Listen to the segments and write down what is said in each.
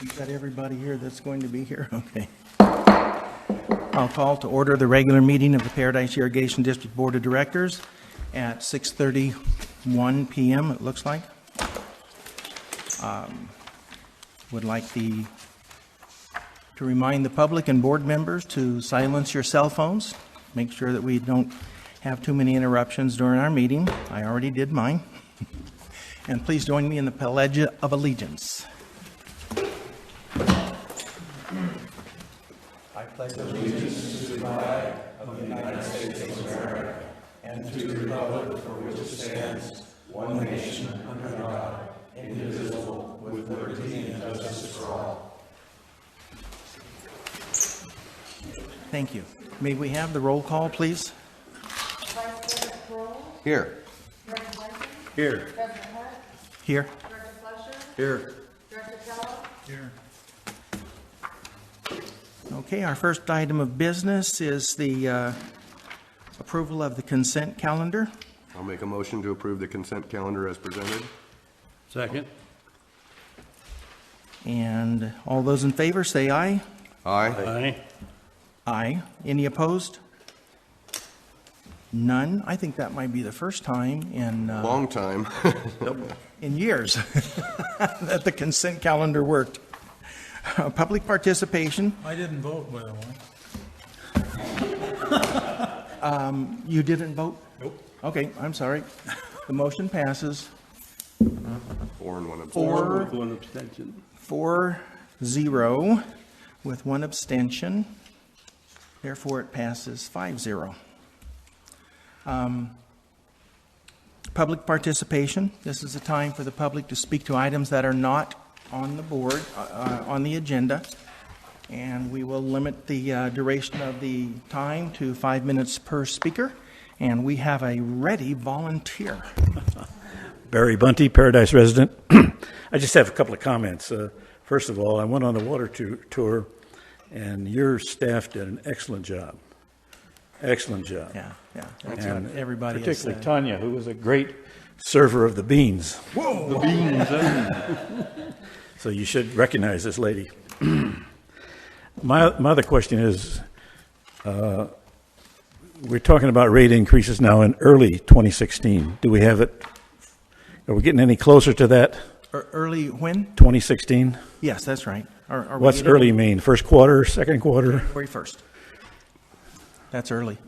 You've got everybody here that's going to be here? Okay. I'll call to order the regular meeting of the Paradise Irrigation District Board of Directors at 6:31 p.m. it looks like. Would like to remind the public and board members to silence your cell phones. Make sure that we don't have too many interruptions during our meeting. I already did mine. And please join me in the Pledge of Allegiance. I pledge allegiance to the flag of the United States of America and to the republic for which it stands, one nation, under God, indivisible, with liberty and justice for all. Thank you. May we have the roll call, please? Vice President Kroll. Here. Director Blanton. Here. President Hunt. Here. Director Fletcher. Here. Director Kellogg. Here. Okay, our first item of business is the approval of the consent calendar. I'll make a motion to approve the consent calendar as presented. Second. And all those in favor say aye. Aye. Aye. Aye. Any opposed? None. I think that might be the first time in Long time. in years that the consent calendar worked. Public participation. I didn't vote, by the way. You didn't vote? Nope. Okay, I'm sorry. The motion passes 4 and 1 abstention. Four. One abstention. 4-0 with one abstention. Therefore, it passes 5-0. Public participation. This is a time for the public to speak to items that are not on the board, on the agenda. And we will limit the duration of the time to 5 minutes per speaker. And we have a ready volunteer. Barry Bunty, Paradise resident. I just have a couple of comments. First of all, I went on the water tour, and your staff did an excellent job. Excellent job. Yeah. That's And what everybody has particularly said. Tanya, who was a great server of the beans. Whoa! The beans. So you should recognize this lady. My other question is, we're talking about rate increases now in early 2016. Do we have it? Are we getting any closer to that? Early when? 2016? Yes, that's right. Are we What's getting early mean? First quarter, second quarter? January 1st. That's early.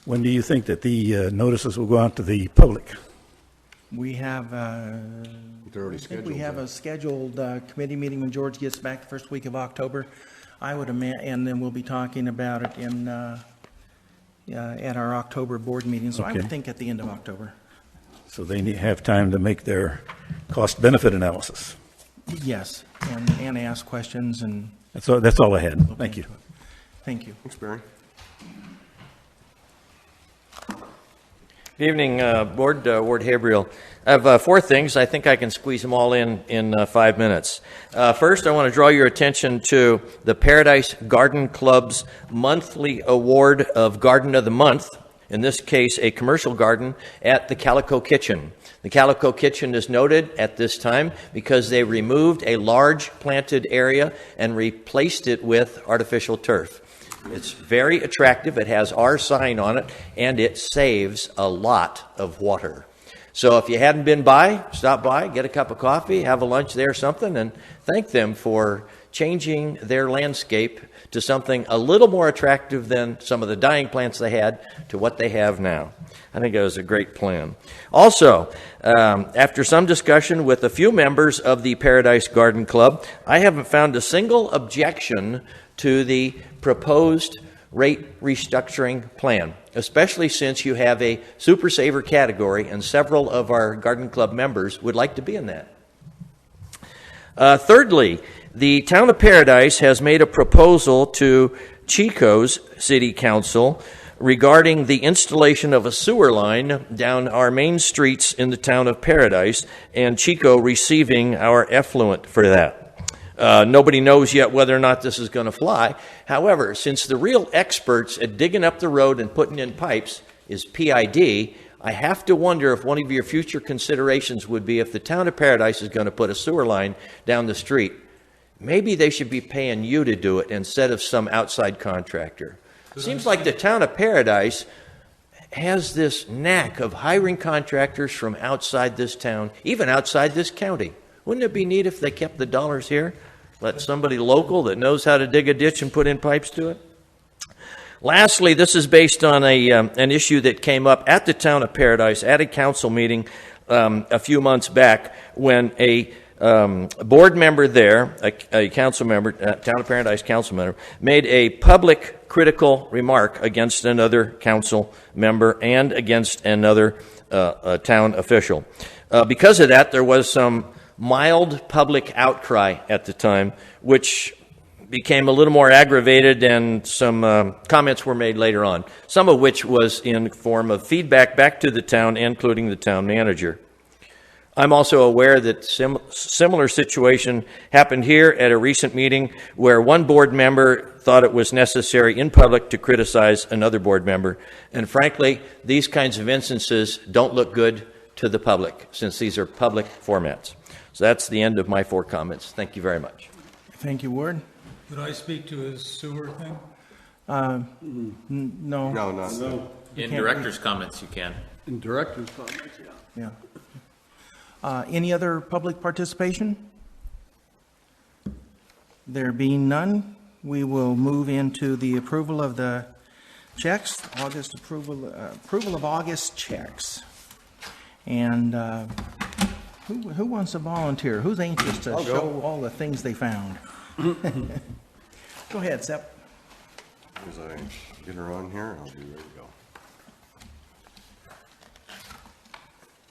When do you think that the notices will go out to the public? We have, It's already I think scheduled. we have a scheduled committee meeting when George gets back the first week of October. I would imagine, and then we'll be talking about it in at our October board meeting. So I would Okay. think at the end of October. So they have time to make their cost-benefit analysis. Yes, and ask questions and. That's all I had. Thank you. Thank you. Thanks, Barry. Good evening, Board. Ward Habriel. I have 4 things. I think I can squeeze them all in 5 minutes. First, I want to draw your attention to the Paradise Garden Club's monthly award of Garden of the Month, in this case, a commercial garden at the Calico Kitchen. The Calico Kitchen is noted at this time because they removed a large planted area and replaced it with artificial turf. It's very attractive. It has our sign on it, and it saves a lot of water. So if you hadn't been by, stop by, get a cup of coffee, have a lunch there or something, and thank them for changing their landscape to something a little more attractive than some of the dying plants they had to what they have now. I think it was a great plan. Also, after some discussion with a few members of the Paradise Garden Club, I haven't found a single objection to the proposed rate restructuring plan, especially since you have a super saver category and several of our Garden Club members would like to be in that. Thirdly, the Town of Paradise has made a proposal to Chico's City Council regarding the installation of a sewer line down our main streets in the Town of Paradise, and Chico receiving our effluent for that. Nobody knows yet whether or not this is going to fly. However, since the real experts at digging up the road and putting in pipes is PID, I have to wonder if one of your future considerations would be if the Town of Paradise is going to put a sewer line down the street, maybe they should be paying you to do it instead of some outside contractor. Seems like the town of Paradise has this knack of hiring contractors from outside this town, even outside this county. Wouldn't it be neat if they kept the dollars here? Let somebody local that knows how to dig a ditch and put in pipes to it? Lastly, this is based on an issue that came up at the town of Paradise at a council meeting a few months back when a board member there, a council member, town of Paradise council member, made a public critical remark against another council member and against another town official. Because of that, there was some mild public outcry at the time, which became a little more aggravated, and some comments were made later on, some of which was in form of feedback back to the town, including the town manager. I'm also aware that similar situation happened here at a recent meeting where one board member thought it was necessary in public to criticize another board member. And frankly, these kinds of instances don't look good to the public, since these are public formats. So that's the end of my 4 comments. Thank you very much. Thank you, Ward. Could I speak to his sewer thing? No. No, not. In director's comments, you can. In director's comments, yeah. Yeah. Any other public participation? There being none, we will move into the approval of the checks, approval of August checks. And who wants to volunteer? Who's anxious to show all the things they found? Go ahead, Sepp. As I get her on here, I'll be ready to go.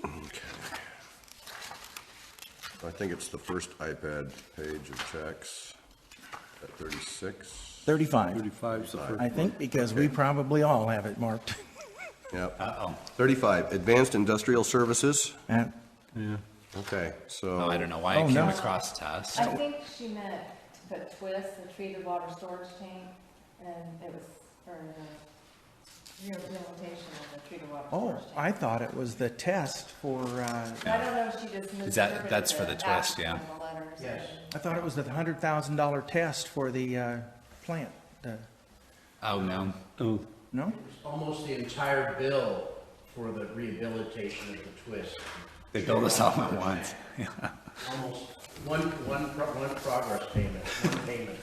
Okay. I think it's the first iPad page of checks at 36. 35, 35 is the first. I think, because we probably all have it marked. Yep. 35, Advanced Industrial Services. Uh, Yeah. Okay, so. Oh, I don't know why Oh, it came no. across test. I think she meant to put twist, the treated water storage tank, and it was for the rehabilitation of the treated water Oh, storage tank. I thought it was the test for, I don't know if she just Is that- misinterpreted that's for the twist, ask yeah. on the letters. yes, I thought it was the $100,000 test for the plant. Oh, no. Oh, No? Almost the entire bill for the rehabilitation of the twist. They build us all at once. Almost one progress payment, one payment.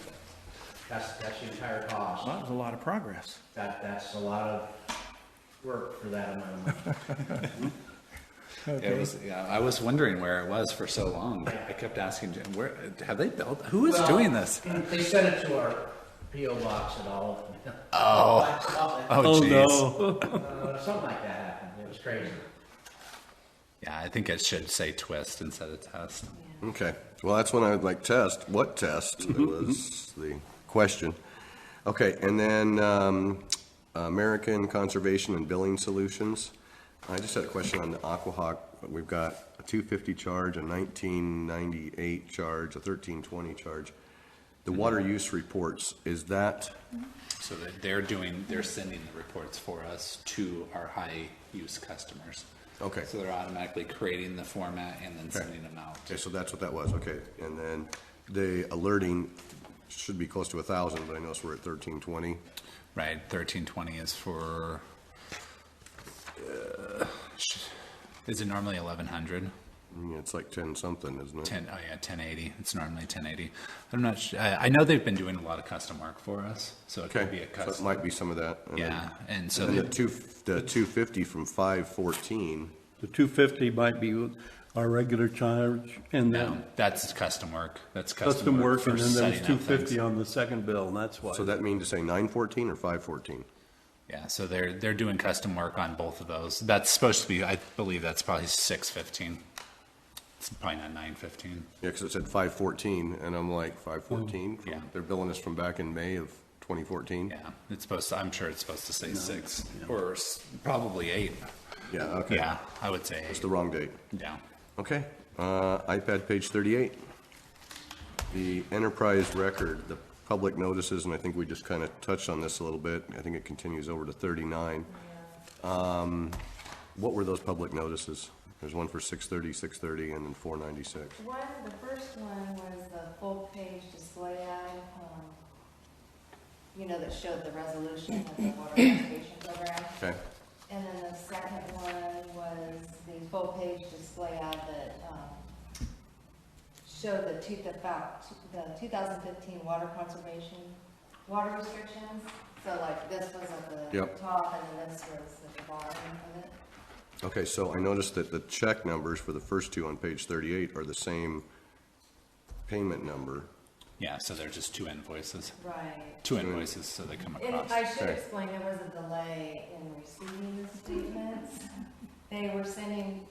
That's the entire cost. Well, that was a lot of progress. That's a lot of work for that amount of money. It was, yeah, I was wondering where it was for so long. I kept asking Jim, where have they built? Who is Well, doing this? They sent it to our P.O. box at all. Oh, oh, jeez. no. Something like that happened. It was crazy. Yeah, I think it should say twist instead of test. Okay, well, that's when I would like test. What test was the question. Okay, and then American Conservation and Billing Solutions. I just had a question on the Aquahawk. We've got a $250 charge, a $19.98 charge, a $13.20 charge. The water use reports, is that, So that they're sending the reports for us to our high use customers. okay. So they're automatically creating the format and then sending them out. Okay, so that's what that was, okay. And then the alerting should be close to 1,000, but I noticed we're at 1320. Right, 1320 is for, is it normally 1100? It's like 10 something, isn't it? 10, oh yeah, 1080. It's normally 1080. I'm not sure. I know they've been doing a lot of custom work for us, so it could be Okay, a so it custom. might be some of that. And Yeah, and so then they, the 250 from 514, The 250 might be our regular charge, and no, then that's custom work. That's custom work, for and then there's setting up 250 things. on the second bill, and that's why. so that mean to say 914 or 514? Yeah, so they're doing custom work on both of those. That's supposed to be, I believe that's probably 615. It's probably not 915. Yeah, because it said 514, and I'm like, 514? Yeah. They're billing us from back in May of 2014? Yeah, it's supposed to, I'm sure it's supposed to say 6 or probably 8. Yeah, okay. Yeah, I would say It's 8. the wrong date. Yeah. Okay, iPad page 38. The enterprise record, the public notices, and I think we just kind of touched on this a little bit. I think it continues over to 39. What were those public notices? There's one for 630, and then 496. The first one was the full page display ad, that showed the resolution of the water conservation program. Okay, And then the second one was the full page display ad that showed the 2015 water conservation, water restrictions. So like this was at the Yep. top and then this was at the bottom of it. okay, so I noticed that the check numbers for the first two on page 38 are the same payment number. Yeah, so they're just two invoices. Right. Two invoices, so they come And across. I should Okay. explain, there was a delay in receiving the statements. They were sending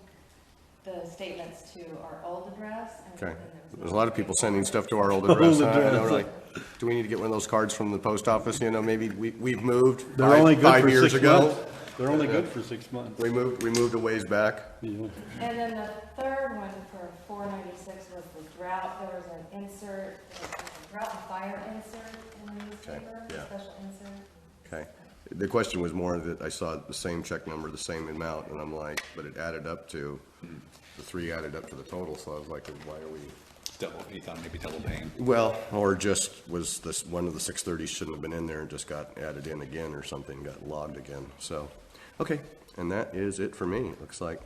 the statements to our old address. And Okay, then there was there's a lot of people sending stuff to our old address. I know, like, do we need to get one of those cards from the post office? Maybe we've moved They're only good five for years 6 ago. months. They're only good for 6 months. We moved a ways back. Yeah. And then the third one for 496 was the drought. There was an insert, a drought and fire insert in the newspaper, yeah. a special insert. Okay. The question was more that I saw the same check number, the same amount, and I'm like, but it added up to, the three added up to the total, so I was like, why are we? You thought maybe double paying. Well, or just was this, one of the 630s shouldn't have been in there and just got added in again or something, got logged again, so. Okay, and that is it for me, it looks like.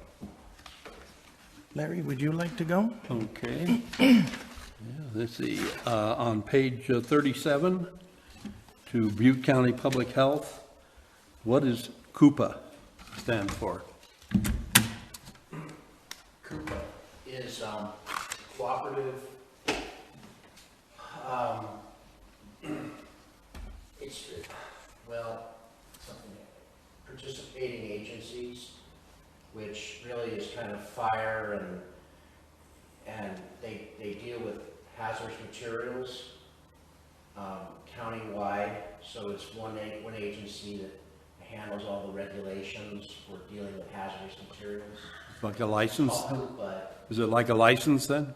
Larry, would you like to go? Okay. Yeah, let's see, on page 37, to Butte County Public Health, what does CUPA stand for? Coupa is cooperative, it's, something, participating agencies, which really is kind of fire and they deal with hazardous materials countywide, so it's one agency that handles all the regulations for dealing with hazardous materials. Like a license? But Is it like a license then?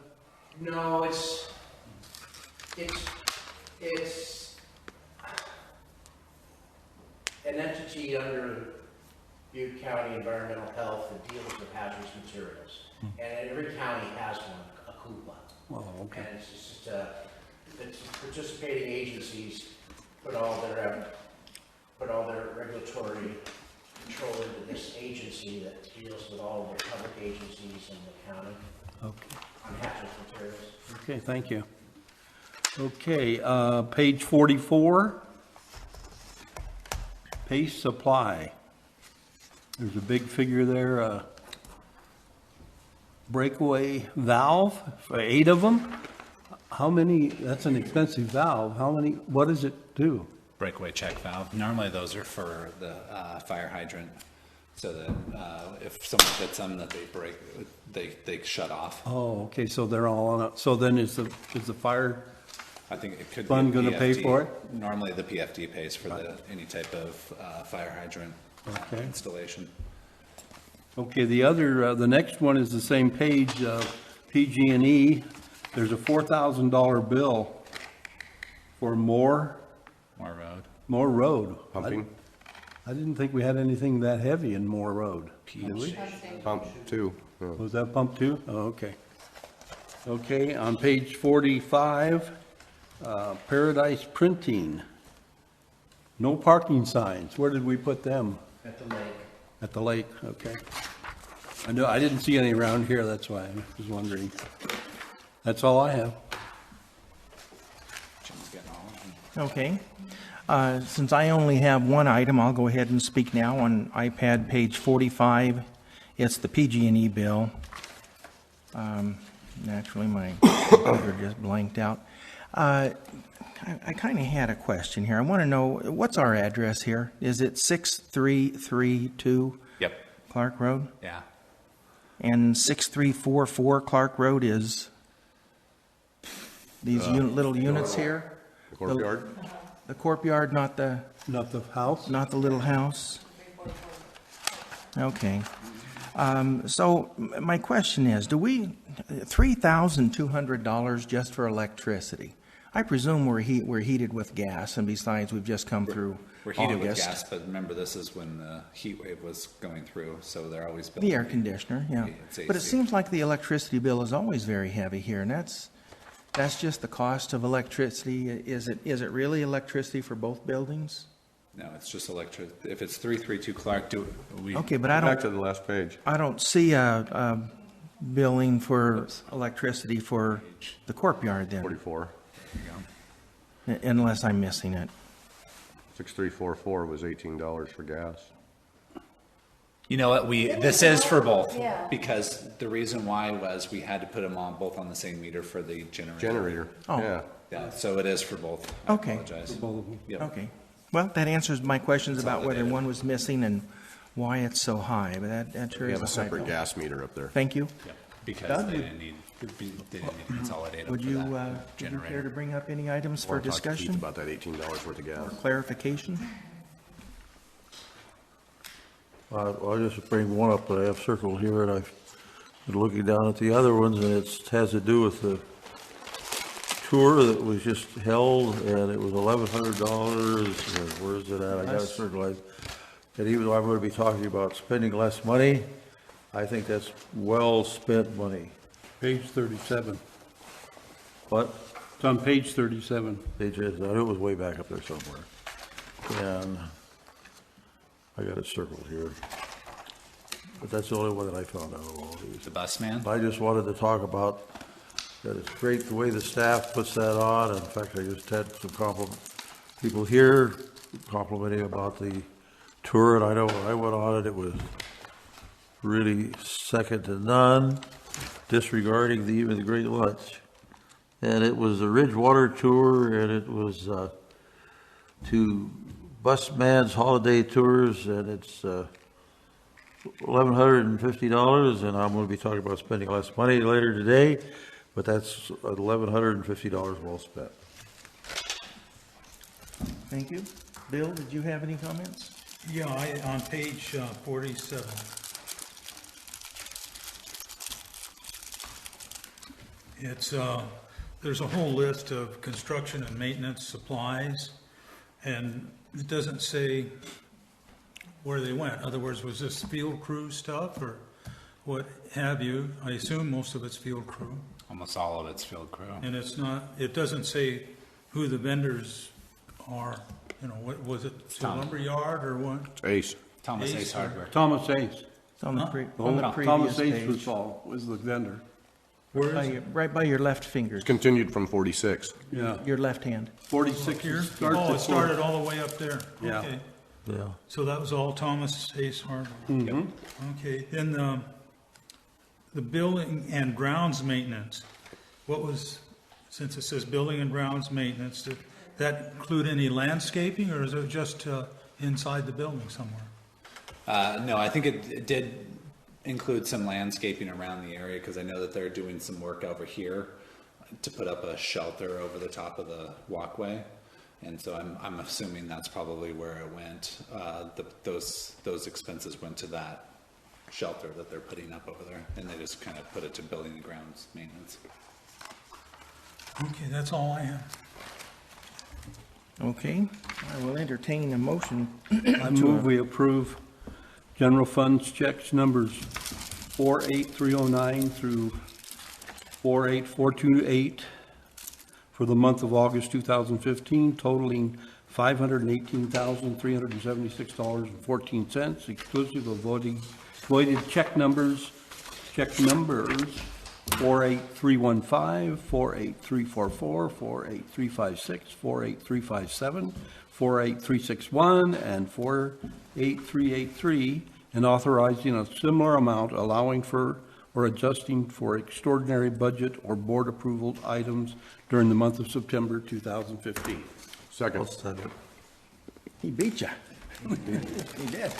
no, it's an entity under Butte County Environmental Health that deals with hazardous materials. And every county has one, a CUPA. Oh, okay. And it's just, it's participating agencies put all their regulatory control into this agency that deals with all of the public agencies in the county Okay. on hazardous materials. Okay, thank you. Okay, page 44, Pace Supply. There's a big figure there, breakaway valve for 8 of them. How many, that's an expensive valve. How many, what does it do? Breakaway check valve. Normally those are for the fire hydrant, so that if someone hits them, that they break, they shut off. Oh, okay, so they're all on it. So then is the fire I think it could fund be gonna pay PFD. for it? Normally the PFD pays for any type of fire hydrant Okay. installation. Okay, the next one is the same page, PG&E. There's a $4,000 bill for Moore Road. Pumping, I didn't think we had anything that heavy in Moore Road. Did we? pump two. Yeah. Was that pump two? Oh, okay. Okay, on page 45, Paradise Printing. No parking signs. Where did we put them? At the lake. At the lake, okay. I didn't see any around here, that's why I was wondering. That's all I have. Jim's getting all of them. Okay. Since I only have one item, I'll go ahead and speak now on iPad page 45. It's the PG&E bill. Naturally, my computer just blanked out. I kind of had a question here. I want to know, what's our address here? Is it 6332 Yep. Clark Road? Yeah. And 6344 Clark Road is these little units here? The courtyard? The courtyard, not the Not the house? little house? Okay. So my question is, do we, $3,200 just for electricity? I presume we're heated with gas, and besides, we've just come through We're heated with August. gas, but remember, this is when the heat wave was going through, so they're always building. The air conditioner, yeah. It's But it AC. seems like the electricity bill is always very heavy here, and that's just the cost of electricity. Is it really electricity for both buildings? No, it's just electric. If it's 332 Clark, we. Okay, but I Back to don't, the last page. see a billing for electricity for the courtyard then, 44. unless I'm missing it. 6344 was $18 for gas. You know what, this is for both. Yeah. Because the reason why was we had to put them both on the same meter for the generator. Generator, Oh. yeah. Yeah, so it is for both. I Okay. apologize. Yep. Okay. Well, that answers my questions about whether one was missing and why it's so high, but that sure We is have a high separate bill. gas meter up there. Thank you. Yep. Because Doug, they would- didn't need to consolidate them Would for you, that would you care generator. to bring up any items for Or talk to Keith discussion about that $18 worth of or gas. clarification? I'll just bring one up that I have circled here, and I've been looking down at the other ones, and it has to do with the tour that was just held, and it was $1,100, and where is it at? I got it circled. And even though I'm going to be talking about spending less money, I think that's well-spent money. Page 37. But It's on page 37. I knew it was way back up there somewhere. And I got it circled here. But that's the only one that I found out of all these. The bus man? I just wanted to talk about that it's great the way the staff puts that on. In fact, I just had some people here complimenting about the tour, and I know when I went on it, it was really second to none, disregarding even the great lunch. And it was a Ridgewater tour, and it was to Busman's Holiday Tours, and it's $1,150, and I'm going to be talking about spending less money later today, but that's $1,150 well spent. Thank you. Bill, did you have any comments? Yeah, on page 47. It's, there's a whole list of construction and maintenance supplies, and it doesn't say where they went. In other words, was this field crew stuff or what have you? I assume most of it's field crew. Almost all of it's field crew. And it's not, it doesn't say who the vendors are. You know, what was it, the Tom. lumberyard or what? Ace. Thomas Ace Ace Hardware. Thomas Ace. It's on the Huh? Thomas previous Ace was page. was the vendor. Where By is your- it? Right by your left finger, Continued from 46. Yeah. your left hand. 46 Here? starts Oh, at it started all the way up there. Yeah. Okay. Yeah. So that was all Thomas Ace Hardware? Okay, then the building and grounds maintenance, what was, since it says building and grounds maintenance, did that include any landscaping, or is it just inside the building somewhere? No, I think it did include some landscaping around the area, because I know that they're doing some work over here to put up a shelter over the top of the walkway. And so I'm assuming that's probably where it went. Those expenses went to that shelter that they're putting up over there, and they just kind of put it to building and grounds maintenance. Okay, that's all I have. Okay, I will entertain a motion. I move we approve general funds checks numbers 48309 through 48428 for the month of August 2015, totaling $518,376.14, exclusive of voided check numbers 48315, 48344, 48356, 48357, 48361, and 48383, and authorizing a similar amount, allowing for or adjusting for extraordinary budget or board approval items during the month of September 2015. Second. He beat you. He did.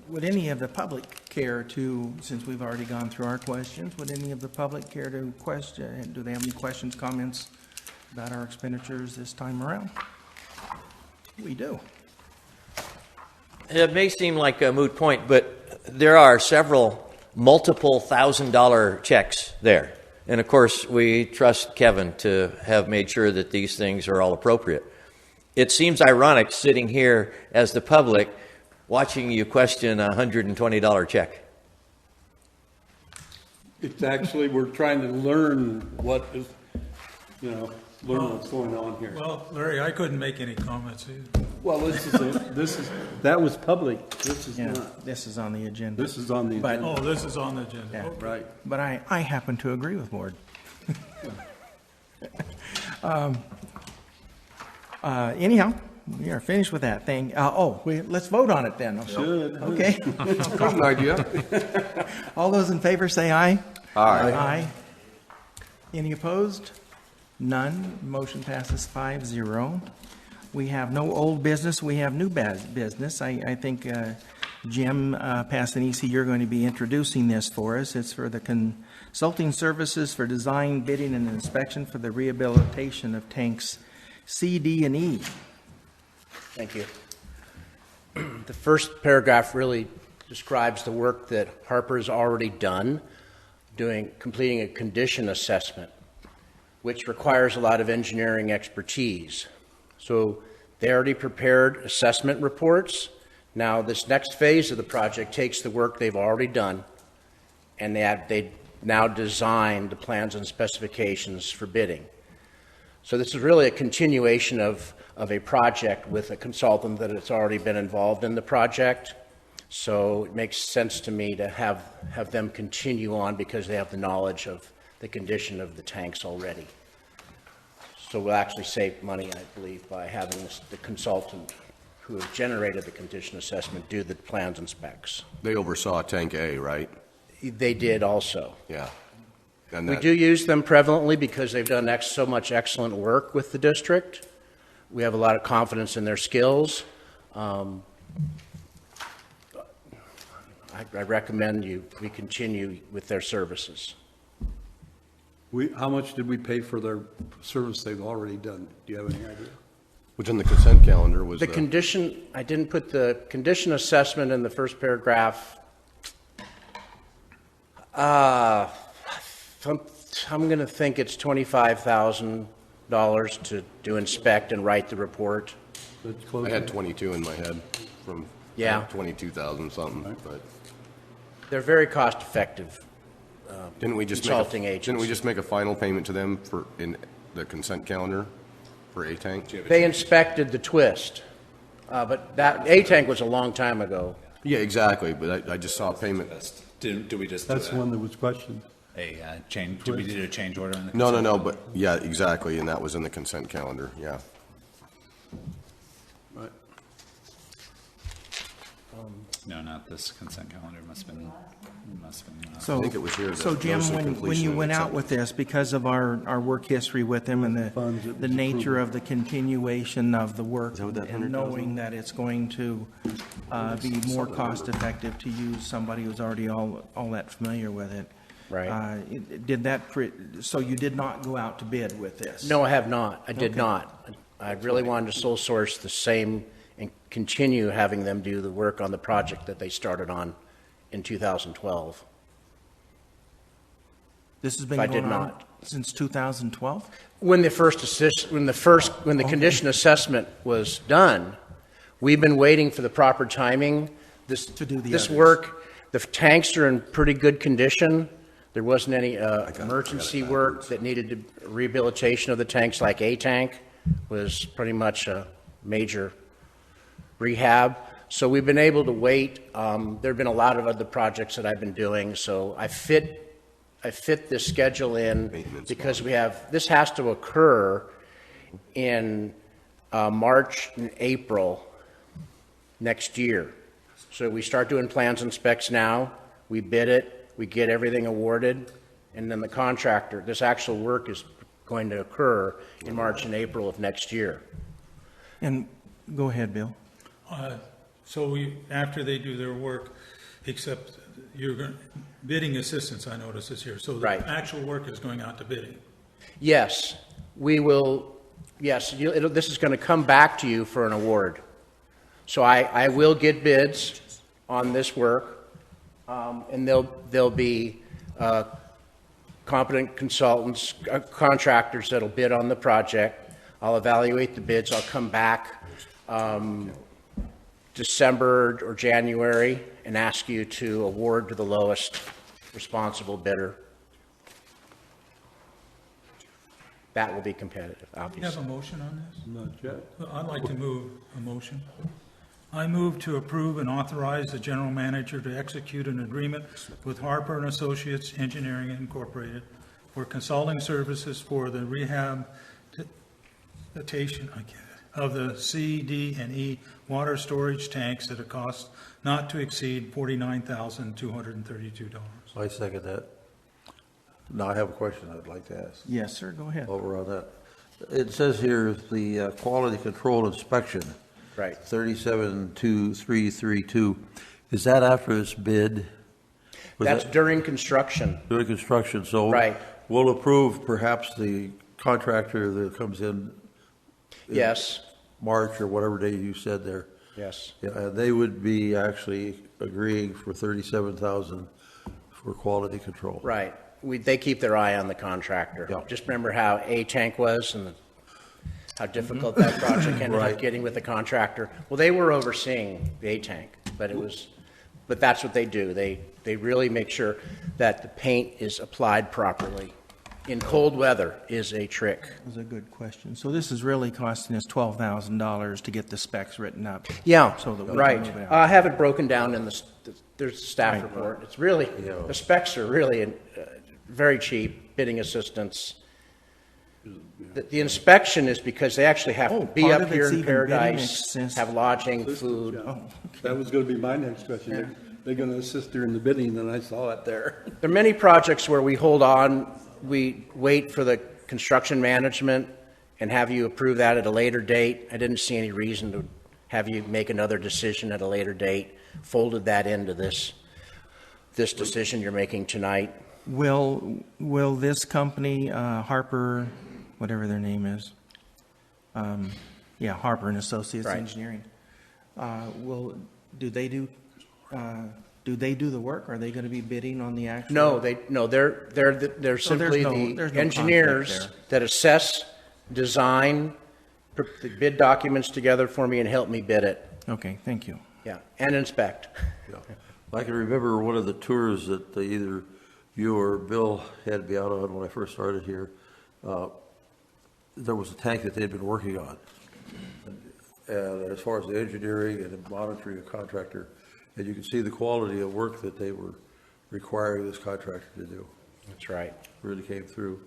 Would any of the public care to, since we've already gone through our questions, would any of the public care to question, do they have any questions, comments about our expenditures this time around? We do. It may seem like a moot point, but there are several multiple $1,000 checks there. And of course, we trust Kevin to have made sure that these things are all appropriate. It seems ironic sitting here as the public watching you question a $120 check. It's actually, we're trying to learn what is, learn what's going on here. Well, Larry, I couldn't make any comments either. Well, that was public. This is Yeah, not. this is on the agenda. This is on the But- agenda. Oh, this is on the agenda. Yeah. Okay. Right. But I happen to agree with Ward. Anyhow, we are finished with that thing. Let's vote on it then. Should. Okay. Good idea. All those in favor say aye. Aye. Aye. Any opposed? None. Motion passes 5-0. We have no old business. We have new business. I think Jim Passanisi, you're going to be introducing this for us. It's for the consulting services for design, bidding, and inspection for the rehabilitation of tanks C, D, and E. Thank you. The first paragraph really describes the work that Harper's already done, completing a condition assessment, which requires a lot of engineering expertise. So they already prepared assessment reports. Now this next phase of the project takes the work they've already done, and they now designed the plans and specifications for bidding. So this is really a continuation of a project with a consultant that has already been involved in the project. So it makes sense to me to have them continue on because they have the knowledge of the condition of the tanks already. So we'll actually save money, I believe, by having the consultant who has generated the condition assessment do the plans and specs. They oversaw Tank A, right? They did also. Yeah. And We that- do use them prevalently because they've done so much excellent work with the district. We have a lot of confidence in their skills. I recommend we continue with their services. How much did we pay for their service they've already done? Do you have any idea? Which in the consent calendar was The condition, I didn't put the condition assessment in the first paragraph. I'm going to think it's $25,000 to inspect and write the report. That's close. I had 22 in my head from Yeah. 22,000 something, but They're very cost effective. didn't we just Consulting Didn't we agency. just make a final payment to them in the consent calendar for A tank? They inspected the twist, but that A-tank was a long time ago. Yeah, exactly, but I just saw a payment. Do we just That's the one that was questioned. change? Did we do a change order on the? No, but yeah, exactly, and that was in the consent calendar, yeah. Right. No, not this consent calendar. Must have been. So, I think it was here, the So Jim, notice of when completion you and went out acceptance. with this, because of our work history with them and Funds that the was nature approved. of the continuation of the work, that what that and 100,000? knowing that it's going to be more cost-effective to use somebody who's already all that familiar with it. Right. So you did not go out to bid with this? No, I have not. I did Okay. not. I really wanted to sole source the same and continue having them do the work on the project that they started on in 2012. This has been I going did on not. since 2012? When the condition assessment was done, we've been waiting for the proper timing. To do the This others. work, the tanks are in pretty good condition. There wasn't any emergency work that needed to rehabilitation of the tanks, like A tank was pretty much a major rehab. So we've been able to wait. There've been a lot of other projects that I've been doing, so I fit this schedule in Maintenance because this has to occur in March and April next year. So we start doing plans and specs now, we bid it, we get everything awarded, and then the contractor, this actual work is going to occur in March and April of next year. And, go ahead, Bill. So after they do their work, except bidding assistance, I noticed this here. So the Right. actual work is going out to bidding. Yes, we will, yes, this is going to come back to you for an award. So I will get bids on this work, and they'll be competent consultants, contractors that'll bid on the project. I'll evaluate the bids. I'll come back December or January and ask you to award to the lowest responsible bidder. That will be competitive, Do you have obviously. a motion on this? Not yet. Well, I'd like to move a motion. I move to approve and authorize the general manager to execute an agreement with Harper and Associates Engineering Incorporated for consulting services for the rehabilitation of the C, D, and E water storage tanks at a cost not to exceed $49,232. I second that. Now, I have a question I'd like to ask Yes, sir, go ahead. over on that. It says here, the quality control inspection, Right. 372332, is that after it's bid? Was That's that during construction. during construction, so Right. we'll approve perhaps the contractor that comes in Yes, March or whatever day you said there. yes. Yeah, and they would be actually agreeing for 37,000 for quality control. Right. They keep their eye on the contractor. Yeah. Just remember how A-Tank was and how difficult that project ended Right. up getting with the contractor. Well, they were overseeing the A-Tank, but that's what they do. They really make sure that the paint is applied properly. In cold weather is a trick. That was a good question. So this is really costing us $12,000 to get the specs written up. Yeah, So that we can right. move it out. I have it broken down in there's a staff Right. report. It's really, Yeah. the specs are really very cheap, bidding assistance. The inspection is because they actually have to be part up of here it's in even bidding Paradise, assist- have lodging, food. Yeah. That was gonna be my next question. They're gonna assist her in the bidding, and I saw it there. There are many projects where we hold on, we wait for the construction management and have you approve that at a later date. I didn't see any reason to have you make another decision at a later date. Folded that into this decision you're making tonight. Will this company, Harper, whatever their name is, Harper and Associates Right. Engineering, do they do the work? Are they going to be bidding on the actual? No, they're So simply there's no the conflict engineers there. that assess, design, put the bid documents together for me and help me bid it. Okay, thank you. Yeah, and inspect. Yeah. I can remember one of the tours that either you or Bill had me out on when I first started here. There was a tank that they'd been working on. And as far as the engineering and the monitoring of contractor, and you can see the quality of work that they were requiring this contractor to do. That's right. Really came through.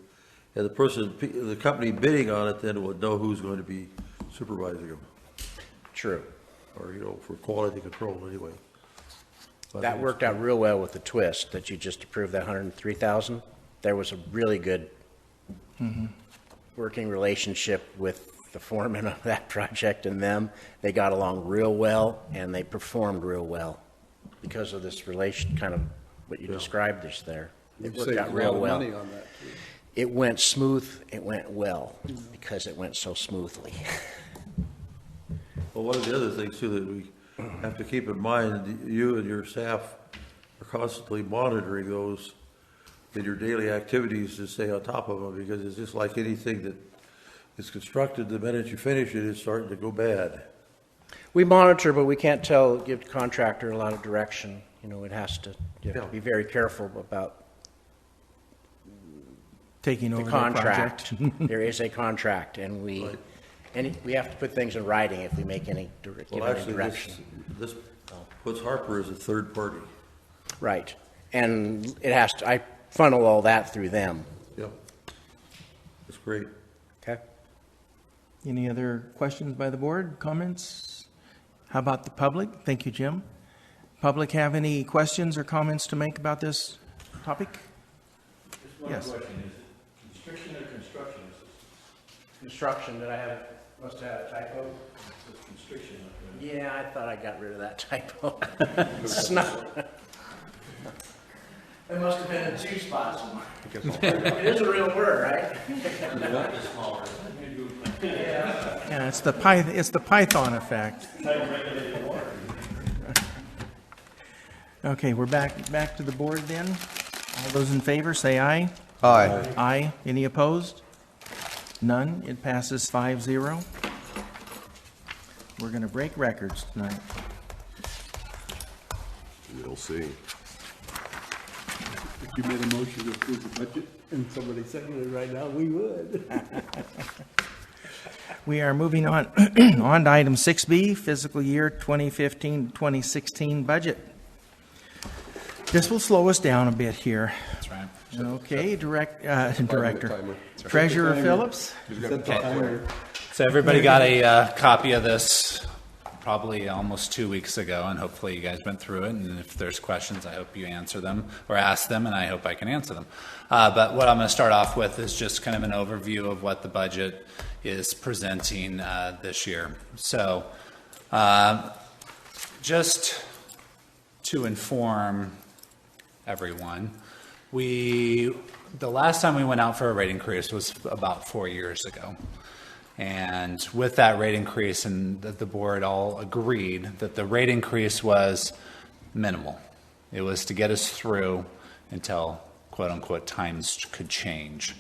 And the company bidding on it then would know who's going to be supervising them, True. or, for quality control anyway. But That worked out real well with the twist that you just approved, that 103,000. There was a really good working relationship with the foreman of that project and them. They got along real well and they performed real well because of this relation, kind of what you described this there. It You worked saved out a real lot of well. money on that, too. It went smooth, it went well, because it went so smoothly. Well, one of the other things too that we have to keep in mind, you and your staff are constantly monitoring those in your daily activities to stay on top of them, because it's just like anything that is constructed, the minute you finish it, it's starting to go bad. We monitor, but we can't give the contractor a lot of direction. It has to, you have to be very careful about Taking the over the contract. project. There is a contract, and we have to put things in writing if we make any, give Well, any actually, direction. this puts Harper as a third party. Right. And I funnel all that through them. Yep. That's great. Okay. Any other questions by the board, comments? How about the public? Thank you, Jim. Public have any questions or comments to make about this topic? Just one Yes. question, is it constriction or construction? Construction, must have a typo? It says constriction up there. Yeah, I thought I got rid of that typo. It's not. It must have been in two spots. It is a real word, right? Yeah, it's the Python effect. Okay, we're back to the board then. All those in favor, say aye. Aye. Aye. Any opposed? None. It passes 5-0. We're going to break records tonight. You'll see. If you made a motion to approve the budget and somebody seconded it right now, we would. We are moving on, on to item 6B, fiscal year 2015-2016 budget. This will slow us down a bit here. That's right. Okay, Director, timer. Treasurer Phillips. So everybody got a copy of this probably almost 2 weeks ago, and hopefully you guys went through it. And if there's questions, I hope you answer them or ask them, and I hope I can answer them. But what I'm going to start off with is just kind of an overview of what the budget is presenting this year. So just to inform everyone, the last time we went out for a rate increase was about 4 years ago. And with that rate increase, and the board all agreed that the rate increase was minimal. It was to get us through until, quote unquote, times could change.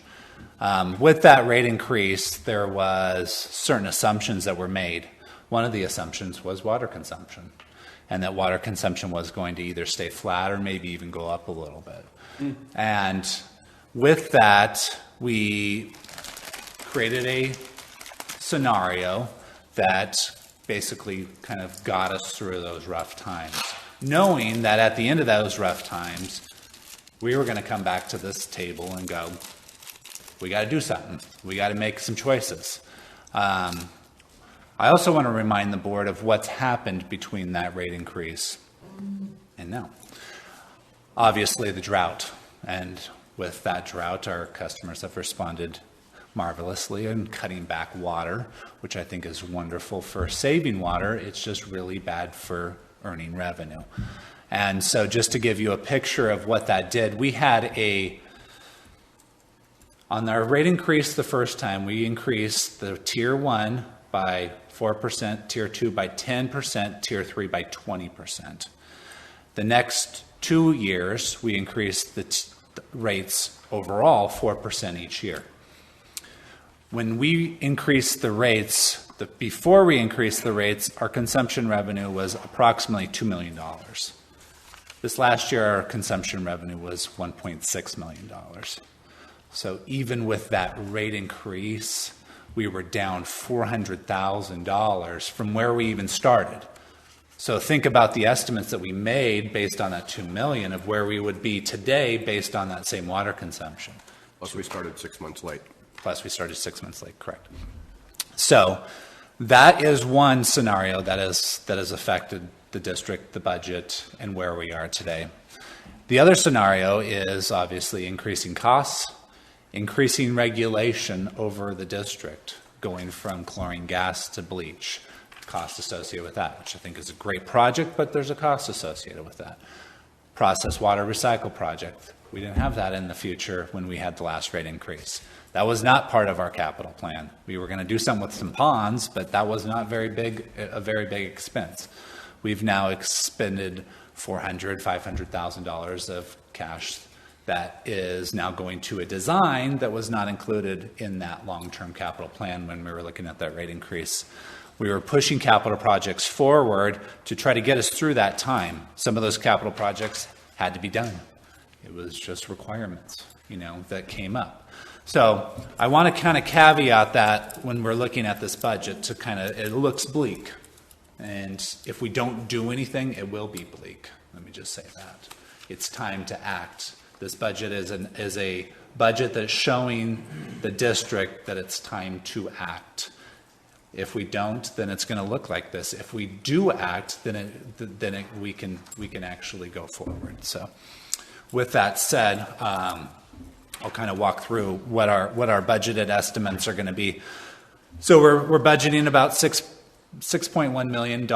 With that rate increase, there was certain assumptions that were made. One of the assumptions was water consumption, and that water consumption was going to either stay flat or maybe even go up a little bit. And with that, we created a scenario that basically kind of got us through those rough times, knowing that at the end of those rough times, we were going to come back to this table and go, we got to do something. We got to make some choices. I also want to remind the board of what's happened between that rate increase and now. Obviously, the drought. And with that drought, our customers have responded marvelously in cutting back water, which I think is wonderful for saving water. It's just really bad for earning revenue. And so just to give you a picture of what that did, we had on our rate increase the first time, we increased the tier 1 by 4%, tier 2 by 10%, tier 3 by 20%. The next 2 years, we increased the rates overall 4% each year. When we increased the rates, before we increased the rates, our consumption revenue was approximately $2 million. This last year, our consumption revenue was $1.6 million. So even with that rate increase, we were down $400,000 from where we even started. So think about the estimates that we made based on that $2 million of where we would be today based on that same water consumption. Plus, we started 6 months late. Plus, we started 6 months late, correct. So that is one scenario that has affected the district, the budget, and where we are today. The other scenario is obviously increasing costs, increasing regulation over the district, going from chlorine gas to bleach, cost associated with that, which I think is a great project, but there's a cost associated with that. Process water recycle project. We didn't have that in the future when we had the last rate increase. That was not part of our capital plan. We were going to do something with some ponds, but that was not a very big expense. We've now expended $500,000 of cash that is now going to a design that was not included in that long-term capital plan when we were looking at that rate increase. We were pushing capital projects forward to try to get us through that time. Some of those capital projects had to be done. It was just requirements, that came up. So I want to kind of caveat that when we're looking at this budget it looks bleak. And if we don't do anything, it will be bleak. Let me just say that. It's time to act. This budget is a budget that's showing the district that it's time to act. If we don't, then it's going to look like this. If we do act, then we can actually go forward. So with that said, I'll kind of walk through what our budgeted estimates are going to be. So we're budgeting about $6.1 million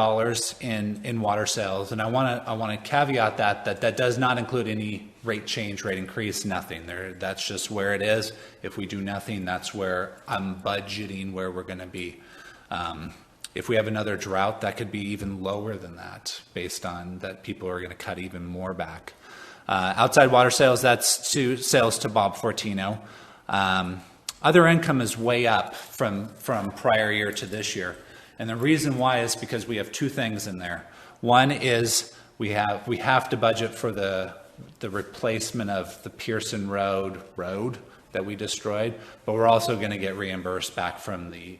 in water sales, and I want to caveat that does not include any rate change, rate increase, nothing. That's just where it is. If we do nothing, that's where I'm budgeting where we're going to be. If we have another drought, that could be even lower than that, based on that people are going to cut even more back. Outside water sales, that's sales to Bob Fortino. Other income is way up from prior year to this year. And the reason why is because we have two things in there. One is we have to budget for the replacement of the Pearson Road that we destroyed, but we're also going to get reimbursed back from the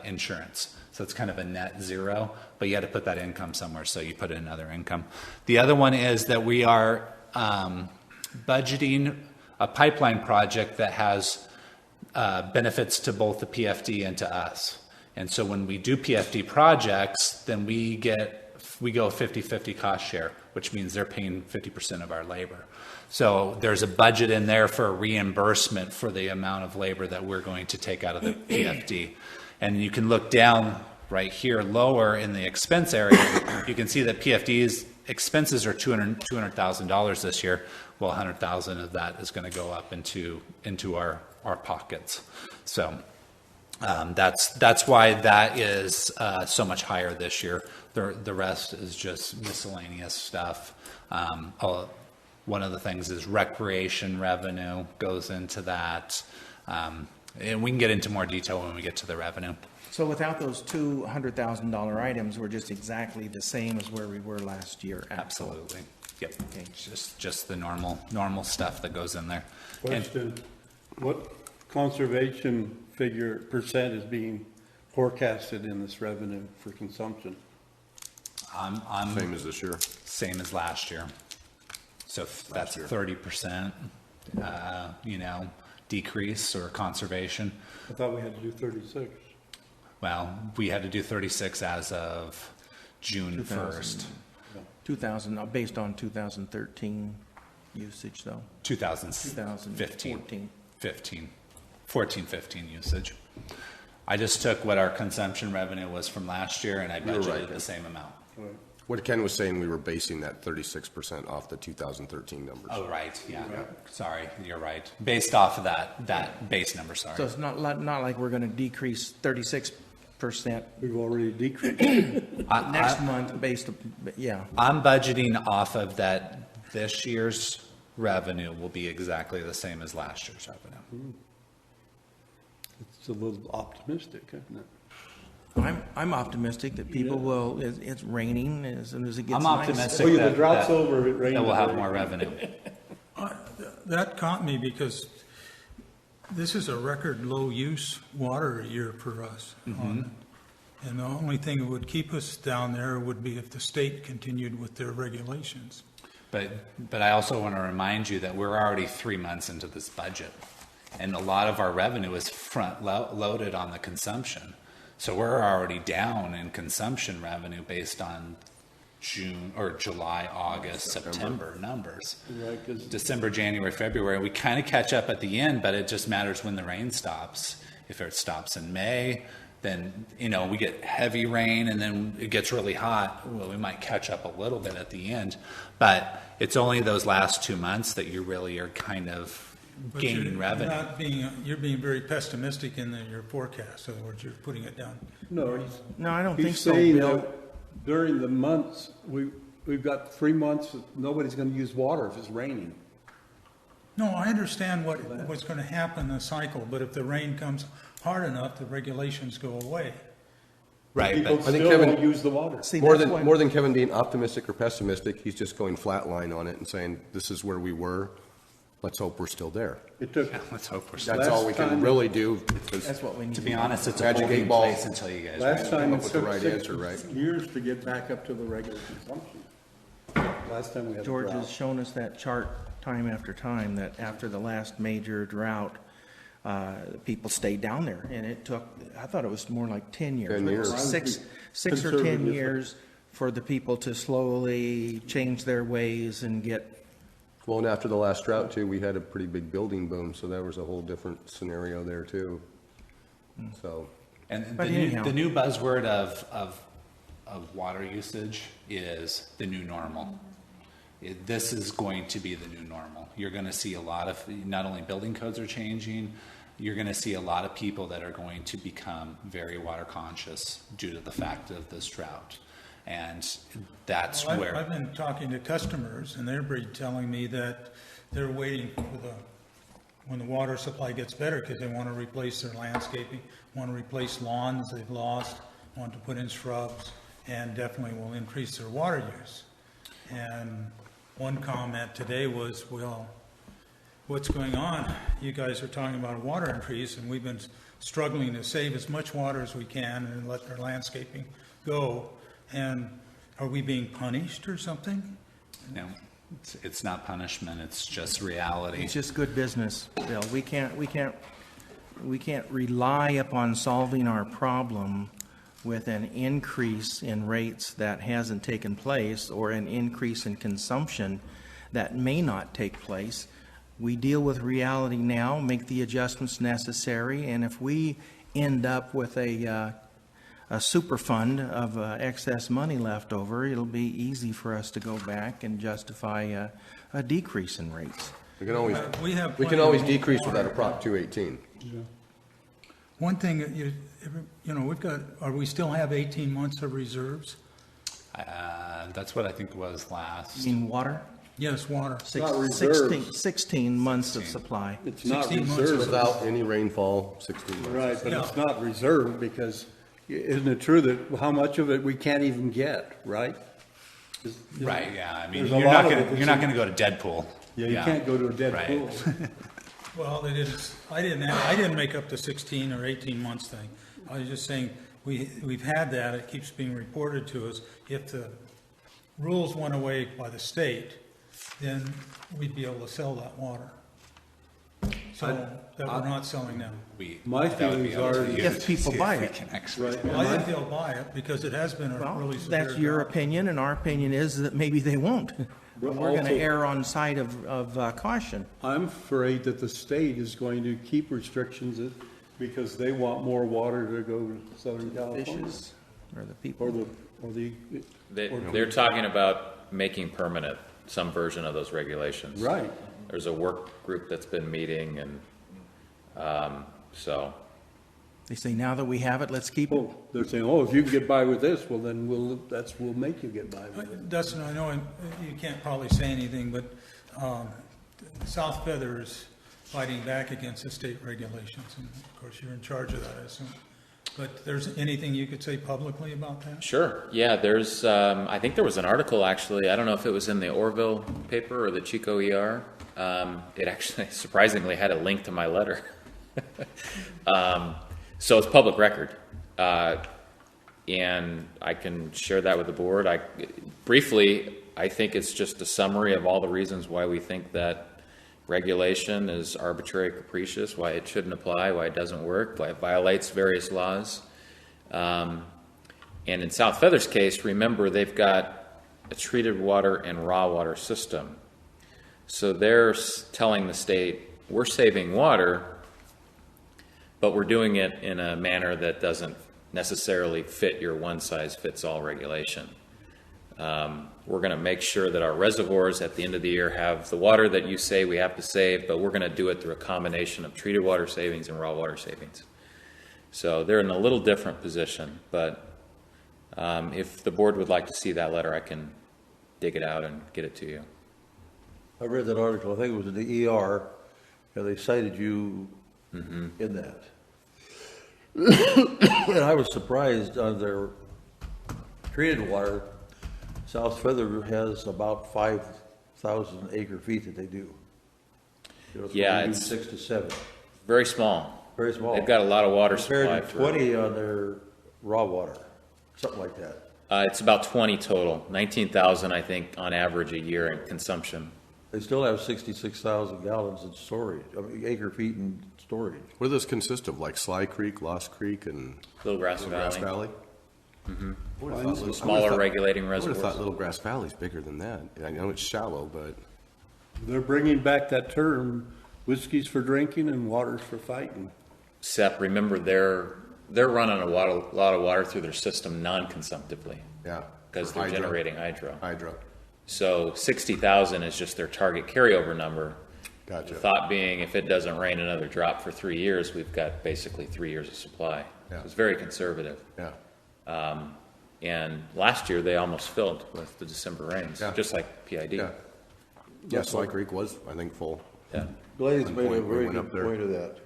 insurance. So it's kind of a net zero, but you had to put that income somewhere, so you put in other income. The other one is that we are budgeting a pipeline project that has benefits to both the PFD and to us. And so when we do PFD projects, then we go 50-50 cost share, which means they're paying 50% of our labor. So there's a budget in there for a reimbursement for the amount of labor that we're going to take out of the PFD. And you can look down right here lower in the expense area. You can see that PFD's expenses are $200,000 this year. Well, $100,000 of that is going to go up into our pockets. So that's why that is so much higher this year. The rest is just miscellaneous stuff. One of the things is recreation revenue goes into that. And we can get into more detail when we get to the revenue. So without those $200,000 items, we're just exactly the same as where we were last year. Absolutely. Yep. Okay. Just the normal stuff that goes in there. Question, what conservation figure percent is being forecasted in this revenue for consumption? I'm Same as this year. same as last year. So that's 30%, decrease or conservation. I thought we had to do 36. Well, we had to do 36 as of June 1st. 2000, based on 2013 usage though. 2015. 15 usage. I just took what our consumption revenue was from last year and I budgeted the same amount. Right. What Ken was saying, we were basing that 36% off the 2013 numbers. Oh, right, yeah. Sorry, you're right. Based off of that base number, sorry. So it's not like we're going to decrease 36% We've already decreased. next month based, yeah. I'm budgeting off of that. This year's revenue will be exactly the same as last year's revenue. It's a little optimistic, isn't it? I'm optimistic that people will, it's raining as soon as it gets I'm nice. optimistic The that, drough's that, over, it rained. that we'll have more revenue. That caught me because this is a record low use water year for us. And the only thing that would keep us down there would be if the state continued with their regulations. But I also want to remind you that we're already 3 months into this budget. And a lot of our revenue is front loaded on the consumption. So we're already down in consumption revenue based on June or July, August, September numbers. Right, 'cause December, January, February, we kind of catch up at the end, but it just matters when the rain stops. If it stops in May, then, we get heavy rain and then it gets really hot. Well, we might catch up a little bit at the end, but it's only those last 2 months that you really are kind of But gaining revenue. You're being very pessimistic in your forecast. In other words, you're putting it down. No, No, I don't he's think so, saying Bill. that during the months, we've got 3 months that nobody's going to use water if it's raining. No, I understand what's going to happen in the cycle, but if the rain comes hard enough, the regulations go away. Right, People but I think still Kevin- won't use the water. See, More that's why- than Kevin being optimistic or pessimistic, he's just going flatline on it and saying, this is where we were. Let's hope we're still there. It took, let's hope we're still. That's all we Last can time- really do. because That's what we need To be honest, it's a Magic holding 8 ball. place until you guys. last time up it with the took right 6 answer, right? years to get back up to the regular consumption. Last time we had a George has drought. shown us that chart time after time, that after the last major drought, people stayed down there, and it took, I thought it was more like 10 years. 10 years. Six or 10 Conservative. years for the people to slowly change their ways and get, Well, and after the last drought too, we had a pretty big building boom, so that was a whole different scenario there too. So, And But the anyhow. new buzzword of water usage is the new normal. This is going to be the new normal. You're going to see a lot of, not only building codes are changing, you're going to see a lot of people that are going to become very water conscious due to the fact of this drought. And that's Well, where. I've been talking to customers, and they're telling me that they're waiting for when the water supply gets better, because they want to replace their landscaping, want to replace lawns they've lost, want to put in shrubs, and definitely will increase their water use. And one comment today was, well, what's going on? You guys are talking about a water increase, and we've been struggling to save as much water as we can and let their landscaping go. And are we being punished or something? No, it's not punishment, it's just reality. It's just good business, Bill. We can't rely upon solving our problem with an increase in rates that hasn't taken place or an increase in consumption that may not take place. We deal with reality now, make the adjustments necessary, and if we end up with a super fund of excess money left over, it'll be easy for us to go back and justify a decrease in rates. We can always, We have we can plenty always of decrease water. without a Prop 218. One thing that we've got, we still have 18 months of reserves? That's what I think was last. You mean water? Yes, water. Not reserves. 16 months of supply. It's not 16 months reserved. Without any rainfall, 16 months. Right, but it's Yeah. not reserved because isn't it true that how much of it we can't even get, right? Right, yeah, I mean, There's a you're lot not of gonna, it that's you're not in- gonna go to Deadpool. Yeah, you can't go to a dead Right. pool. Well, I didn't make up the 16 or 18 months thing. I was just saying, we've had that, it keeps being reported to us. If the rules went away by the state, then we'd be able to sell that water. So, that we're not selling now. My That would be feelings up to are- you If to people see buy we it. can actually- Right. Well, I think they'll buy it, because it has been a Well, really severe that's your drought. opinion, and our opinion is that maybe they won't. We're going to Also- err on side of caution. I'm afraid that the state is going to keep restrictions because they want more water to go to Southern California. Fishes or the people. Or the, They're talking about making permanent some version of those regulations. right. There's a work group that's been meeting, and so They say, now that we have it, let's keep it. Oh, they're saying, oh, if you can get by with this, well, then we'll make you get by with it. Dustin, I know you can't probably say anything, but South Feather is fighting back against the state regulations, and of course, you're in charge of that, I assume. But there's anything you could say publicly about that? sure, yeah. There's I think there was an article actually. I don't know if it was in the Orville paper or the Chico ER. It actually surprisingly had a link to my letter. So it's public record, and I can share that with the board. Briefly, I think it's just a summary of all the reasons why we think that regulation is arbitrary, capricious, why it shouldn't apply, why it doesn't work, why it violates various laws. And in South Feather's case, remember, they've got a treated water and raw water system. So they're telling the state, we're saving water, but we're doing it in a manner that doesn't necessarily fit your one-size-fits-all regulation. We're going to make sure that our reservoirs at the end of the year have the water that you say we have to save, but we're going to do it through a combination of treated water savings and raw water savings. So they're in a little different position, but if the board would like to see that letter, I can dig it out and get it to you. I read that article, I think it was in the ER, and they cited you in that. And I was surprised on their treated water, South Feather has about 5,000 acre feet that they do. You know, so Yeah, they do it's 6 to 7, very small. very small. They've got a lot of water supply. Compared to 20 on their raw water, something like that. It's about 20 total, 19,000, I think, on average a year in consumption. They still have 66,000 gallons in storage, acre feet in storage. What do those consist of, like Sly Creek, Lost Creek, and Little Grass Little Grass Valley. Valley? Some smaller regulating I would have reservoirs. thought Little Grass Valley's bigger than that. I know it's shallow, but They're bringing back that term, whiskey's for drinking and water's for fighting. Sep, remember, they're running a lot of water through their system non-consumptively yeah. because they're Hydro. generating hydro. Hydro. So 60,000 is just their target carryover number. Gotcha. The thought being, if it doesn't rain another drop for 3 years, we've got basically 3 years of supply. Yeah. So it's very conservative. Yeah. And last year, they almost filled with the December rains, Yeah. just like PID. Yeah. Yeah, Slide Creek was, I think, full. Yeah. Glades One made a point we very went good up there. point of that,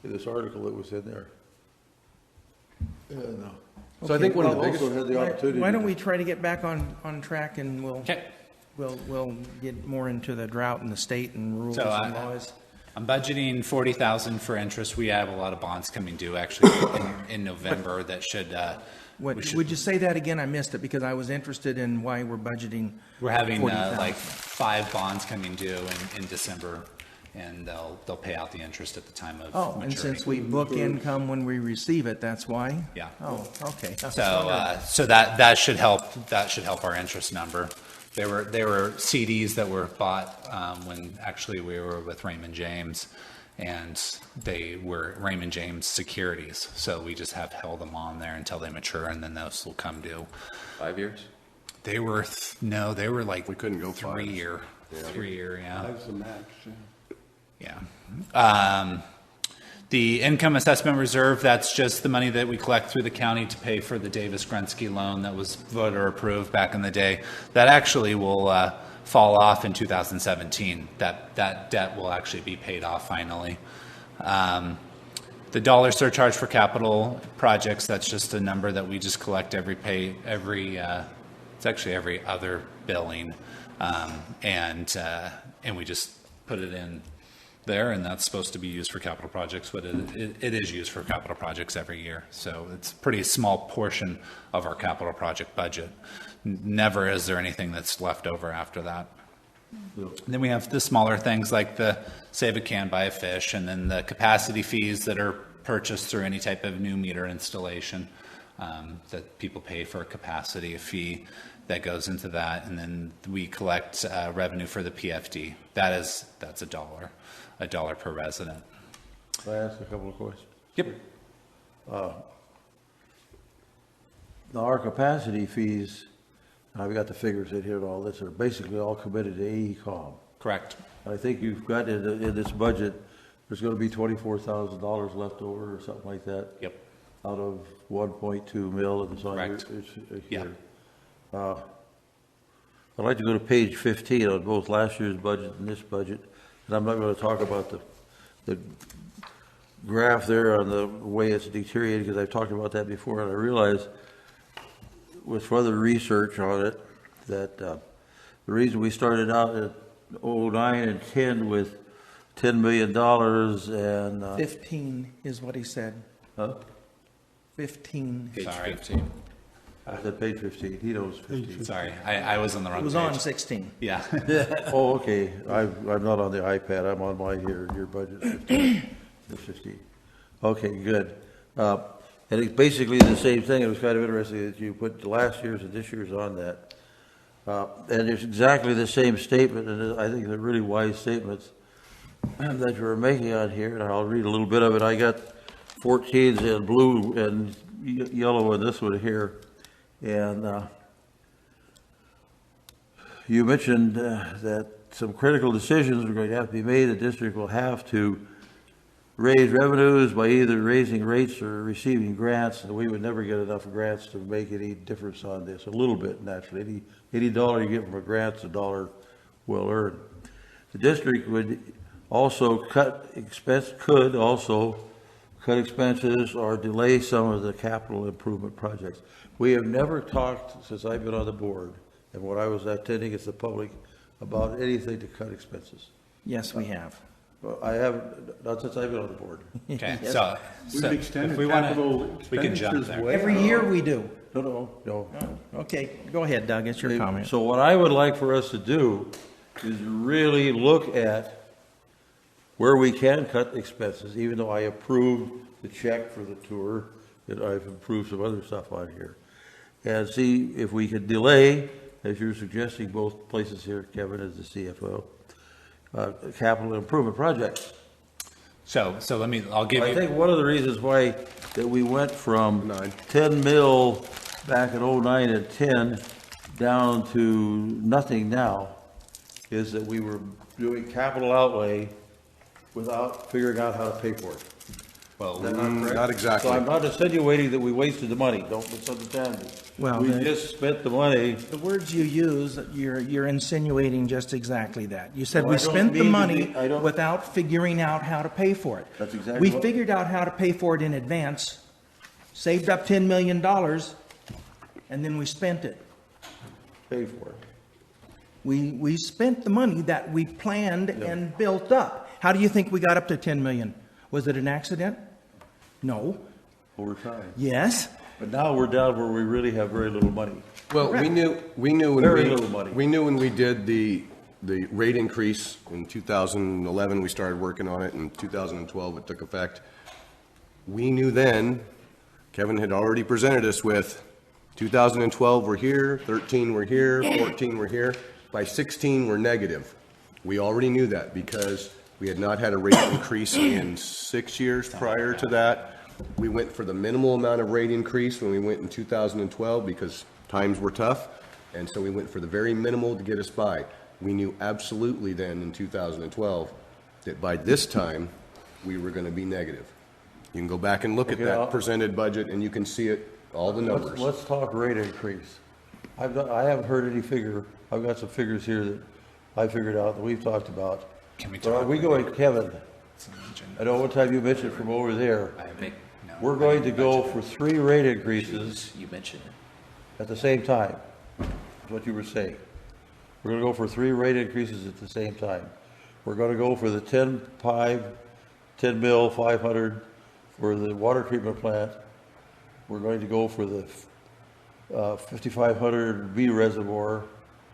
in this article that was in there. And, So I think one of the biggest, also had the opportunity. Why don't we try to get back on track, and Okay. we'll get more into the drought in the state and rules So, and laws. I'm budgeting 40,000 for interest. We have a lot of bonds coming due actually in November that should, Would you say that again? I missed it because I was interested in why we're budgeting. we're having 40,000. like 5 bonds coming due in December, and they'll pay out the interest at the time of Oh, and maturity. since we book income when we receive it, that's why? Yeah. Oh, okay. So that should help. That should help our interest number. They were CDs that were bought when actually we were with Raymond James, and they were Raymond James securities. So we just have held them on there until they mature, and then those will come due. 5 years? They were they were like we couldn't go 3 5. year, 3 year, yeah. That's the max, yeah. Yeah. The income assessment reserve, that's just the money that we collect through the county to pay for the Davis Grunsky loan that was voter approved back in the day. That actually will fall off in 2017. That debt will actually be paid off finally. The dollar surcharge for capital projects, that's just a number that we just collect it's actually every other billing. And we just put it in there, and that's supposed to be used for capital projects, but it is used for capital projects every year. So it's a pretty small portion of our capital project budget. Never is there anything that's left over after that. Then we have the smaller things like the save a can, buy a fish, and then the capacity fees that are purchased through any type of new meter installation, that people pay for a capacity, a fee that goes into that. And then we collect revenue for the PFD. That's $1 per resident. Can I ask a couple of questions? Yep. Now, our capacity fees, I've got the figures in here and all this, are basically all committed to AECom. Correct. I think you've got in this budget, there's gonna be $24,000 left over or something like that. Yep. Out of 1.2 mil that's on Correct. here. I'd like to go to page 15 on both last year's budget and this budget. And I'm not gonna talk about the graph there on the way it's deteriorated, because I've talked about that before, and I realize with further research on it, that the reason we started out at 09 and 10 with $10 million and 15 is what he said. huh? 15. Page Sorry. 15. I said page 15. He knows 15. Sorry, I was on the wrong It page. was on 16. Yeah. Oh, okay. I'm not on the iPad. I'm on my here. Your budget 15. It's 15. Okay, good. And it's basically the same thing. It was kind of interesting that you put last year's and this year's on that. And it's exactly the same statement, and I think they're really wise statements that you're making on here, and I'll read a little bit of it. I got 14s in blue and yellow in this one here. And you mentioned that some critical decisions are going to have to be made. The district will have to raise revenues by either raising rates or receiving grants, and we would never get enough grants to make any difference on this. A little bit, naturally. Any dollar you get from a grant's a dollar well earned. The district would also could also cut expenses or delay some of the capital improvement projects. We have never talked, since I've been on the board, and when I was attending as the public, about anything to cut expenses. Yes, we have. Well, I haven't, not since I've been on the board. Okay, Yes. so We've if extended we want capital to, we can jump expenditures there. way Every year we do. No. Okay, go ahead, Doug. It's your comment. So what I would like for us to do is really look at where we can cut expenses, even though I approved the check for the tour, and I've approved some other stuff on here. And see if we could delay, as you're suggesting, both places here, Kevin as the CFO, capital improvement projects. So I'll give I you, think one of the reasons why that we went from 10 mil back in 09 and 10 down to nothing now is that we were doing capital outlay without figuring out how to pay for it. Well, Not exactly. So I'm not insinuating that we wasted the money, don't misunderstand me. Well, We the- just spent the money. The words you use, you're insinuating just exactly that. You said Well, we I don't spent the mean to money be- I don't- without figuring out how to pay for it. That's exactly We what- figured out how to pay for it in advance, saved up $10 million, and then we spent it. Pay for it. We spent the money that we planned and built up. How do you think we got up to 10 million? Was it an accident? No. Over time. Yes. But now we're down where we really have very little money. Well, we knew when Very little money. we knew when we did the rate increase in 2011, we started working on it. In 2012, it took effect. We knew then, Kevin had already presented us with 2012 we're here, 13 we're here, 14 we're here. By 16 we're negative. We already knew that because we had not had a rate increase in 6 years prior to that. We went for the minimal amount of rate increase when we went in 2012 because times were tough. And so we went for the very minimal to get us by. We knew absolutely then in 2012 that by this time we were going to be negative. You can go back and look at Okay, that presented budget and you can see it, all the numbers. Let's talk rate increase. I haven't heard any figure. I've got some figures here that I figured out that we've talked about. Can we But are talk we going, Kevin, It's on the agenda. I know one time you mentioned from over there, No, we're going to go for 3 rate increases You mentioned it. at the same time, is what you were saying. We're going to go for 3 rate increases at the same time. We're going to go for the 10 mil, 500 for the water treatment plant. We're going to go for the 5,500 B reservoir,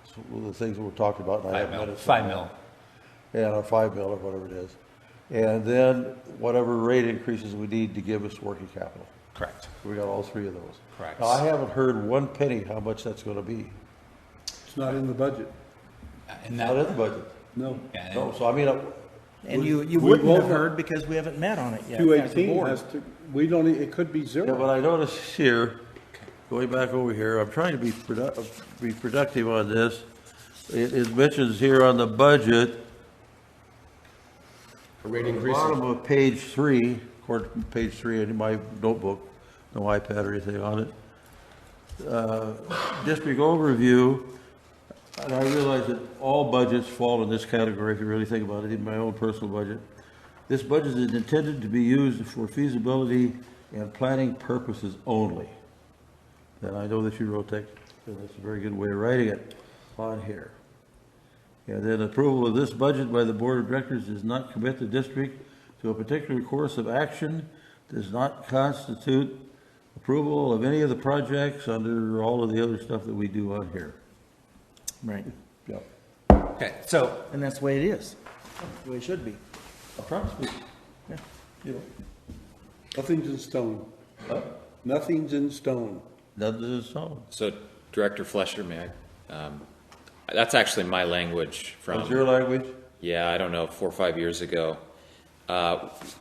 so one of the things that we're talking about. and I haven't minutes on 5 that. mil. Yeah, or 5 mil or whatever it is. And then whatever rate increases we need to give us working capital. Correct. We got all 3 of those. Correct. Now, I haven't heard 1 penny how much that's going to be. It's not in the budget. And Not in the that, budget. No. yeah, No, so I mean, And you We wouldn't have won't- heard because we haven't met on it yet as a 218 board. has to, we don't, it could be yeah, zero. but I noticed here, going back over here, I'm trying to be productive on this. It mentions here on the budget, Rate at the increase. bottom of page 3, according to page 3 in my notebook, no iPad or anything on it. District overview, and I realize that all budgets fall in this category if you really think about it, even my own personal budget. This budget is intended to be used for feasibility and planning purposes only. And I know that you wrote that, and that's a very good way of writing it on here. And then approval of this budget by the Board of Directors does not commit the district to a particular course of action, does not constitute approval of any of the projects under all of the other stuff that we do on here. Right. Yep. okay, so, And that's the way it is. That's the way it should be. Approximately. Yeah. You know, Nothing's in stone. Nothing's in stone. nothing is solid. So Director Flesher, may I? That's actually my language What's from, your language? yeah, I don't know, 4 or 5 years ago.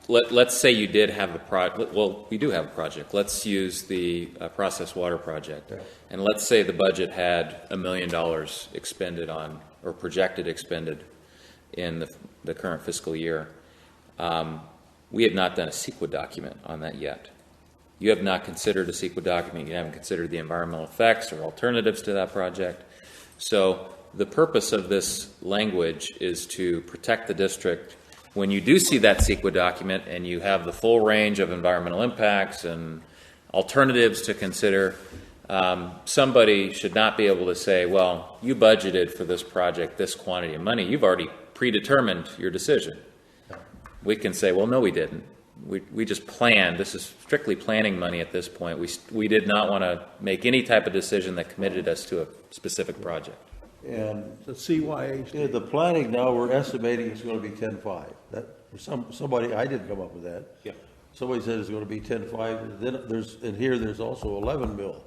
Let's say you did have well, we do have a project. Let's use the processed water project. And let's say the budget had $1 million expended on, or projected expended in the current fiscal year. We have not done a CEQA document on that yet. You have not considered a CEQA document. You haven't considered the environmental effects or alternatives to that project. So the purpose of this language is to protect the district. When you do see that CEQA document and you have the full range of environmental impacts and alternatives to consider, somebody should not be able to say, well, you budgeted for this project this quantity of money. You've already predetermined your decision. We can say, well, no, we didn't. We just planned. This is strictly planning money at this point. We did not want to make any type of decision that committed us to a specific project. And The CYA. yeah, the planning now, we're estimating it's going to be 10.5. That, somebody, I didn't come up with that. Yeah. Somebody said it's going to be 10.5. Then there's, in here, there's also 11 mil,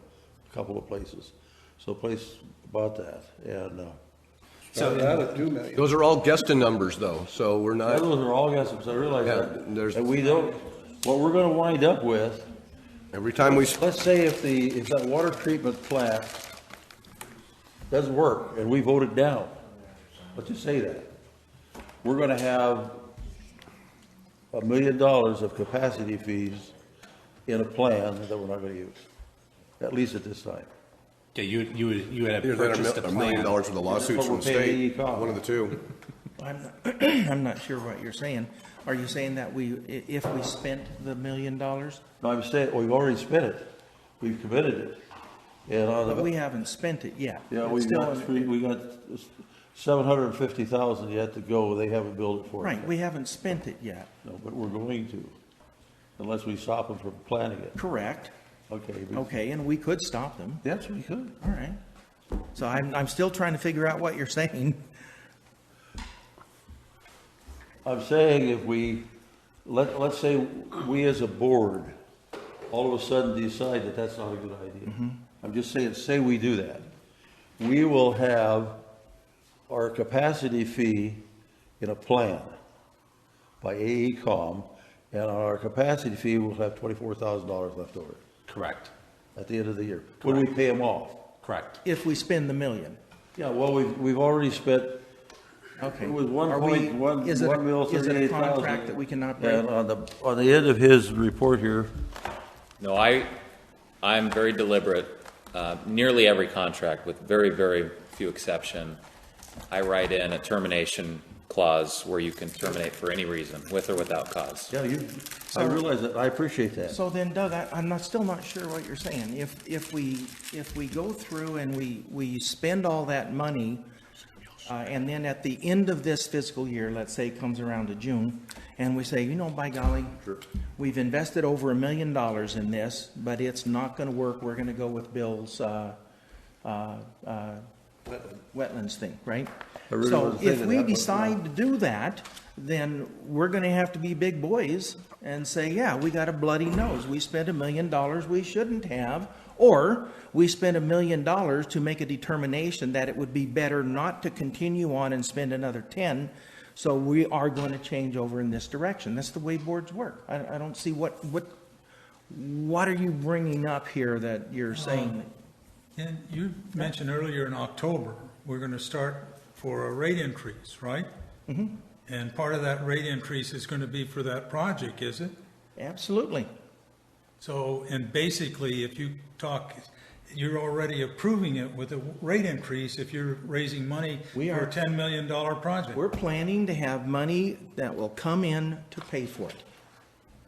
a couple of places. So a place about that. And, So that at 2 million. Those are all Geston numbers though, so we're not. those are all guesses, I realize Yeah, that. there's- And we don't, what we're going to wind up with, Every time we, let's say if that water treatment plant doesn't work and we vote it down, let's just say that, we're going to have $1 million of capacity fees in a plan that we're not gonna use, at least at this time. Yeah, you would have Either purchased that a or $1 million plan. worth of lawsuits from the We're paying state, AECOM. one of the two. I'm not sure what you're saying. Are you saying that if we spent the $1 million? No, I'm saying, we've already spent it, we've committed it. And on But the, we haven't spent it yet. yeah, It's we still got in- we got 750,000 yet to go, they haven't billed it for us. Right, we haven't spent it yet. No, but we're going to, unless we stop them from planning it. Correct. Okay. Okay, and we could stop them. Yes, we could. All right. So I'm still trying to figure out what you're saying. I'm saying if we, let's say we as a board, all of a sudden decide that that's not a good idea. I'm just saying, say we do that. We will have our capacity fee in a plan by AECOM, and on our capacity fee, we'll have $24,000 left over Correct, at the end of the year. When we pay them off. correct. If we spend the $1 million. Yeah, well, we've already spent, Okay. it was Are we- is it a- 1,138,000. Is it a contract that we cannot break? And on the end of his report here, No, I'm very deliberate. Nearly every contract, with very, very few exception, I write in a termination clause where you can terminate for any reason, with or without cause. yeah, I realize that, I appreciate that. So then, Doug, still not sure what you're saying. If we go through and we spend all that money, and then at the end of this fiscal year, let's say it comes around to June, and we say, you know, by golly, we've invested over $1 million in this, but it's not gonna work, we're gonna go with Bill's, wetlands thing, right? I really So wasn't if thinking we that, but decide to do that, then we're gonna have to be big boys and say, yeah, we got a bloody nose. We spent $1 million we shouldn't have, or we spent $1 million to make a determination that it would be better not to continue on and spend another 10. So we are going to change over in this direction. That's the way boards work. I don't see what are you bringing up here that you're saying? And you mentioned earlier in October, we're going to start for a rate increase, right? Mm-hmm. And part of that rate increase is going to be for that project, is it? Absolutely. So, and basically, if you talk, you're already approving it with a rate increase if you're raising money We for are. a $10 million project. We're planning to have money that will come in to pay for it.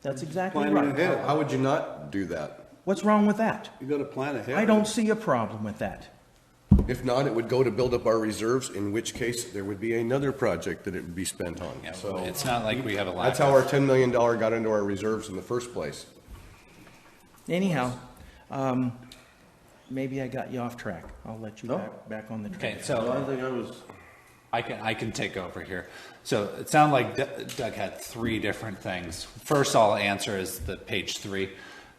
That's exactly right. How would you not do that? What's wrong with that? You got to plan ahead. I don't see a problem with that. If not, it would go to build up our reserves, in which case there would be another project that it would be spent on. Yeah, So it's not like we have a lack that's how our $10 million got into our reserves in the first place. Anyhow, maybe I got you off track. I'll let you back on the track. Okay, I so think I was, I can take over here. So it sounded like Doug had three different things. First, I'll answer is the page 3.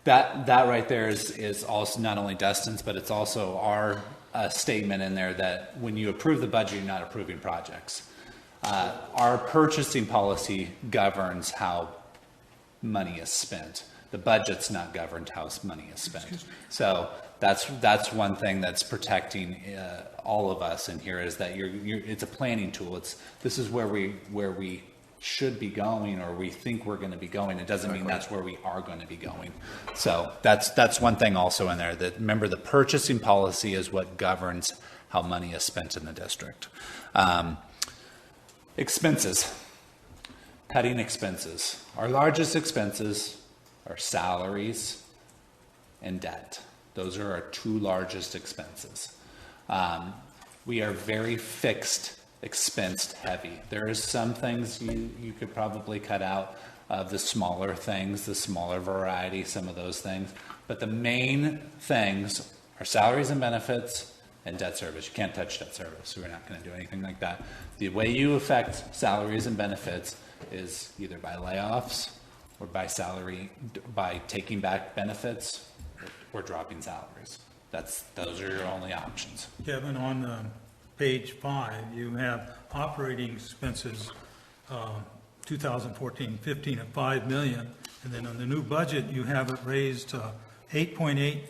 That right there is also not only Dustin's, but it's also our statement in there that when you approve the budget, you're not approving projects. Our purchasing policy governs how money is spent. The budget's not governed how money is spent. So that's one thing that's protecting all of us in here is that it's a planning tool. This is where we should be going, or we think we're going to be going. It doesn't mean that's where we are going to be going. So that's one thing also in there. That remember, the purchasing policy is what governs how money is spent in the district. Expenses, cutting expenses. Our largest expenses are salaries and debt. Those are our two largest expenses. We are very fixed expense heavy. There is some things you could probably cut out of the smaller things, the smaller variety, some of those things. But the main things are salaries and benefits and debt service. You can't touch debt service, so we're not going to do anything like that. The way you affect salaries and benefits is either by layoffs or by taking back benefits or dropping salaries. Those are your only options. Kevin, on page 5, you have operating expenses, 2014-15 at $5 million, and then on the new budget, you have it raised to 8.86%,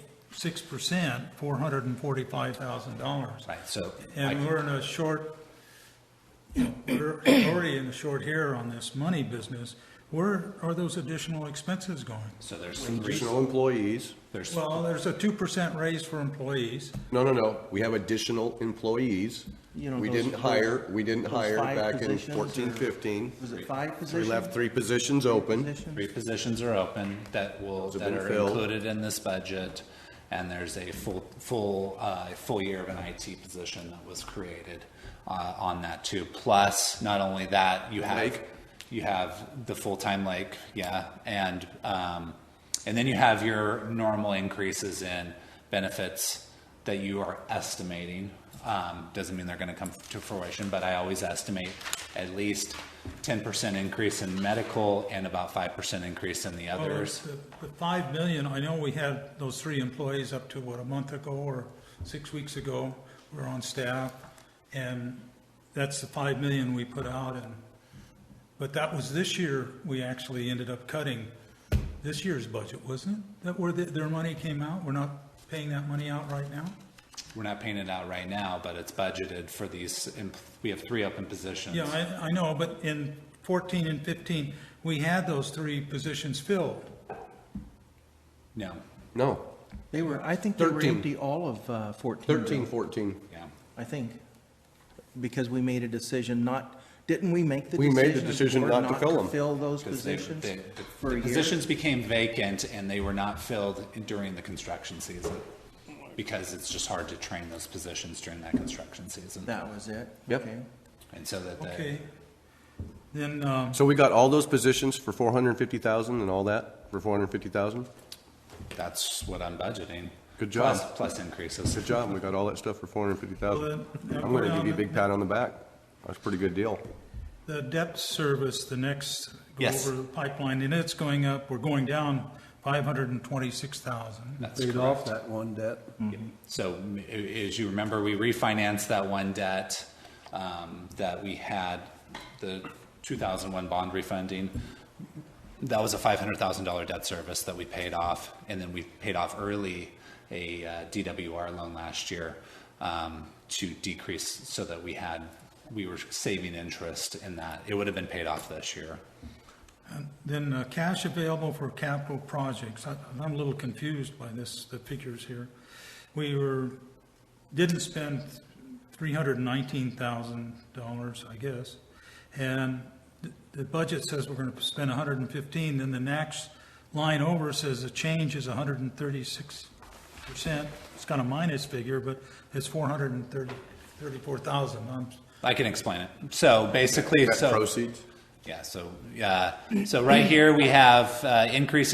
$445,000. Right. So And we're in a short, we're already in a short here on this money business. Where are those additional expenses going? So there's Additional employees. Well, there's a 2% raise for employees. No. We have additional employees. You know, We those- didn't hire those five back in positions 14, or- 15. Was it 5 We positions? left 3 positions open. Positions? 3 positions are open that have that been are filled. included in this budget, and there's a full year of an IT position that was created on that too. Plus, not only that, you have the full-time lake, and then you have your normal increases in benefits that you are estimating. Doesn't mean they're going to come to fruition, but I always estimate at least 10% increase in medical and about 5% increase in the others. The 5 million, I know we had those 3 employees up to, what, a month ago or 6 weeks ago, were on staff, and that's the 5 million we put out, but that was this year, we actually ended up cutting this year's budget, wasn't it? That where their money came out? We're not paying that money out right now? We're not paying it out right now, but it's budgeted for these, we have 3 open positions. Yeah, I know, but in 14 and 15, we had those 3 positions filled. No, They were, I think they were 13. empty all of 14. 13, 14. yeah. I think, because we made a decision not, didn't we make the We decision? made the decision Board, not to fill them. fill those Because positions the for a year? positions became vacant and they were not filled during the construction season, because it's just hard to train those positions during that construction season. That was it? Yep. Okay. And so that Okay. Then, So we got all those positions for 450,000 and all that for 450,000? that's what I'm budgeting. Good job. Plus increases. Good job. We got all that stuff for 450,000. Well, then, I'm going to give you a big pat on the back. That's a pretty good deal. the debt service, the next, go Yes. over the pipeline, and it's going up, we're going down 526,000. That's Paid correct. off that one debt. So as you remember, we refinanced that one debt that we had, the 2001 bond refunding. That was a $500,000 debt service that we paid off, and then we paid off early a DWR loan last year to decrease so that we were saving interest in that. It would have been paid off this year. Then cash available for capital projects. I'm a little confused by the figures here. We didn't spend $319,000, I guess, and the budget says we're going to spend 115. Then the next line over says the change is 136%. It's got a minus figure, but it's 434,000. I can explain it. So basically, Net proceeds? Yeah, so right here we have increase,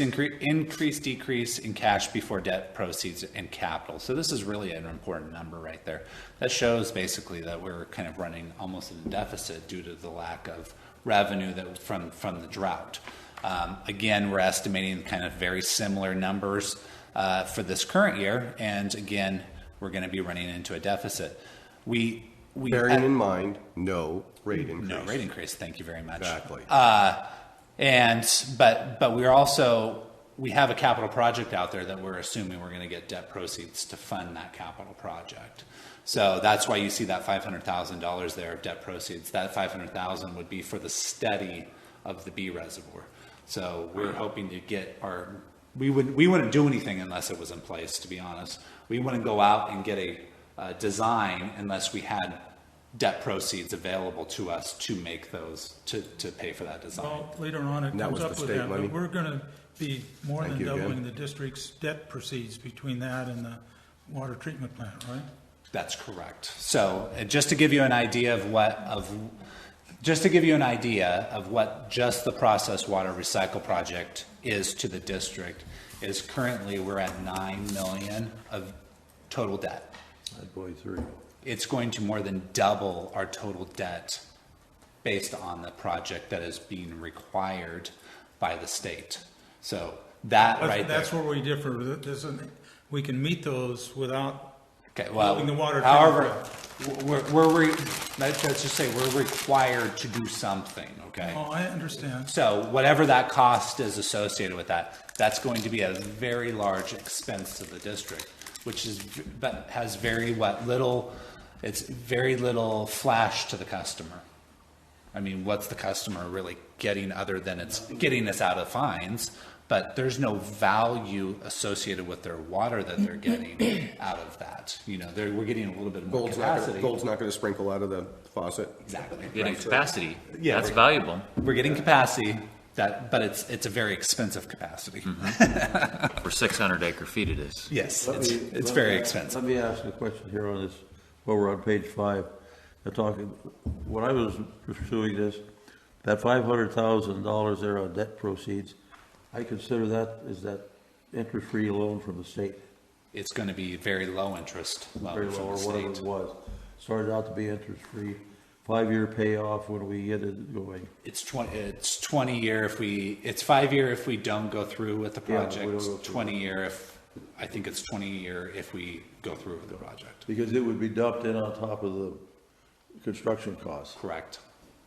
decrease in cash before debt proceeds and capital. So this is really an important number right there. That shows basically that we're kind of running almost in a deficit due to the lack of revenue that from the drought. Again, we're estimating kind of very similar numbers for this current year, and again, we're going to be running into a deficit. Bearing in mind, no rate increase. No rate increase. Thank you very much. Exactly. But we're also, we have a capital project out there that we're assuming we're going to get debt proceeds to fund that capital project. So that's why you see that $500,000 there of debt proceeds. That $500,000 would be for the study of the B reservoir. So we're hoping to get we wouldn't do anything unless it was in place, to be honest. We wouldn't go out and get a design unless we had debt proceeds available to us to make those, to pay for that design. Well, later on, it That comes was up the with state that, money. but we're going to be more Thank than you again. doubling the district's debt proceeds between that and the water treatment plant, right? That's correct. So just to give you an idea of what just the processed water recycle project is to the district, is currently we're at $9 million of total debt. I'd boy 3. It's going to more than double our total debt based on the project that is being required by the state. So that right there. That's where we differ. We can meet those without Okay, well, building the water however, treatment let's just say we're required to do something, okay? Oh, I understand. So whatever that cost is associated with that, that's going to be a very large expense to the district, but has very little flash to the customer. I mean, what's the customer really getting other than it's getting us out of fines? But there's no value associated with their water that they're getting out of that. You know, we're getting a little bit more capacity. Gold's not gonna sprinkle out of the faucet. Exactly. Getting capacity. Yeah, That's valuable. We're getting capacity, but it's a very expensive capacity. For 600 acre feet it is. Yes, Let it's me- very expensive. Let me ask a question here on this, while we're on page 5. They're talking, when I was pursuing this, that $500,000 there on debt proceeds, I consider that, is that interest-free loan from the state? It's going to be very low interest Very loan low, from or the whatever it state. was. Started out to be interest-free, 5-year payoff when we get it going. It's 20 year if it's 5 year if we don't go through with the Yeah, we project. don't go through. 20 year I think it's 20 year if we go through with the project. Because it would be dumped in on top of the construction costs. Correct.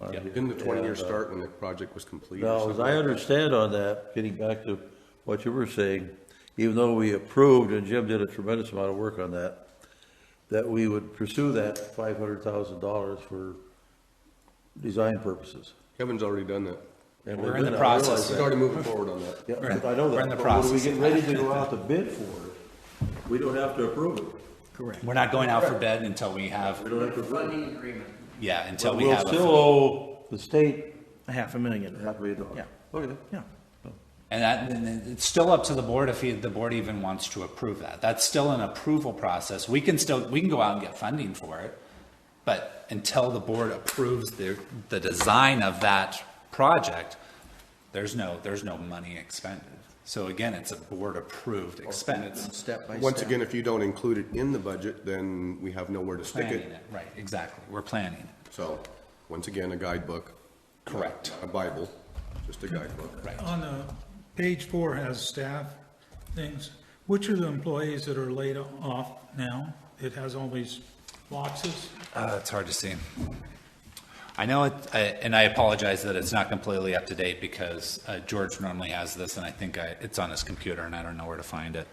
Yep. Didn't the 20-year And, start when the project was complete? or Now, as something I like that? understand on that, getting back to what you were saying, even though we approved, and Jim did a tremendous amount of work on that, that we would pursue that $500,000 for design purposes. Kevin's already done that. And We're we in the did, I process. realize He's that. already moving forward on that. Yeah, We're in- I know we're that. in the But when we process. get ready to go out to bid for it, we don't have to approve it. Correct. We're not going out for bid until we have, We don't have to approve it. agreement. yeah, until But we we'll have still owe the state $500,000. $500,000. Yeah. Okay. Yeah. and it's still up to the board if the board even wants to approve that. That's still an approval process. We can go out and get funding for it, but until the board approves the design of that project, there's no money expended. So again, it's a board approved expense. Step by step. Once again, if you don't include it in the budget, then we have nowhere to stick Planning it. it, right, exactly. We're planning it. So, once again, a guidebook. Correct. A Bible, just a guidebook. Right. On page 4 has staff things. Which are the employees that are laid off now? It has all these boxes. It's hard to see. I know it, and I apologize that it's not completely up to date because George normally has this, and I think it's on his computer, and I don't know where to find it.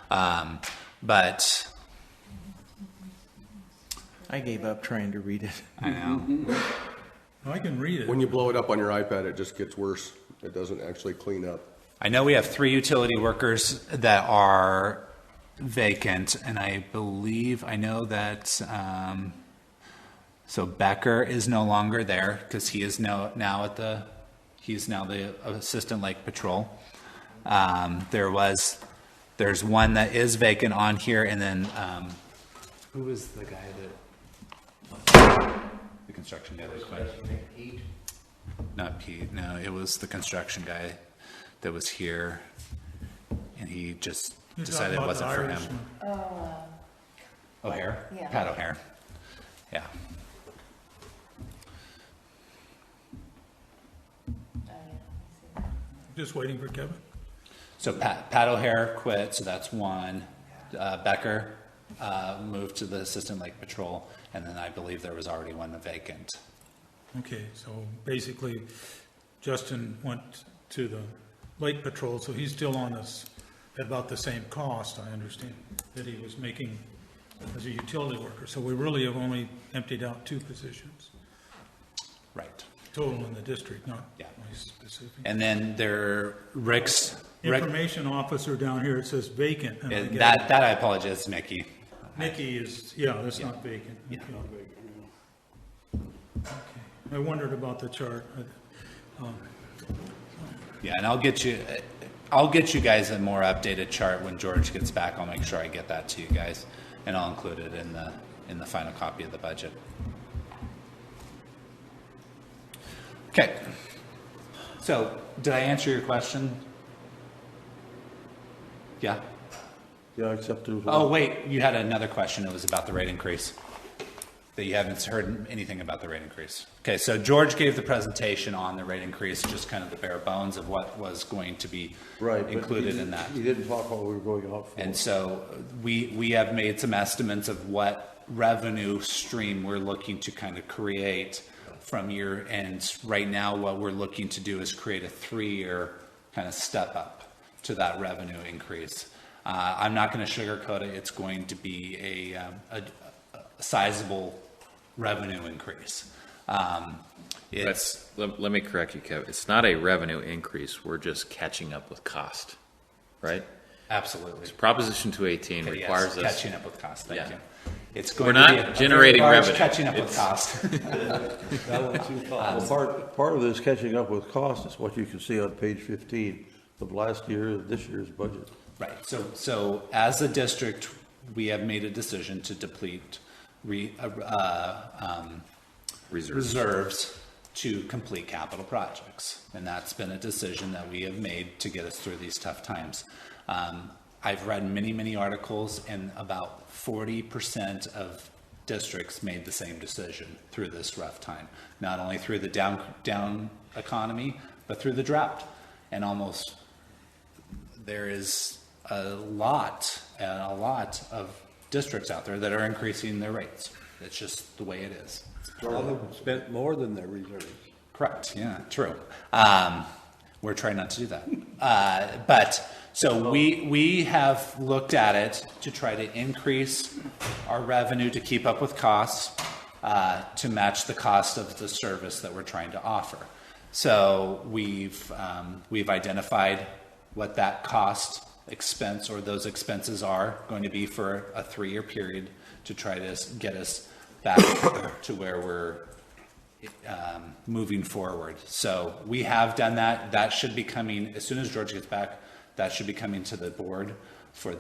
But I gave up trying to read it. I know. I can read it. When you blow it up on your iPad, it just gets worse. It doesn't actually clean up. I know we have 3 utility workers that are vacant, and I know that. So Becker is no longer there because he is he's now the assistant lake patrol. There's one that is vacant on here, and then who was the guy the construction guy that quit? Not Pete. No, it was the construction guy that was here, and he just You're decided it talking wasn't about for the him. Irishman. O'Hare? Yeah. Pat O'Hare. Yeah. Just waiting for Kevin. So Pat O'Hare quit, so that's one. Becker moved to the assistant lake patrol, and then I believe there was already one vacant. Okay, so basically Justin went to the lake patrol, so he's still on this, at about the same cost, I understand, that he was making as a utility worker. So we really have only emptied out 2 positions Right. total in the district, not Yeah. my specific. And then Rick, Information officer down here, it says vacant. and I get that I apologize, Mickey. Nikki is, yeah, that's not vacant. Yeah. Okay. I wondered about the chart. Yeah, and I'll get you guys a more updated chart when George gets back. I'll make sure I get that to you guys, and I'll include it in the final copy of the budget. Okay. So, did I answer your question? Yeah. Yeah, except there's Oh, wait, you had another question. It was about the rate increase. That you haven't heard anything about the rate increase. Okay, so George gave the presentation on the rate increase, just kind of the bare bones of what was going to be right, but included in that. He didn't talk about what we were going out for. And so we have made some estimates of what revenue stream we're looking to kind of create from year end. Right now, what we're looking to do is create a 3-year kind of step up to that revenue increase. I'm not going to sugarcoat it. It's going to be a sizable revenue increase. Let me correct you, Kev. It's not a revenue increase. We're just catching up with cost, right? Absolutely. Proposition 218 Okay, requires yes, us. catching up with cost, thank Yeah. you. It's We're going to not be a generating very large revenue. catching up with cost. Well, part of this catching up with cost is what you can see on page 15 of last year and this year's budget. Right, so as a district, we have made a decision to deplete reserves to complete capital projects. And that's been a decision that we have made to get us through these tough times. I've read many, many articles, and about 40% of districts made the same decision through this rough time. Not only through the down economy, but through the drought. And there is a lot of districts out there that are increasing their rates. It's just the way it is. Some of them spent more than their reserves. Correct, yeah, true. We're trying not to do that. But so we have looked at it to try to increase our revenue to keep up with costs, to match the cost of the service that we're trying to offer. So we've identified what that cost expense or those expenses are going to be for a 3-year period to try to get us back to where we're moving forward. So we have done that. That should be coming as soon as George gets back. That should be coming to the board for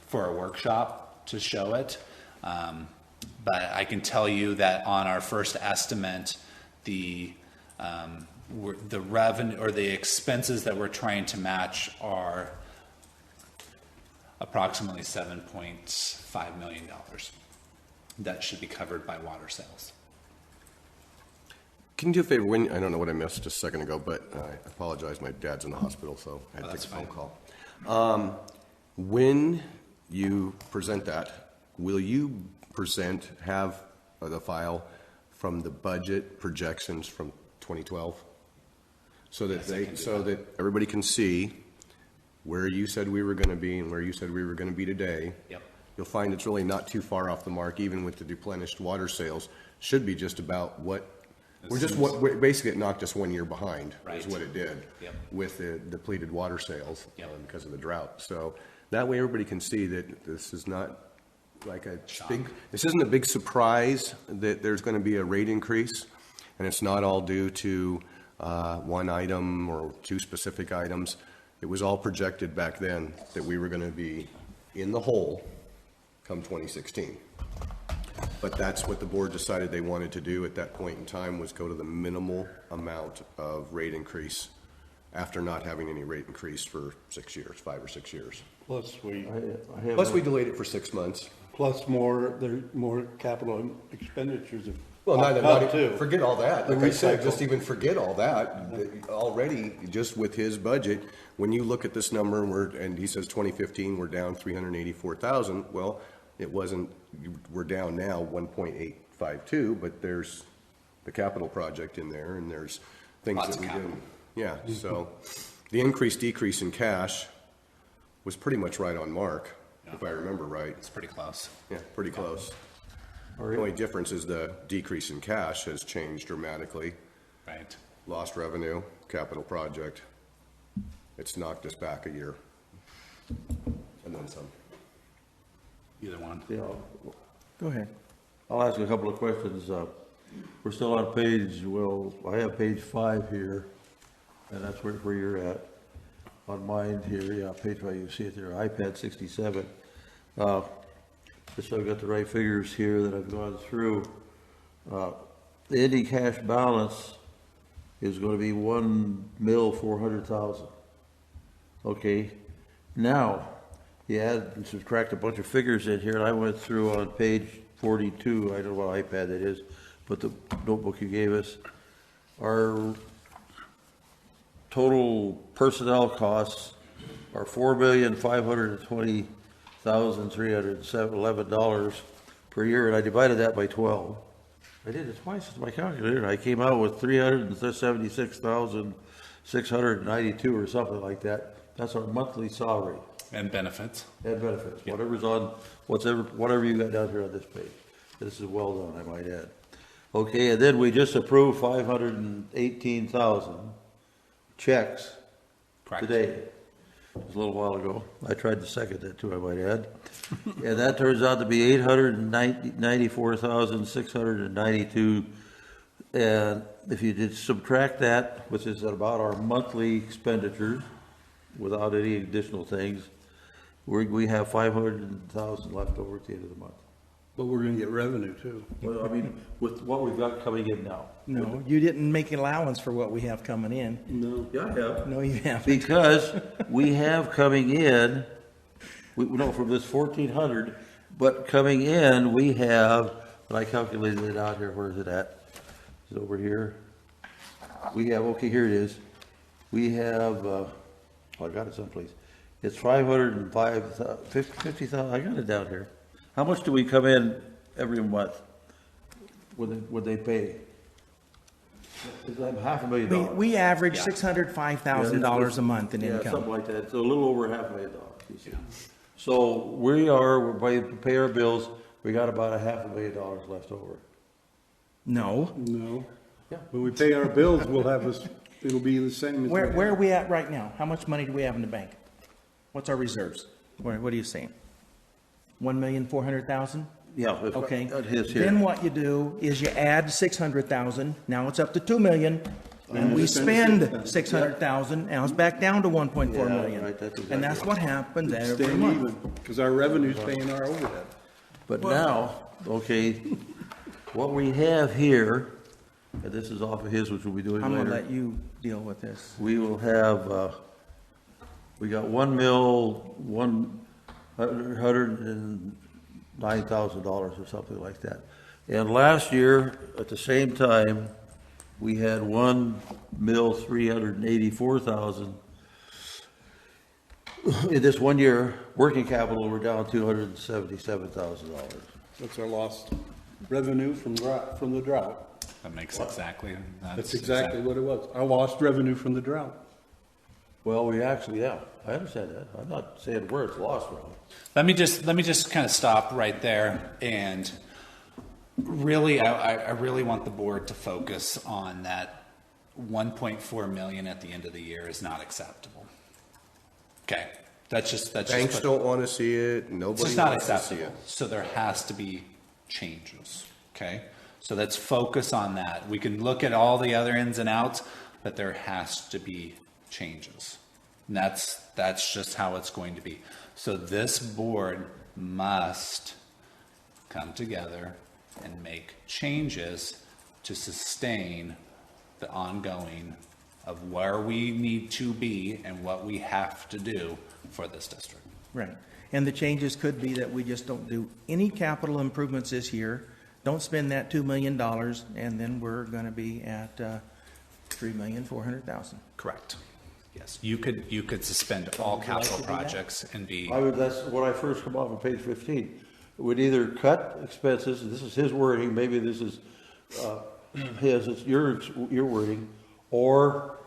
for a workshop to show it. But I can tell you that on our first estimate, the revenue or the expenses that we're trying to match are approximately $7.5 million. That should be covered by water sales. Can you do a favor, I don't know what I missed just a second ago, but I apologize, my dad's in the hospital, so I had to take a phone call. When you present that, will you have the file from the budget projections from 2012? So that everybody can see where you said we were going to be and where you said we were going to be today. Yep. You'll find it's really not too far off the mark, even with the replenished water sales. Should be just about basically it knocked us 1 year behind, Right. is what it did. Yep. With the depleted water sales. Yep. Because of the drought. So that way everybody can see that this is not like this isn't a big surprise that there's going to be a rate increase, and it's not all due to one item or two specific items. It was all projected back then that we were going to be in the hole come 2016. But that's what the board decided they wanted to do at that point in time, was go to the minimal amount of rate increase after not having any rate increase for 6 years, 5 or 6 years. Plus we delayed it for 6 months. Plus more capital expenditures. Forget all that. Like I said, just even forget all that. Already, just with his budget, when you look at this number, and he says 2015, we're down 384,000. Well, it wasn't. We're down now 1.852, but there's the capital project in there, and there's things Lots that we of capital. didn't. Yeah. So the decrease in cash was pretty much right on mark, if I remember right. It's pretty close. Yeah, pretty close. The only difference is the decrease in cash has changed dramatically. Right. Lost revenue, capital project. It's knocked us back a year. And then some. Either one. Yeah, Go ahead. I'll ask a couple of questions. We're still on I have page 5 here, and that's where you're at. On mine here, yeah, page 5, you see it there, iPad 67. Just so I've got the right figures here that I've gone through. The ending cash balance is going to be $1,400,000. Okay, now you add and subtract a bunch of figures in here, and I went through on page 42. I don't know what iPad it is, but the notebook you gave us. Our total personnel costs are $4,520,311 per year, and I divided that by 12. I did it twice with my calculator, and I came out with $376,692 or something like that. That's our monthly salary. And benefits. And benefits, whatever you got down here on this page. This is well done, I might add. Okay, and then we just approved 518,000 checks Correct. today. It was a little while ago. I tried to second that too, I might add. And that turns out to be 894,692. And if you did subtract that, which is about our monthly expenditures, without any additional things, we have 500,000 left over at the end of the month. But we're gonna get revenue too. Well, I mean, with what we've got coming in now. No, you didn't make allowance for what we have coming in. No. Yeah, I have. No, you haven't. Because we have coming in, from this 1,400, but coming in, we have, and I calculated it out here, where is it at? Is it over here? We have, okay, here it is. We have, I got it someplace. It's 50,000, I got it down here. How much do we come in every month? Would they pay? It's like $500,000. We average $605,000 a month in Yeah, income. something like that, so a little over $500,000, you see. So we're pay our bills, we got about $500,000 left over. No. No. Yeah. When we pay our bills, it'll be the same as. Where are we at right now? How much money do we have in the bank? What's our reserves? What are you saying? 1,400,000? Yeah. Okay. That is here. Then what you do is you add 600,000. Now it's up to 2 million. And we spend 600,000. Now it's back down to 1.4 Yeah, million. right, that's exactly And that's what happens every Staying month. even, because our revenue's paying our overhead. But now, okay, what we have here, and this is off of his, which we'll be doing I'm gonna later. let you deal with this. We will have, we got $1,109,000 or something like that. And last year, at the same time, we had $1,384,000. In this 1 year, working capital, we're down $277,000. That's our lost revenue from the drought. That makes exactly. That's exactly what it was. Our lost revenue from the drought. Well, we actually, yeah, I understand that. I'm not saying where it's lost from. Let me just kind of stop right there, and really, I really want the board to focus on that 1.4 million at the end of the year is not acceptable. Okay, that's Banks just, don't want to see it, it's nobody just not wants to see acceptable. it. So there has to be changes. Okay, so let's focus on that. We can look at all the other ins and outs, but there has to be changes. And that's just how it's going to be. So this board must come together and make changes to sustain the ongoing of where we need to be and what we have to do for this district. Right. And the changes could be that we just don't do any capital improvements this year, don't spend that $2 million, and then we're going to be at $3,400,000. Correct. Yes, you could suspend all capital projects and be, That's when I first come off of page 15. We'd either cut expenses, and this is his wording, maybe this is it's your wording, or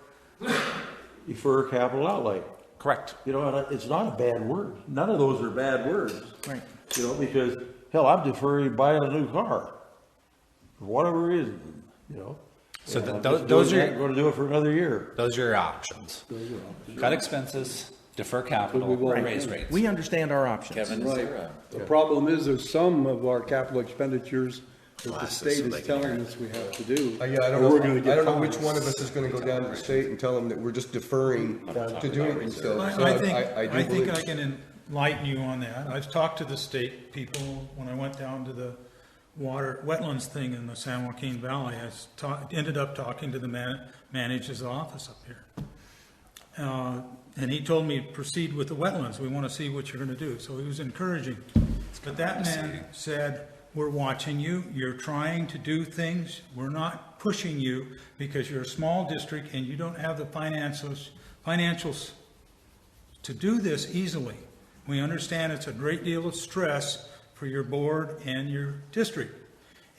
defer capital outlay. correct. You know, and it's not a bad word. None of those are bad words. Right. You know, because, hell, I'm deferring buying a new car, for whatever reason, you know. So And I'm those just doing are- that, going to do it for another year. Those are your options. Cut expenses, defer capital, raise rates. We understand our options. Kevin, Right. zero. The problem is there's some of our capital expendedures that the state is telling us we have to do. Yeah, I or we're gonna get don't know which fines. one of us is going to go down to the state and tell them that we're just deferring to doing it. So I do think believe- I can enlighten you on that. I've talked to the state people when I went down to the wetlands thing in the San Joaquin Valley. Ended up talking to the manager's office up here. And he told me, proceed with the wetlands. We want to see what you're going to do. So he was encouraging. But that man said, we're watching you. You're trying to do things. We're not pushing you because you're a small district and you don't have the financials to do this easily. We understand it's a great deal of stress for your board and your district.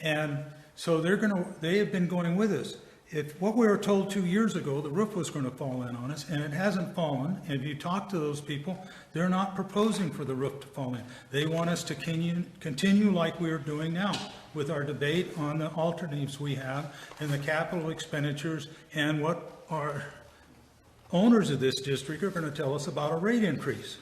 And so they have been going with us. If what we were told 2 years ago, the roof was going to fall in on us, and it hasn't fallen, and if you talk to those people, they're not proposing for the roof to fall in. They want us to continue like we're doing now, with our debate on the alternatives we have and the capital expenditures and what our owners of this district are going to tell us about a rate increase.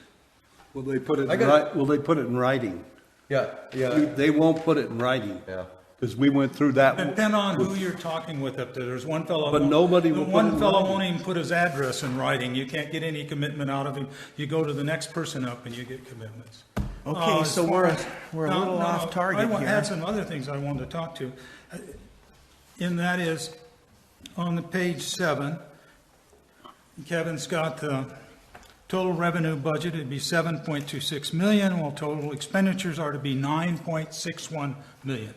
Will they put it, I got- will they put it in writing? Yeah, They won't put it in writing. Yeah. Because we went through that. Depend on who you're talking with up there. There's one fellow. But nobody will put it One in fellow writing. won't even put his address in writing. You can't get any commitment out of him. You go to the next person up and you get commitments. Okay, As so far we're, as- we're a No, little no, off target I here. had some other things I wanted to talk to. And that is, on the page 7, Kevin's got the total revenue budget, it'd be 7.26 million, while total expenditures are to be 9.61 million.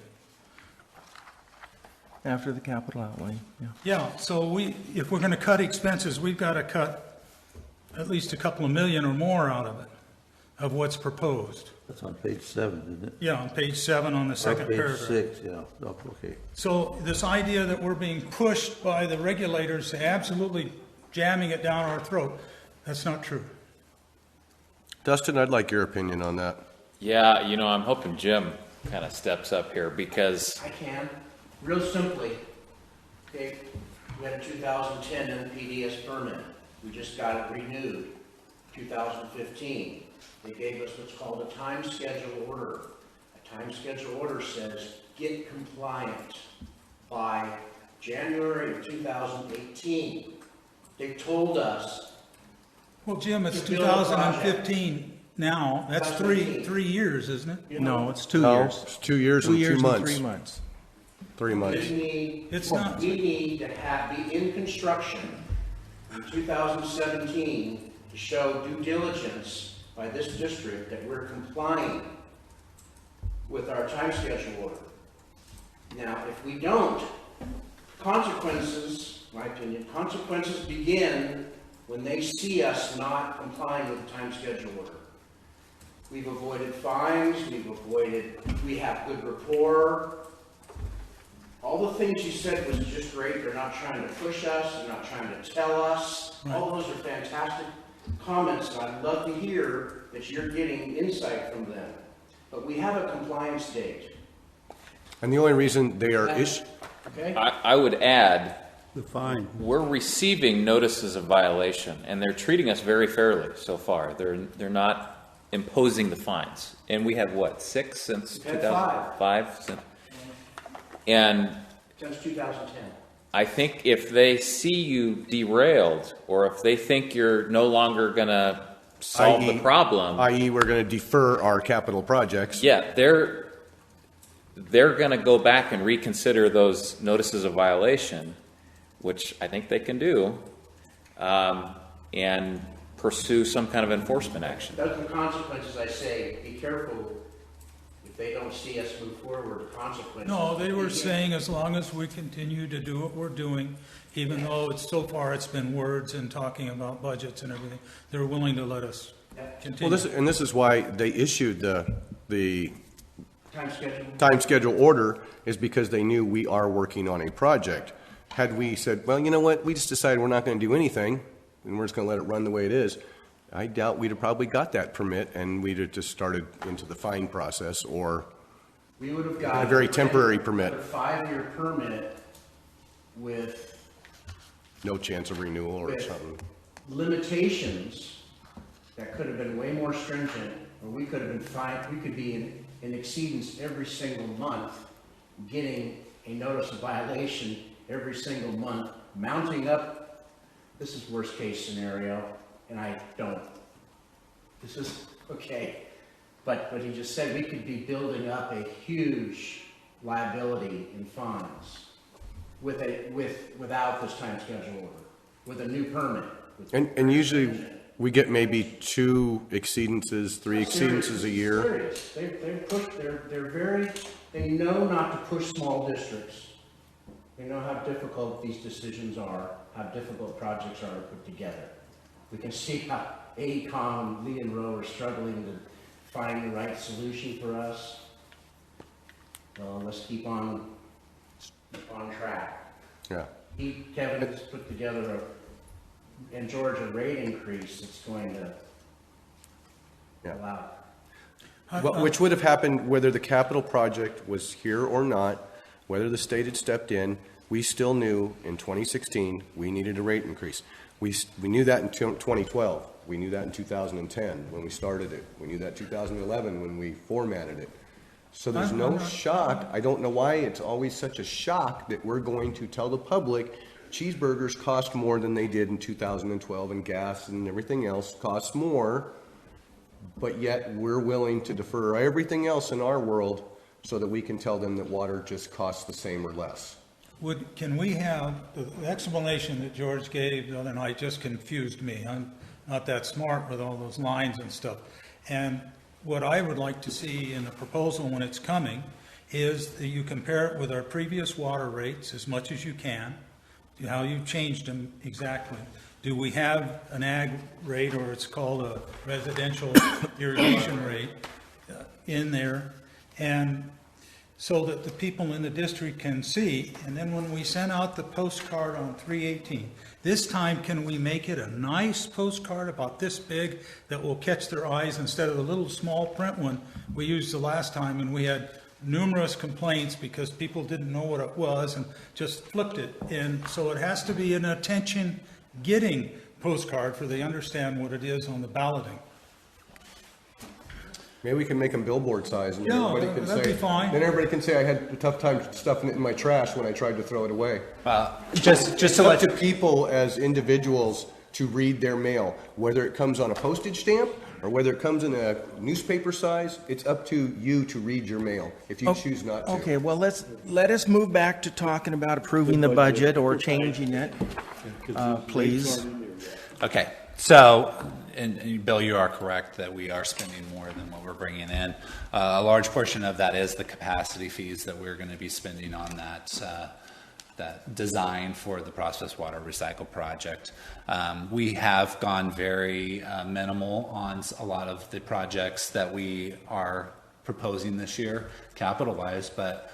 After the capital outlay, yeah. Yeah, so if we're gonna cut expenses, we've gotta cut at least a couple of million or more out of it, of what's proposed. That's on page 7, isn't it? Yeah, on page 7 on the Or second paragraph. Page 6, yeah, oh, okay. So this idea that we're being pushed by the regulators to absolutely jamming it down our throat, that's not true. Dustin, I'd like your opinion on that. Yeah, I'm hoping Jim kind of steps up here because, I can, real simply, okay, we had a 2010 NPDS permit, we just got it renewed, 2015. They gave us what's called a time schedule order. A time schedule order says, get compliant by January of 2018. They told us, Well, Jim, it's To build a project. 2015 now, that's 2015. three years, isn't it? you know, No, it's 2 No, years. it's 2 years 2 and 2 years and months. 3 months. 3 months. It's not. we need to be in construction in 2017 to show due diligence by this district that we're complying with our time schedule order. Now, if we don't, consequences, my opinion, consequences begin when they see us not complying with the time schedule order. We've avoided fines, we have good rapport. All the things you said was just great. They're not trying to push us, they're not trying to tell us. All those are fantastic comments, and I'd love to hear that you're getting insight from them. But we have a compliance date, And the only reason they are okay? I would add, The fine. we're receiving notices of violation, and they're treating us very fairly so far. They're not imposing the fines. And we have, what, 6 since We've had 2005? And Since 2010. I think if they see you derailed, or if they think you're no longer going to solve the problem, i.e. we're going to defer our capital projects. yeah, they're going to go back and reconsider those notices of violation, which I think they can do, and pursue some kind of enforcement action. Those are the consequences. I say, be careful if they don't see us move forward, the consequences. No, they were saying as long as we continue to do what we're doing, even though so far it's been words and talking about budgets and everything, they're willing to let us Well, continue. this is why they issued the Time schedule. time schedule order, is because they knew we are working on a project. Had we said, well, you know what, we just decided we're not going to do anything, and we're just going to let it run the way it is, I doubt we'd have probably got that permit, and we'd have just started into the fine process, or We would have got a very temporary permit. A 5-year permit with no chance of renewal or With- something. limitations that could have been way more stringent, or we could have been fined, we could be in exceedance every single month, getting a notice of violation every single month, mounting up. This is worst case scenario, and I don't, this is, okay. But he just said we could be building up a huge liability in fines without this time schedule order, with a new permit. And usually, we get maybe 2 exceedances, 3 exceedances a year. Serious. They know not to push small districts. They know how difficult these decisions are, how difficult projects are to put together. We can see how AECom and Lee and Rowe are struggling to find the right solution for us. Well, let's keep on track. Yeah. Kevin has put together in Georgia, rate increase that's going to Yeah. allow. Which would have happened whether the capital project was here or not, whether the state had stepped in. We still knew in 2016 we needed a rate increase. We knew that in 2012. We knew that in 2010 when we started it. We knew that in 2011 when we formatted it. So there's no shock. I don't know why it's always such a shock that we're going to tell the public cheeseburgers cost more than they did in 2012 and gas and everything else costs more, but yet we're willing to defer everything else in our world so that we can tell them that water just costs the same or less. Can we have, the explanation that George gave the other night just confused me. I'm not that smart with all those lines and stuff. And what I would like to see in the proposal when it's coming is that you compare it with our previous water rates as much as you can, how you changed them exactly. Do we have an ag rate, or it's called a residential irrigation rate in there? And so that the people in the district can see, and then when we send out the postcard on 3/18, this time can we make it a nice postcard about this big that will catch their eyes instead of the little small print one we used the last time, and we had numerous complaints because people didn't know what it was and just flipped it. And so it has to be an attention-getting postcard for they understand what it is on the balloting. Maybe we can make them billboard size and Yeah, everybody can say. that'd be fine. Then everybody can say I had a tough time stuffing it in my trash when I tried to throw it away. Just It's to up let to people as individuals to read their mail, whether it comes on a postage stamp or whether it comes in a newspaper size. It's up to you to read your mail if you choose not to. Okay, well, let us move back to talking about approving the budget or changing it, please. Okay, so, and Bill, you are correct that we are spending more than what we're bringing in. A large portion of that is the capacity fees that we're going to be spending on that design for the processed water recycle project. We have gone very minimal on a lot of the projects that we are proposing this year, capital-wise, but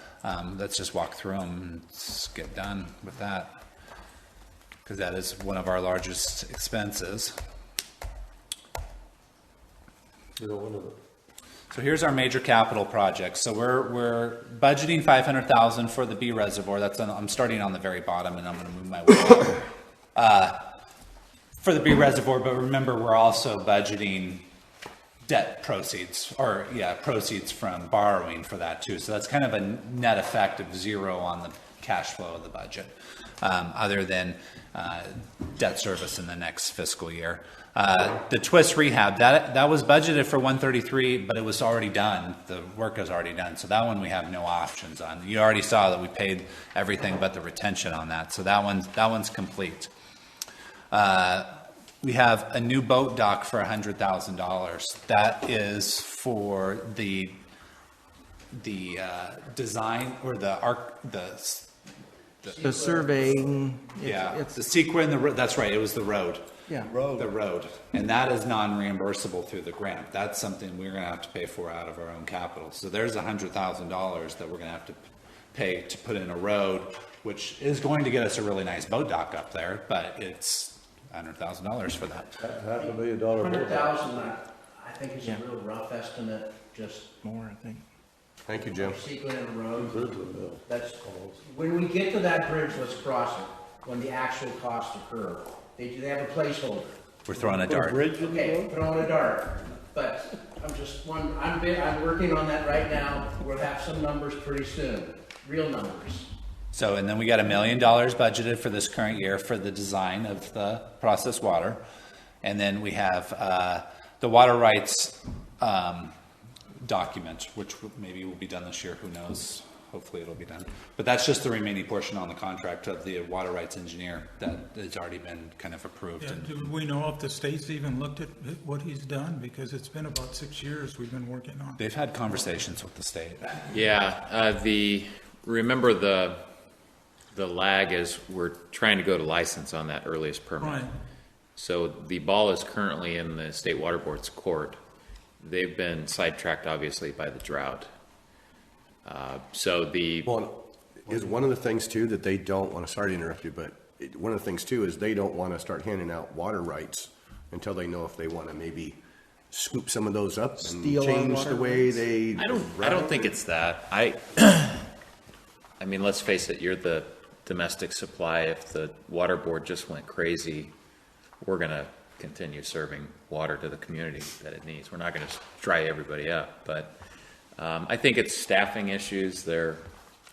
let's just walk through them and get done with that, because that is one of our largest expenses. So here's our major capital projects. So we're budgeting $500,000 for the B reservoir. I'm starting on the very bottom, and I'm going to move my way up. For the B reservoir, but remember we're also budgeting debt proceeds, proceeds from borrowing for that too. So that's kind of a net effect of zero on the cash flow of the budget, other than debt service in the next fiscal year. The Twist rehab, that was budgeted for 133, but it was already done. The work is already done. So that one we have no options on. You already saw that we paid everything but the retention on that. So that one's complete. We have a new boat dock for $100,000. That is for the design or the surveying. It's the sequin. That's right. It was the road. Yeah. The road. And that is non-reimbursable through the grant. That's something we're going to have to pay for out of our own capital. So there's $100,000 that we're going to have to pay to put in a road, which is going to get us a really nice boat dock up there, but it's $100,000 for that. $500,000 $100,000, I think is a real rough estimate, just More, I think. Thank you, Jim. sequin and road. That's, when we get to that bridge, let's cross it, when the actual costs occur. They have a placeholder. We're throwing a dart. Okay, throwing a dart. But I'm working on that right now. We'll have some numbers pretty soon, real numbers. So, and then we got $1 million budgeted for this current year for the design of the processed water. And then we have the water rights document, which maybe will be done this year, who knows? Hopefully it'll be done. But that's just the remaining portion on the contract of the water rights engineer that has already been kind of approved. Yeah, do we know if the state's even looked at what he's done? Because it's been about 6 years we've been working on it. They've had conversations with the state. Yeah, remember the lag is we're trying to go to license on that earliest permit. Right. So the ball is currently in the State Water Board's court. They've been sidetracked, obviously, by the drought. Well, is one of the things too that they don't want to, sorry to interrupt you, but one of the things too is they don't want to start handing out water rights until they know if they want to maybe scoop some of those up and Steal on change water the way rights? they? I don't think it's that. I mean, let's face it, you're the domestic supply. If the water board just went crazy, we're going to continue serving water to the community that it needs. We're not going to dry everybody up, but I think it's staffing issues. They're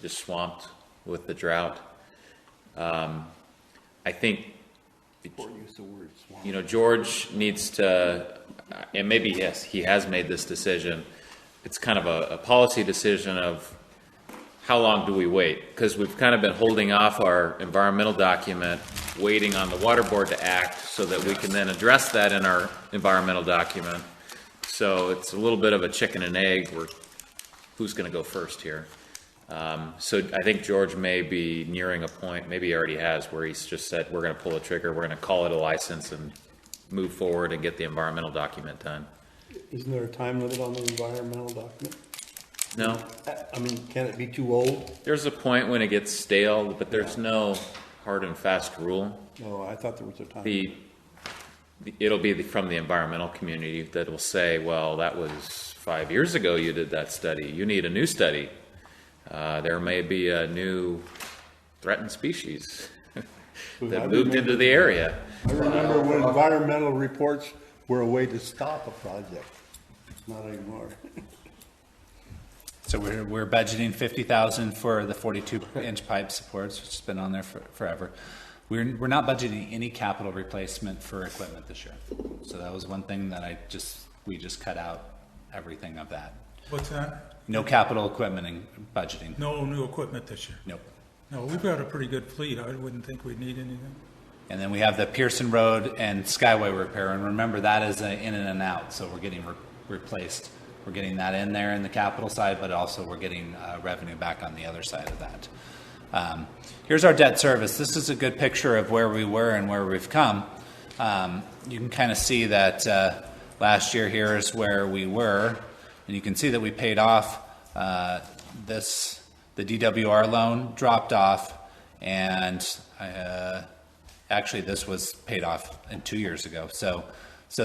just swamped with the drought. I think, George needs to, and maybe, yes, he has made this decision. It's kind of a policy decision of how long do we wait? Because we've kind of been holding off our environmental document, waiting on the water board to act so that we can then address that in our environmental document. So it's a little bit of a chicken and egg. Who's going to go first here? So I think George may be nearing a point, maybe he already has, where he's just said, we're going to pull the trigger, we're going to call it a license and move forward and get the environmental document done. Isn't there a time limit on the environmental document? No, I mean, can it be too old? there's a point when it gets stale, but there's no hard and fast rule. No, I thought there was a time. It'll be from the environmental community that will say, well, that was 5 years ago you did that study. You need a new study. There may be a new threatened species that moved into the area. I remember when environmental reports were a way to stop a project. Not anymore. So we're budgeting 50,000 for the 42-inch pipe supports, which has been on there forever. We're not budgeting any capital replacement for equipment this year. So that was one thing that we just cut out everything of that. What's that? No capital equipment in budgeting. No new equipment this year? Nope. No, we've got a pretty good fleet. I wouldn't think we'd need anything. And then we have the Pearson Road and Skyway repair, and remember that is an in and out, so we're getting replaced. We're getting that in there in the capital side, but also we're getting revenue back on the other side of that. Here's our debt service. This is a good picture of where we were and where we've come. You can kind of see that last year here is where we were, and you can see that we paid off the DWR loan dropped off, and actually this was paid off 2 years ago. So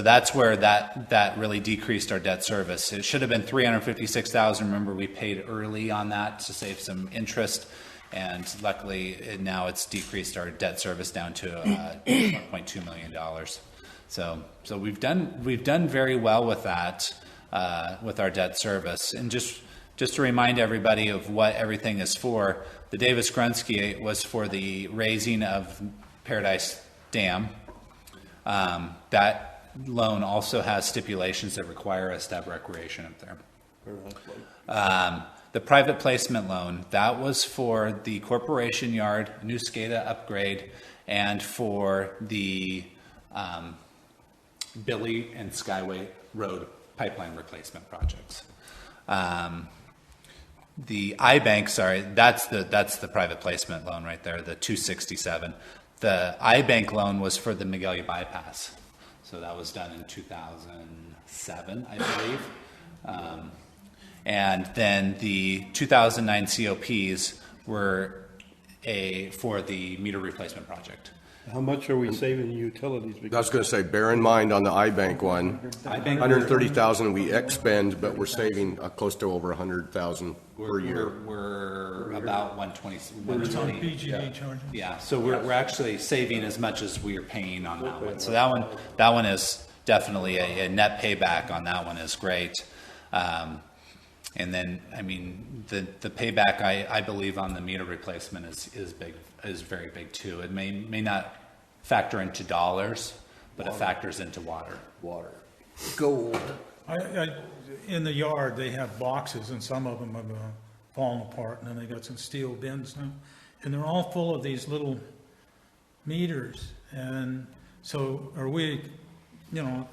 that's where that really decreased our debt service. It should have been $356,000. Remember, we paid early on that to save some interest, and luckily now it's decreased our debt service down to $1.2 million. So we've done very well with that, with our debt service. And just to remind everybody of what everything is for, the Davis Grunsky was for the raising of Paradise Dam. That loan also has stipulations that require us to have recreation up there. The private placement loan, that was for the Corporation Yard, new SCADA upgrade, and for the Billy and Skyway Road pipeline replacement projects. The iBank, sorry, that's the private placement loan right there, the 267. The iBank loan was for the Magalia bypass. So that was done in 2007, I believe. And then the 2009 COPs were for the meter replacement project. How much are we saving in utilities? I was going to say, bear in mind on the iBank one, 130,000 we expend, but we're saving close to over 100,000 per year. We're about 120. It's on PG&E charges? Yeah, so we're actually saving as much as we are paying on that one. So that one is definitely a net payback on that one is great. And then, I mean, the payback I believe on the meter replacement is very big too. It may not factor into dollars, but it factors into water. Gold. In the yard, they have boxes, and some of them have fallen apart, and then they got some steel bins now, and they're all full of these little meters. And so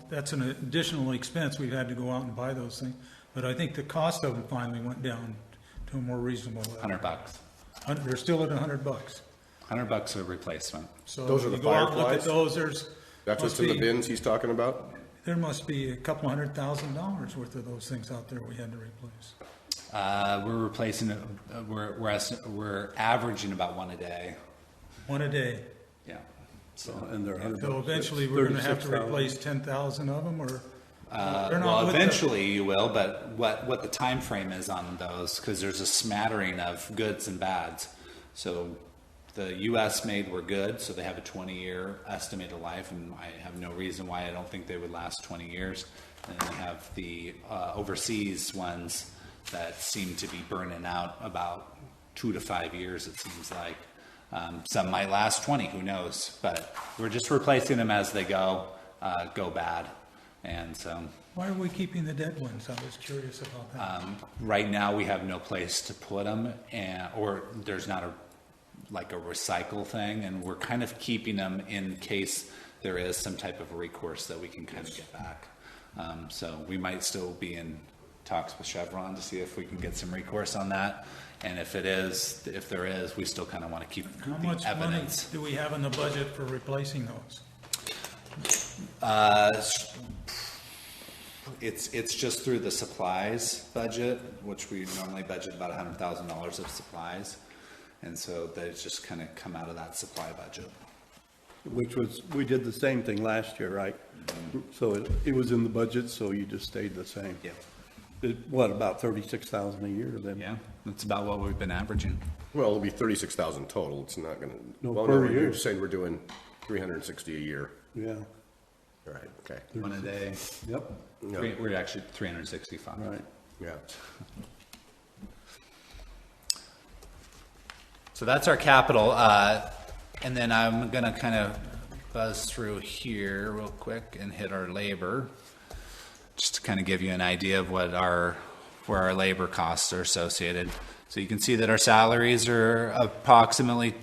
that's an additional expense. We've had to go out and buy those things, but I think the cost of them finally went down to a more reasonable level. $100. They're still at $100. $100 a replacement. So Those are the you go out and look at fireflies? those. That's what's in the bins he's talking about? There must be a couple $100,000 worth of those things out there we had to replace. We're replacing. We're averaging about one a day. One a day. Yeah. And they're So eventually we're going to have to replace 10,000 of them, or They're not Well, with the- eventually you will, but what the time frame is on those, because there's a smattering of goods and bads. So the U.S. made were good, so they have a 20-year estimated life, and I have no reason why I don't think they would last 20 years. And then you have the overseas ones that seem to be burning out about 2 to 5 years, it seems like. Some might last 20, who knows? But we're just replacing them as they go bad. And so Why are we keeping the dead ones? I was curious about that. right now we have no place to put them, or there's not a recycle thing, and we're kind of keeping them in case there is some type of recourse that we can kind of get back. So we might still be in talks with Chevron to see if we can get some recourse on that. And if there is, we still kind of want to keep How the much money evidence. do we have in the budget for replacing those? It's just through the supplies budget, which we normally budget about $100,000 of supplies. And so they just kind of come out of that supply budget. Which was, we did the same thing last year, right? So it was in the budget, so you just stayed the same. Yeah. What, about 36,000 a year then? Yeah, that's about what we've been averaging. Well, it'll be 36,000 total. It's not gonna. No, well, per no, year. You're saying we're doing 360 a year. Yeah, All right, okay. One a day. yep, We're actually 365. right. Yeah. So that's our capital. And then I'm going to kind of buzz through here real quick and hit our labor, just to kind of give you an idea of where our labor costs are associated. So you can see that our salaries are approximately,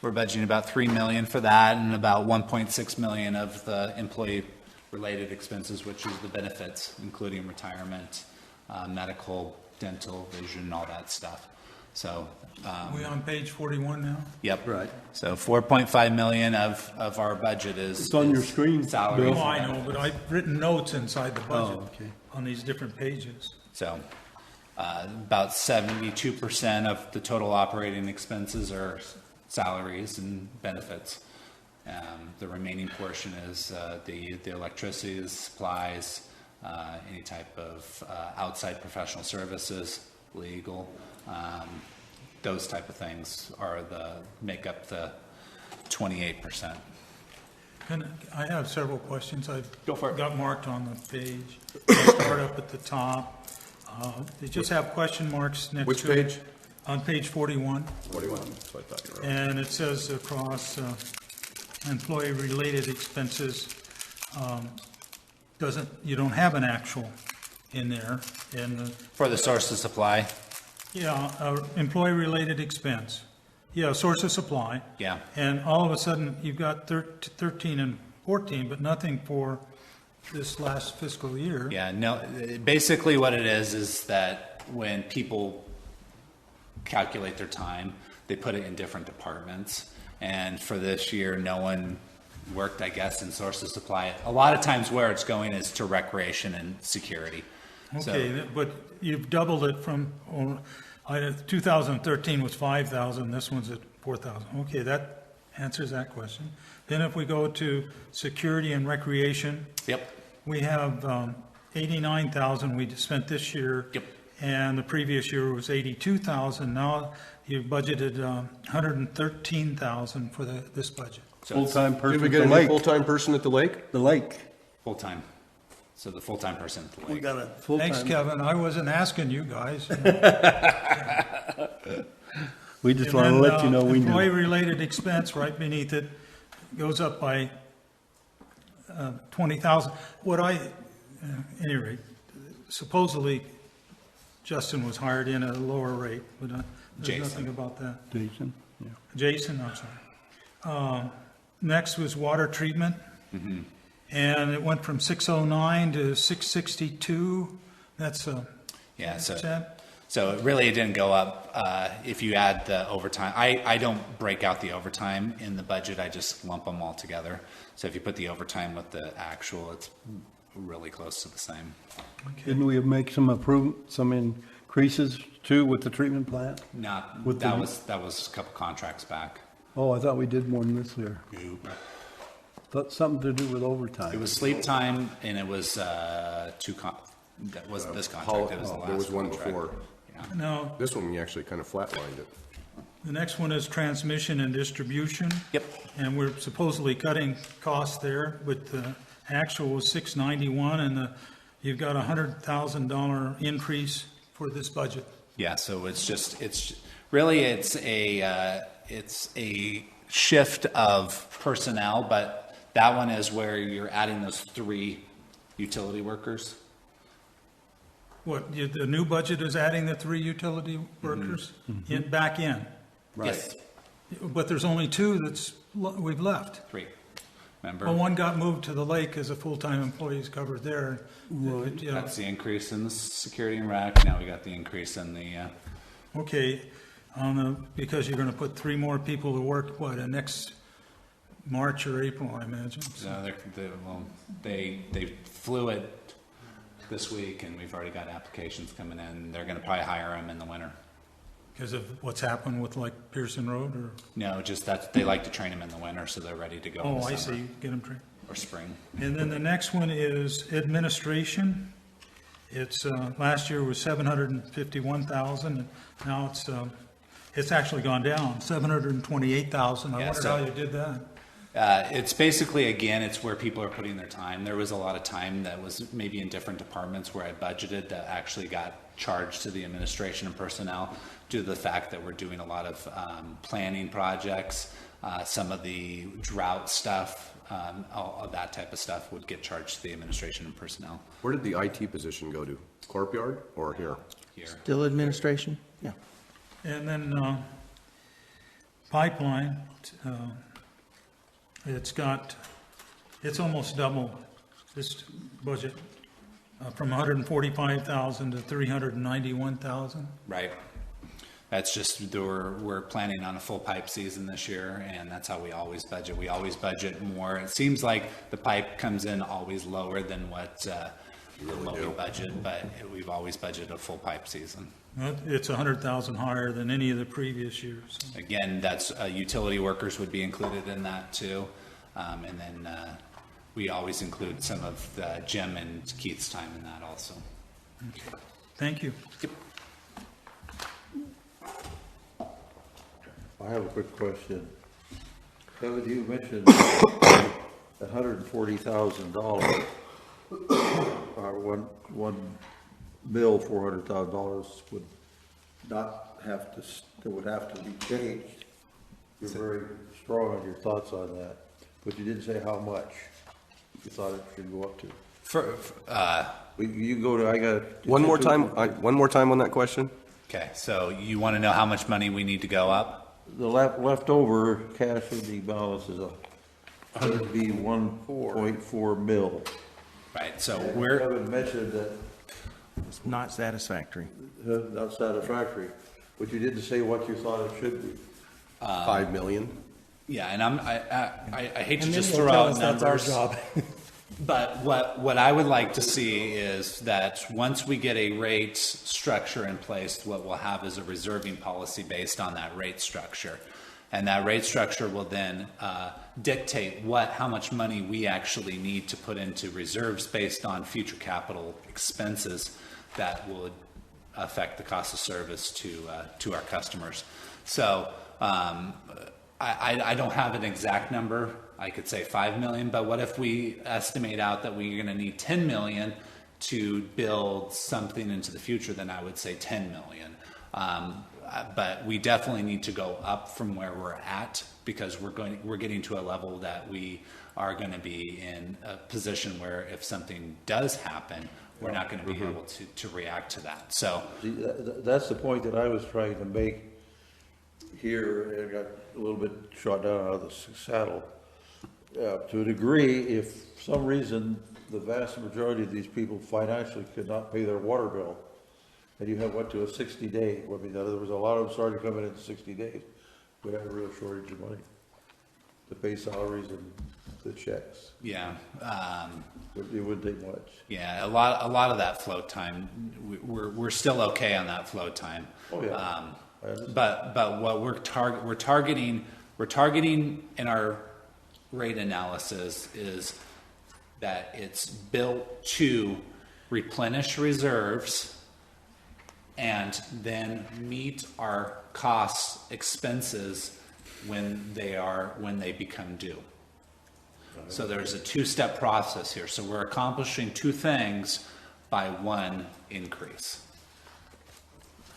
we're budgeting about $3 million for that, and about $1.6 million of the employee-related expenses, which is the benefits, including retirement, medical, dental, vision, all that stuff. So, We on page 41 now? yep. Right. So 4.5 million of our budget is. It's on your is screen, Salary. Bill. Oh, I know, but I've written notes inside the budget Oh, okay. on these different pages. So, about 72% of the total operating expenses are salaries and benefits. The remaining portion is the electricity, the supplies, any type of outside professional services, legal, those type of things make up the 28%. And I have several questions. I've Go for it. got marked on the page. I'll start up at the top. They just have question marks next to it. Which page? On page 41. 41, that's what I thought you were. And it says across employee-related expenses, you don't have an actual in there. And, For the source of supply, employee-related expense. Yeah, source of supply. yeah. And all of a sudden, you've got 13 and 14, but nothing for this last fiscal year. Yeah, no, basically what it is that when people calculate their time, they put it in different departments. And for this year, no one worked, I guess, in source of supply. A lot of times where it's going is to recreation and security. So- Okay, but you've doubled it from, 2013 was 5,000, this one's at 4,000. Okay, that answers that question. Then if we go to security and recreation, Yep, we have 89,000 we spent this year. Yep. And the previous year was 82,000. Now you've budgeted 113,000 for this budget. so it's Full-time Did person we at get the a new lake. full-time person at the lake? The lake. full-time. So the full-time person at the We lake. got a full-time. Thanks, Kevin. I wasn't asking you guys. We just And want to then, let you know we knew. Employee-related expense, right beneath it, goes up by 20,000. Any rate, supposedly Justin was hired in at a lower rate, but there's Jason. nothing about that. Jason, yeah. Jason, I'm sorry. Next was water treatment. Mm-hmm. And it went from 609 to 662. That's a Yeah, so. percent. So it really didn't go up if you add the overtime. I don't break out the overtime in the budget, I just lump them all together. So if you put the overtime with the actual, it's really close to the same. Didn't we make some increases too with the treatment plant? Not, With that the- was a couple contracts back. Oh, I thought we did more than this year. something to do with overtime. It was sleep time, and it was that wasn't this contract. It was the last There was one contract. before. Yeah. Now, This one, you actually kind of flatlined it. the next one is transmission and distribution. Yep. And we're supposedly cutting costs there, but the actual was $691, and you've got a $100,000 increase for this budget. Yeah, so it's a shift of personnel, but that one is where you're adding those 3 utility workers. The new budget is adding the 3 utility workers back in, Yes, but there's only 2 we've left. 3. Remember? Well, one got moved to the lake as a full-time employee is covered there. That's the increase in the security and rec. Now we got the increase in the, Okay, because you're gonna put 3 more people to work, next March or April, I imagine. So, they flew it this week, and we've already got applications coming in. They're gonna probably hire them in the winter. because of what's happened with like Pearson Road or? No, just that they like to train them in the winter, so they're ready to go in Oh, the I summer see, get them trained. or spring. And then the next one is administration. It's, last year was 751,000, and now it's actually gone down, 728,000. I Yeah, wonder so- how you did that. It's basically, again, it's where people are putting their time. There was a lot of time that was maybe in different departments where I budgeted that actually got charged to the administration and personnel due to the fact that we're doing a lot of planning projects. Some of the drought stuff, all of that type of stuff would get charged to the administration and personnel Where did the IT position go to? Corp Yard or here? here. Still administration? Yeah. And then pipeline, it's almost double this budget, from 145,000 to 391,000. Right. That's just, we're planning on a full pipe season this year, and that's how we always budget. We always budget more. It seems like the pipe comes in always lower than what we budget, but we've always budgeted a full pipe season. It's 100,000 higher than any of the previous years. Again, that's utility workers would be included in that too. And then we always include some of Jim and Keith's time in that also. Okay. Thank you. I have a quick question. Kevin, you mentioned $140,000, or one bill, $400,000 would not have to, it would have to be changed. You're very strong on your thoughts on that, but you didn't say how much you thought it should go up to. You go to, I got. One more time on that question? Okay, so you want to know how much money we need to go up? The leftover cash ending balance is would be 1.4 mil. Right, so You we're, haven't mentioned that, It's not satisfactory. not satisfactory, but you didn't say what you thought it should be. 5 million? yeah, and I hate to And then just you'll throw tell out us that's our numbers. job. But what I would like to see is that once we get a rate structure in place, what we'll have is a reserving policy based on that rate structure. And that rate structure will then dictate how much money we actually need to put into reserves based on future capital expenses that would affect the cost of service to our customers. So I don't have an exact number. I could say 5 million, but what if we estimate out that we're going to need 10 million to build something into the future? Then I would say 10 million. But we definitely need to go up from where we're at, because we're getting to a level that we are going to be in a position where if something does happen, we're not going to be able to react to that. So See, that's the point that I was trying to make here, and got a little bit shot down out of the saddle. To a degree, if for some reason the vast majority of these people financially could not pay their water bill, and you went to a 60-day, I mean, there was a lot of them started coming in 60 days, we have a real shortage of money to pay salaries and the checks. yeah. It wouldn't take much. Yeah, a lot of that float time, we're still okay on that float time. Oh, yeah. I understand. But what we're targeting in our rate analysis is that it's built to replenish reserves and then meet our costs, expenses when they become due. So there's a two-step process here. So we're accomplishing two things by one increase.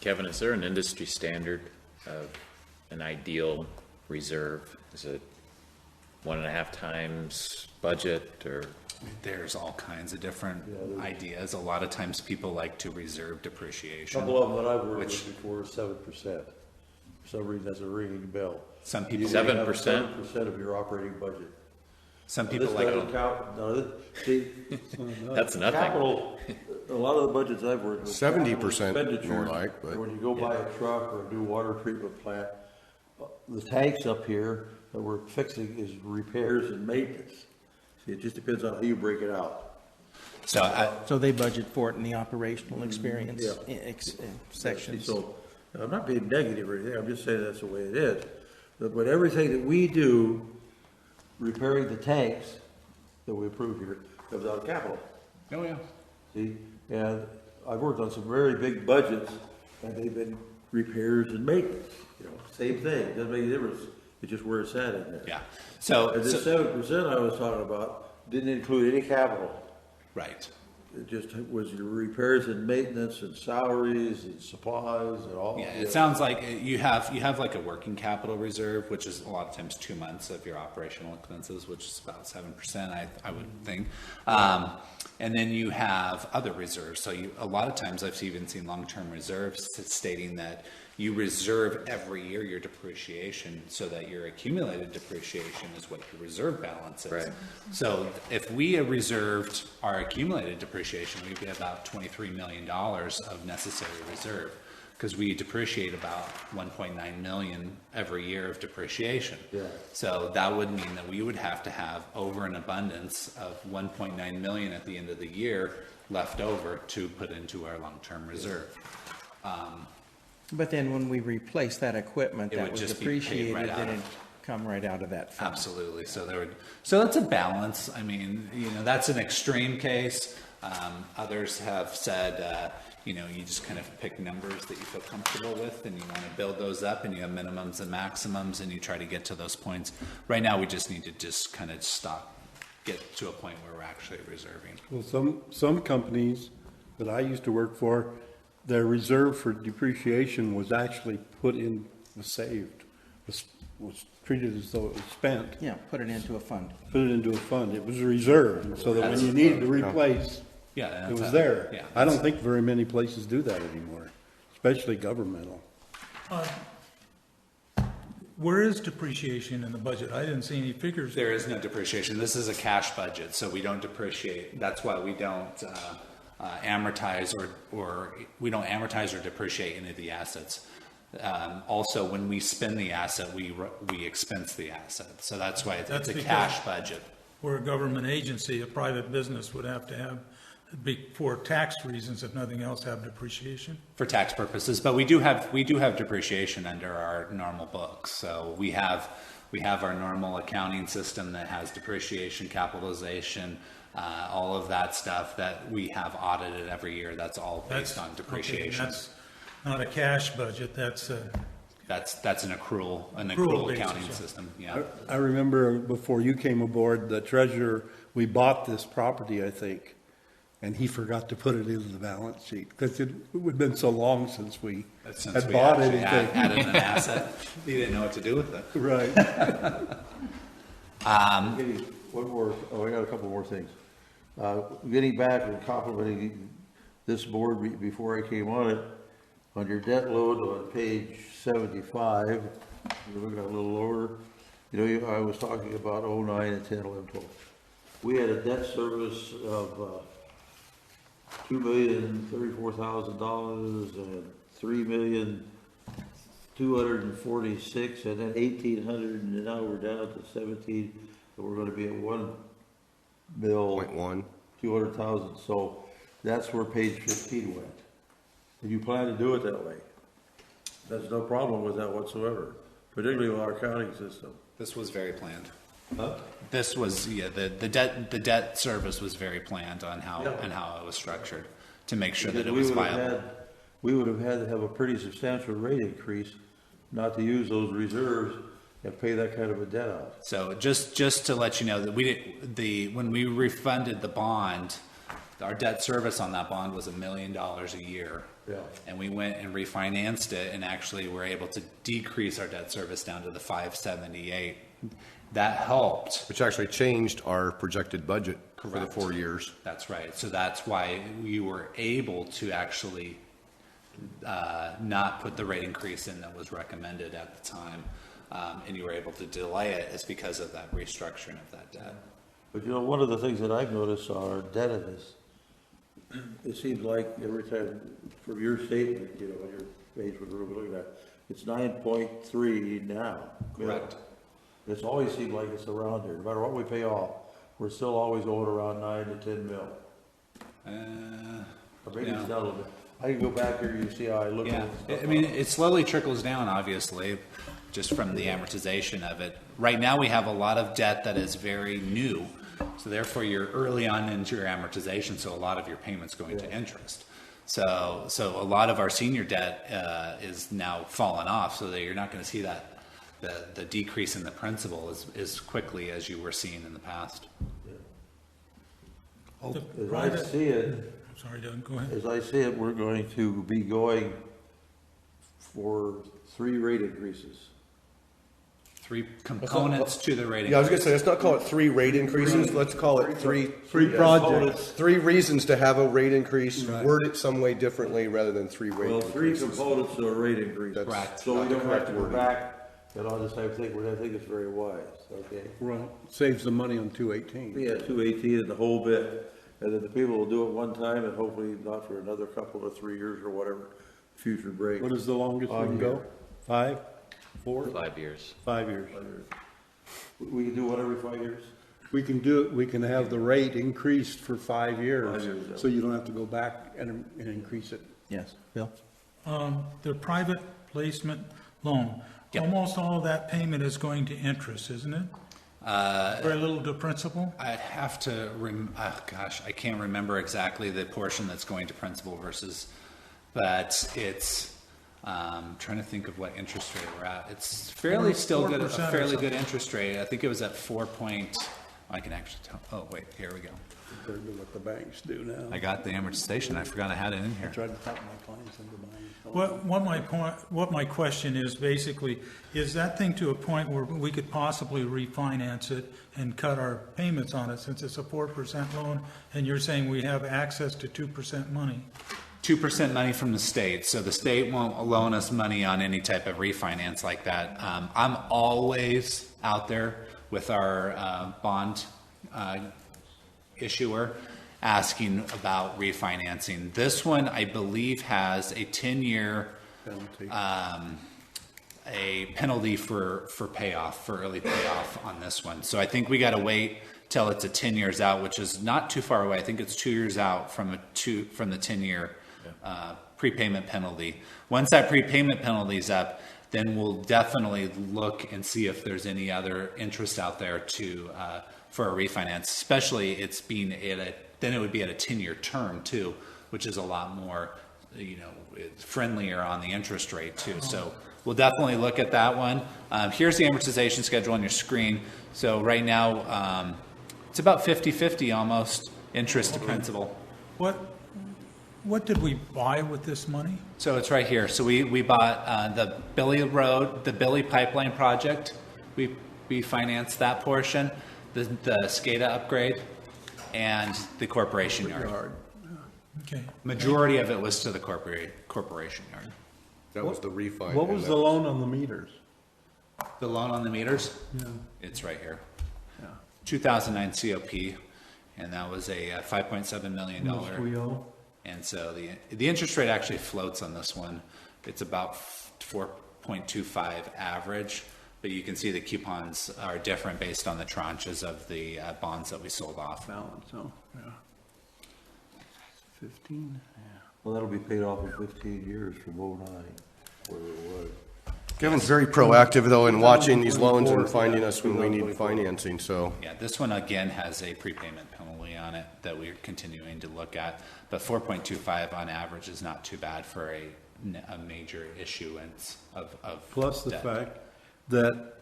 Kevin, is there an industry standard of an ideal reserve? Is it 1.5 times budget, or? There's all kinds of different ideas. A lot of times people like to reserve A depreciation. couple of them that I've worked with before is 7%. For some reason, that's a ringing bell. Some people 7%? 7% of your operating budget. Some people This like doesn't count, no, see, That's nothing. capital, a lot of the budgets I've worked with. 70% capital expenditures, more like, but- When you go buy a truck or a new water treatment plant, the tanks up here that we're fixing is repairs and maintenance. See, it just depends on how you break it out. So they budget for it in the operational experience Yeah. sections. So, I'm not being negative or anything, I'm just saying that's the way it is. But everything that we do, repairing the tanks that we approve here, comes out of capital. Oh, yeah. See, and I've worked on some very big budgets, and they've been repairs and maintenance, same thing, doesn't make a difference, it's just where it's at in there. Yeah. So, And the 7% I was talking about didn't include any capital. right. It just was your repairs and maintenance and salaries and supplies and all. Yeah, it sounds like you have like a working capital reserve, which is a lot of times 2 months of your operational expenses, which is about 7%, I would think. And then you have other reserves. So a lot of times I've even seen long-term reserves stating that you reserve every year your depreciation so that your accumulated depreciation is what your reserve balance is. Right. So if we reserved our accumulated depreciation, we'd be about $23 million of necessary reserve, because we depreciate about 1.9 million every year of depreciation. Yeah. So that would mean that we would have to have over an abundance of 1.9 million at the end of the year left over to put into our long-term reserve. But then when we replace that equipment It that would was just be paid depreciated, right out then of- it'd come right out of that fund. Absolutely. So that's a balance. I mean, that's an extreme case. Others have said, you just kind of pick numbers that you feel comfortable with, and you want to build those up, and you have minimums and maximums, and you try to get to those points. Right now, we just need to just kind of get to a point where we're actually reserving. Well, some companies that I used to work for, their reserve for depreciation was actually was saved, was treated as though it was spent. Yeah, put it into a fund. Put it into a fund. It was a reserve, so that when you needed to replace, Yeah, it was there. Yeah, I don't think very many places do that anymore, especially governmental. Where is depreciation in the budget? I didn't see any figures. There is no depreciation. This is a cash budget, so we don't depreciate. That's why we don't amortize or we don't amortize or depreciate any of the assets. Also, when we spend the asset, we expense the asset. So that's why it's a because- cash budget. We're a government agency, a private business would have to have, for tax reasons, if nothing else, have depreciation. For tax purposes, but we do have depreciation under our normal books. So we have our normal accounting system that has depreciation, capitalization, all of that stuff that we have audited every year. That's all based on depreciation. Okay, that's not a cash budget, that's a, That's an accrual Accrual basis, accounting yeah. system. Yeah. I remember before you came aboard, the treasurer, we bought this property, I think, and he forgot to put it into the balance sheet, because it would have been so long since we Since had we bought actually anything. added an asset, you didn't know what to do with it. Right. One more, I got a couple more things. Getting back and complimenting this board before I came on it, on your debt load on page 75, we got a little lower, I was talking about 09 and 10, 11, 12. We had a debt service of $2,034,000 and $3,246,000 and then 1,800, and now we're down to 17, and we're gonna be at $1,200,000. So that's where page 15 went. And you plan to do it that way. There's no problem with that whatsoever, particularly with our accounting system. This was very planned. This was, yeah, the debt service was very planned on how, and how it was structured to make sure that it was viable. We would have had to have a pretty substantial rate increase not to use those reserves and pay that kind of a debt out. So just to let you know that when we refunded the bond, our debt service on that bond was $1 million a year. Yeah. And we went and refinanced it and actually were able to decrease our debt service down to the 578. That helped. Which actually changed our projected budget for the Correct. 4 years. That's right. So that's why you were able to actually not put the rate increase in that was recommended at the time. And you were able to delay it is because of that restructuring of that debt. But you know, one of the things that I've noticed on our indebtedness, it seems like every time, from your statement, you know, on your page we're looking at, it's 9.3 now. Correct. It's always seemed like it's around there. No matter what we pay off, we're still always going around 9 to 10 mil. Or maybe it's down a little bit. I can go back here, you see how I look at Yeah, it. I mean, it slowly trickles down, obviously, just from the amortization of it. Right now, we have a lot of debt that is very new, so therefore you're early on into your amortization, so a lot of your payments going to interest. So a lot of our senior debt is now falling off, so that you're not going to see that the decrease in the principal as quickly as you were seeing in the past. As I see it, Sorry, Doug, go ahead. as I see it, we're going to be going for 3 rate increases. 3 components to the rating. Yeah, I was gonna say, let's not call it 3 rate increases, let's call it three projects. 3 reasons to have a rate increase, word it some way differently rather than 3 rate Well, 3 increases. components to a rate increase. That's Correct. So we not the don't have correct to go wording. back and all this type of thing, which I think is very wise, okay? Right, saves the money on 218. Yeah, 218 and the whole bit, and then the people will do it one time and hopefully not for another couple of 3 years or whatever, future break. What is the longest we On can go? here. 5, 4, 5 years. 5 years. We can do one every 5 years? We can do it, we can have the rate increased for 5 years, 5 years, yeah. so you don't have to go back and increase it. Yes, Bill? The private placement loan, almost all of that payment is going to interest, isn't it? Very little to principal? I'd have to, I can't remember exactly the portion that's going to principal versus, but it's, trying to think of what interest rate we're at. It's fairly still good, a 4% or fairly something. good interest rate. I think it was at 4 point, I can actually tell, oh, wait, here we go. Compared to what the banks do now. I got the amortization. I forgot I had it in here. Tried to talk my clients into buying. What my question is basically, is that thing to a point where we could possibly refinance it and cut our payments on it since it's a 4% loan and you're saying we have access to 2% money? 2% money from the state, so the state won't loan us money on any type of refinance like that. I'm always out there with our bond issuer asking about refinancing. This one, I believe, has a 10-year a penalty for payoff, for early payoff on this one. So I think we got to wait till it's a 10 years out, which is not too far away. I think it's 2 years out from the 10-year prepayment penalty. Once that prepayment penalty is up, then we'll definitely look and see if there's any other interest out there to for a refinance. Especially it's being then it would be at a 10-year term too, which is a lot more, friendlier on the interest rate too. So we'll definitely look at that one. Here's the amortization schedule on your screen. So right now, it's about 50-50 almost interest to principal. What did we buy with this money? So it's right here. So we bought the Billy Road, the Billy Pipeline project. We financed that portion, the SCADA upgrade, and the corporation yard. Okay. Majority of it was to the corporation yard. That was the refi. What was the loan on the meters? The loan on the meters? Yeah. It's right here. Yeah. 2009 COP, and that was a $5.7 million. We owe? And so the interest rate actually floats on this one. It's about 4.25 average, but you can see the coupons are different based on the tranches of the bonds that we sold off. Balance, oh, yeah. 15, yeah. Well, that'll be paid off in 15 years from '09, where it was. Kevin's very proactive, though, in watching these loans and finding us when we need financing, so. Yeah, this one again has a prepayment penalty on it that we're continuing to look at, but 4.25 on average is not too bad for a major issuance of Plus the debt. fact that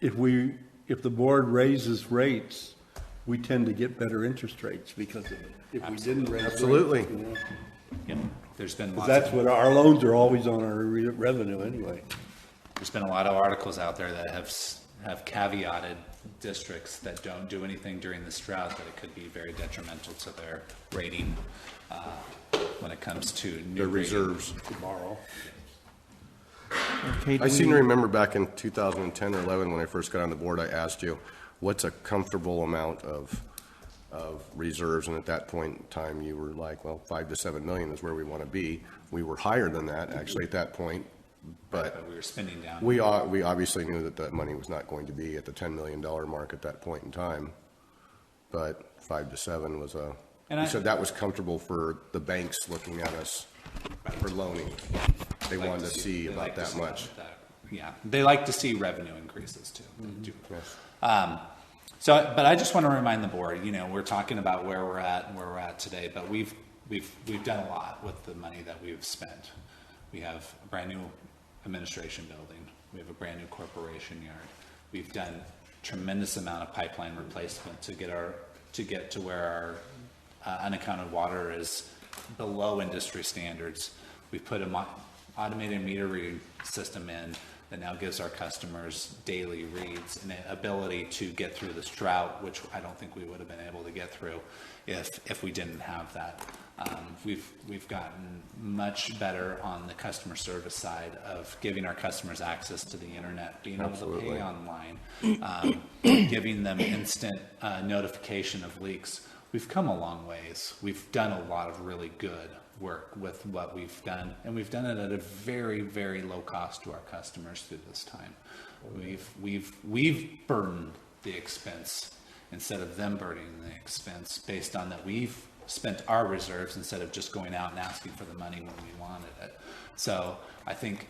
if the board raises rates, we tend to get better interest rates because of it. If we didn't raise rates. Absolutely. You know, Yep. There's been 'cause lots that's of, what, our loans are always on our revenue anyway. there's been a lot of articles out there that have caveated districts that don't do anything during this drought, that it could be very detrimental to their rating when it comes to new Their rating. reserves. Tomorrow. Okay, do I seem we- to remember back in 2010 or 11, when I first got on the board, I asked you, what's a comfortable amount of reserves? And at that point in time, you were like, well, 5 to 7 million is where we want to be. We were higher than that, actually, at that point, but But we were spending down. we obviously knew that that money was not going to be at the $10 million mark at that point in time. But 5 to 7 was And you I- said that was comfortable for the banks looking at us for loaning. They Like wanted to see they about like to that see much. Yeah, they like to see revenue increases too. Mm-hmm. They do. So, but I just want to remind the board, we're talking about where we're at today, but we've done a lot with the money that we've spent. We have a brand new administration building. We have a brand new corporation yard. We've done tremendous amount of pipeline replacement to get to where our unaccounted water is below industry standards. We've put an automated meter reading system in that now gives our customers daily reads and the ability to get through this drought, which I don't think we would have been able to get through if we didn't have that. We've gotten much better on the customer service side of giving our customers access to the internet, being able to pay online, giving them instant notification of leaks. We've come a long ways. We've done a lot of really good work with what we've done, and we've done it at a very, very low cost to our customers through this time. We've burdened the expense instead of them burdening the expense, based on that we've spent our reserves instead of just going out and asking for the money when we wanted it. So I think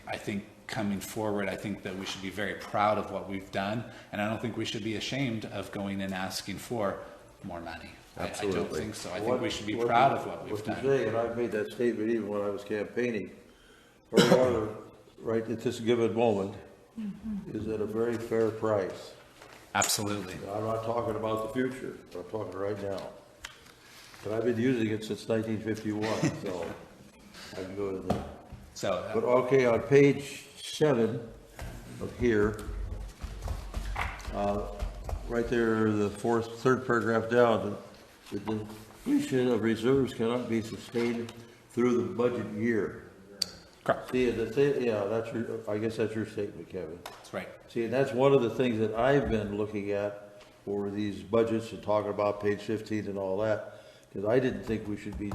coming forward, I think that we should be very proud of what we've done, and I don't think we should be ashamed of going and asking for more money. I don't think so. I think we should be proud of what we've done. What you're saying, and I've made that statement even when I was campaigning, our water, right at this given moment, is at a very fair price. Absolutely. I'm not talking about the future, I'm talking right now. But I've been using it since 1951, so I can go to that. So, But okay, on page 7 of here, right there, the third paragraph down, the depletion of reserves cannot be sustained through the budget year. correct. See, I guess that's your statement, Kevin. That's right. See, and that's one of the things that I've been looking at for these budgets and talking about page 15 and all that, because I didn't think we should be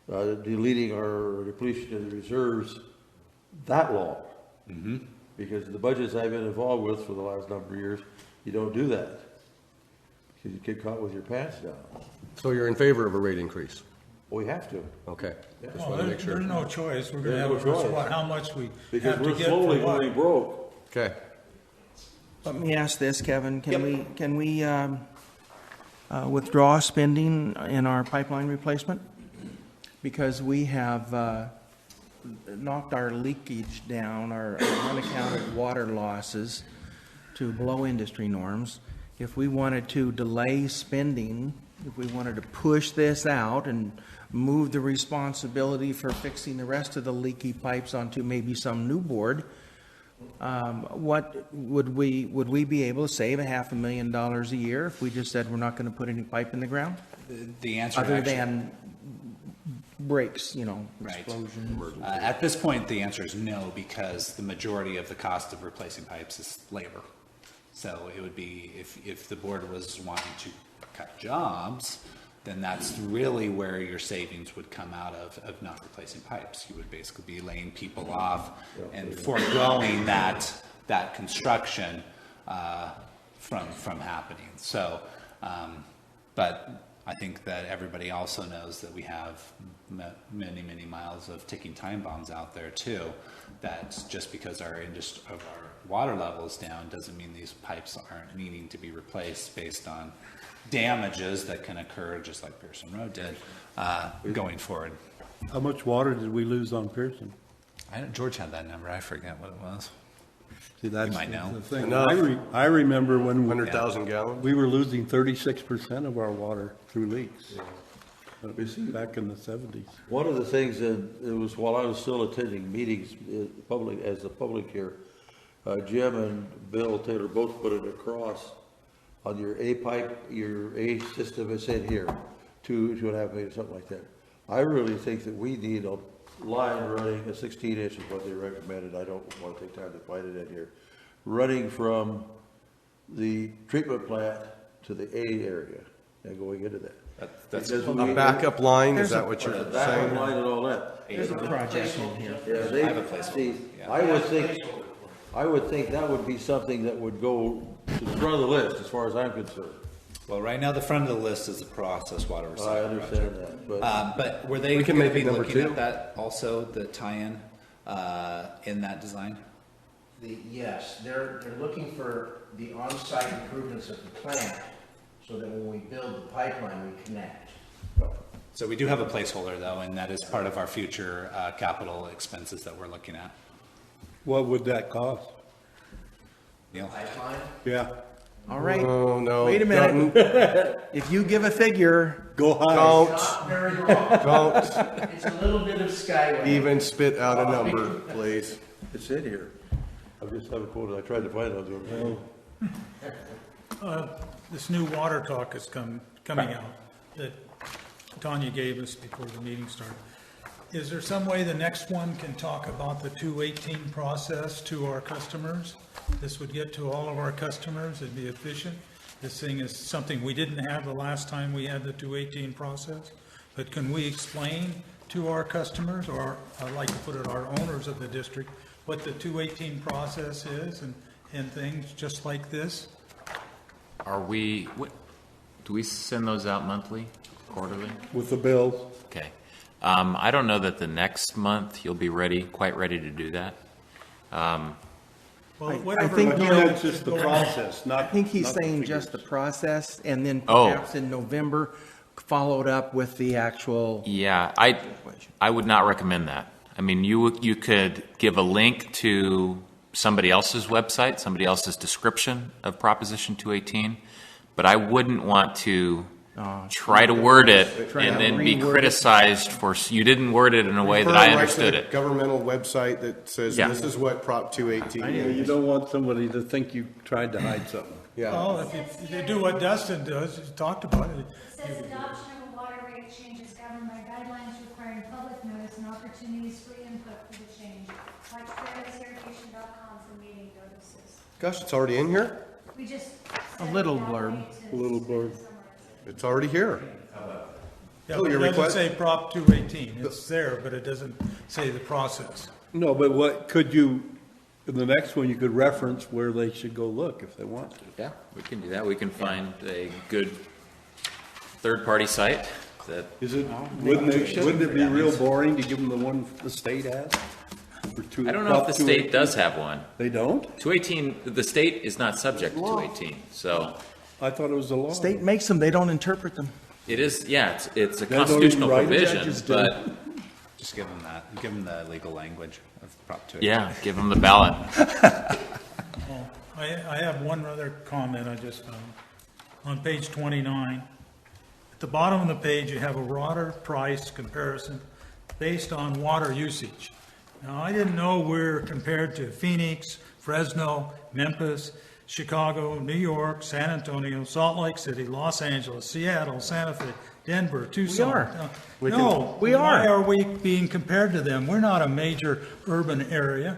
deleting our depletion of the reserves that long. Mm-hmm. Because the budgets I've been involved with for the last number of years, you don't do that. Because you get caught with your pants down. So you're in favor of a rate increase? We have to. Okay, just Well, want to make sure. there's no choice. We're gonna There's have no to, choice. how much we Because have to we're get slowly for what. going broke. Okay, Let me ask this, Kevin. Can we withdraw spending in our pipeline replacement? Because we have knocked our leakage down, our unaccounted water losses to below industry norms. If we wanted to delay spending, if we wanted to push this out and move the responsibility for fixing the rest of the leaky pipes onto maybe some new board, what would we be able to save $500,000 a year if we just said we're not going to put any pipe in the ground? The answer Other actually, than breaks, Right. explosion. At this point, the answer is no, because the majority of the cost of replacing pipes is labor. So it would be, if the board was wanting to cut jobs, then that's really where your savings would come out of not replacing pipes. You would basically be laying people off and foregoing that construction from happening. So, but I think that everybody also knows that we have many, many miles of ticking time bombs out there too. That just because our water level is down doesn't mean these pipes aren't needing to be replaced based on damages that can occur, just like Pearson Road did, going forward. How much water did we lose on Pearson? George had that number. I forget what it was. See, that's You might know. the thing. Enough. I remember when 100,000 gallons? we were losing 36% of our water through leaks. Back in the 70s. One of the things that, it was while I was still attending meetings, as the public here, Jim and Bill Taylor both put it across on your A pipe, your A system is in here, 2.5 meters, something like that. I really think that we need a line running, a 16-inch is what they recommended, I don't want to take time to find it in here, running from the treatment plant to the A area and going into that. That's Because A we- backup line, is that what you're Backup saying? line and all that. There's a project in here. Yeah, I have a placeholder, see, yeah. I would think that would be something that would go to the front of the list, as far as I'm concerned. Well, right now, the front of the list is the process water I recycling understand project. that, but But were they We can going to make it be number looking 2. at that also, the tie-in in that design? Yes, they're looking for the on-site improvements of the plant, so that when we build the pipeline, we connect. So we do have a placeholder though, and that is part of our future capital expenses that we're looking at. What would that cost? Neil? Pipeline? Yeah. All right. Oh, no. Wait a minute. If you give a figure, Go high. Don't, Not very wrong. don't It's a little bit of skyway. even spit out a number, please. it's in here. I just have a quote, I tried to find it, I was This new water talk is coming out that Tanya gave us before the meeting started. Is there some way the next one can talk about the 218 process to our customers? This would get to all of our customers, it'd be efficient. This thing is something we didn't have the last time we had the 218 process. But can we explain to our customers, or I'd like to put it our owners of the district, what the 218 process is and things just like this? Do we send those out monthly, quarterly? With the bills. Okay. I don't know that the next month you'll be quite ready to do that. Well, I whatever think, I think Neil, that's just the process, not. I think he's not the saying figures. just the process, and then Oh. perhaps in November, followed up with the actual. Yeah, I would not recommend that. I mean, you could give a link to somebody else's website, somebody else's description of Proposition 218, but I wouldn't want to try to word it Try and to then be reword it. criticized for, you didn't word it in a way that I understood it. Governmental website that says, Yeah. this is what Prop 218 is. You don't want somebody to think you tried to hide something. Yeah. Well, if you do what Dustin does, he talked about it. It says adoption of a water rate change is governed by guidelines requiring public notice and opportunities for input for the change, like fairnessirrigation.com for meeting notices. Gosh, it's already in here? We just. A set little it that blurb. way to A little blurb. somewhere. It's already here. Yeah, Oh, but it your doesn't request- say Prop 218. It's there, but it doesn't say the process. No, but what, could you, in the next one, you could reference where they should go look if they want to. Yeah, we can do that. We can find a good third-party site that, Is it, wouldn't it be real boring to give them the one the state has? I don't know if the state does have one. They don't? 218, the state is not subject to 218, so I thought it was a law. State makes them, they don't interpret them. it is, yeah, it's a They don't even constitutional write it, provision, judges do. but, Just give them that, give them the legal language of Prop 2. yeah, give them the ballot. I have one other comment I just found. On page 29, at the bottom of the page, you have a water price comparison based on water usage. Now, I didn't know we're compared to Phoenix, Fresno, Memphis, Chicago, New York, San Antonio, Salt Lake City, Los Angeles, Seattle, Santa Fe, Denver, Tucson. are. No, we are. Why are we being compared to them? We're not a major urban area.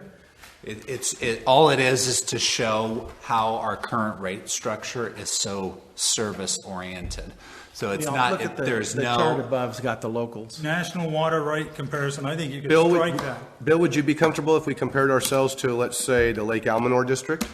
All it is to show how our current rate structure is so service-oriented. So it's Yeah, not, look at there's the chart no, above's got the locals. National water rate comparison, I think you could Bill, strike that. Bill, would you be comfortable if we compared ourselves to, let's say, the Lake Almanor district?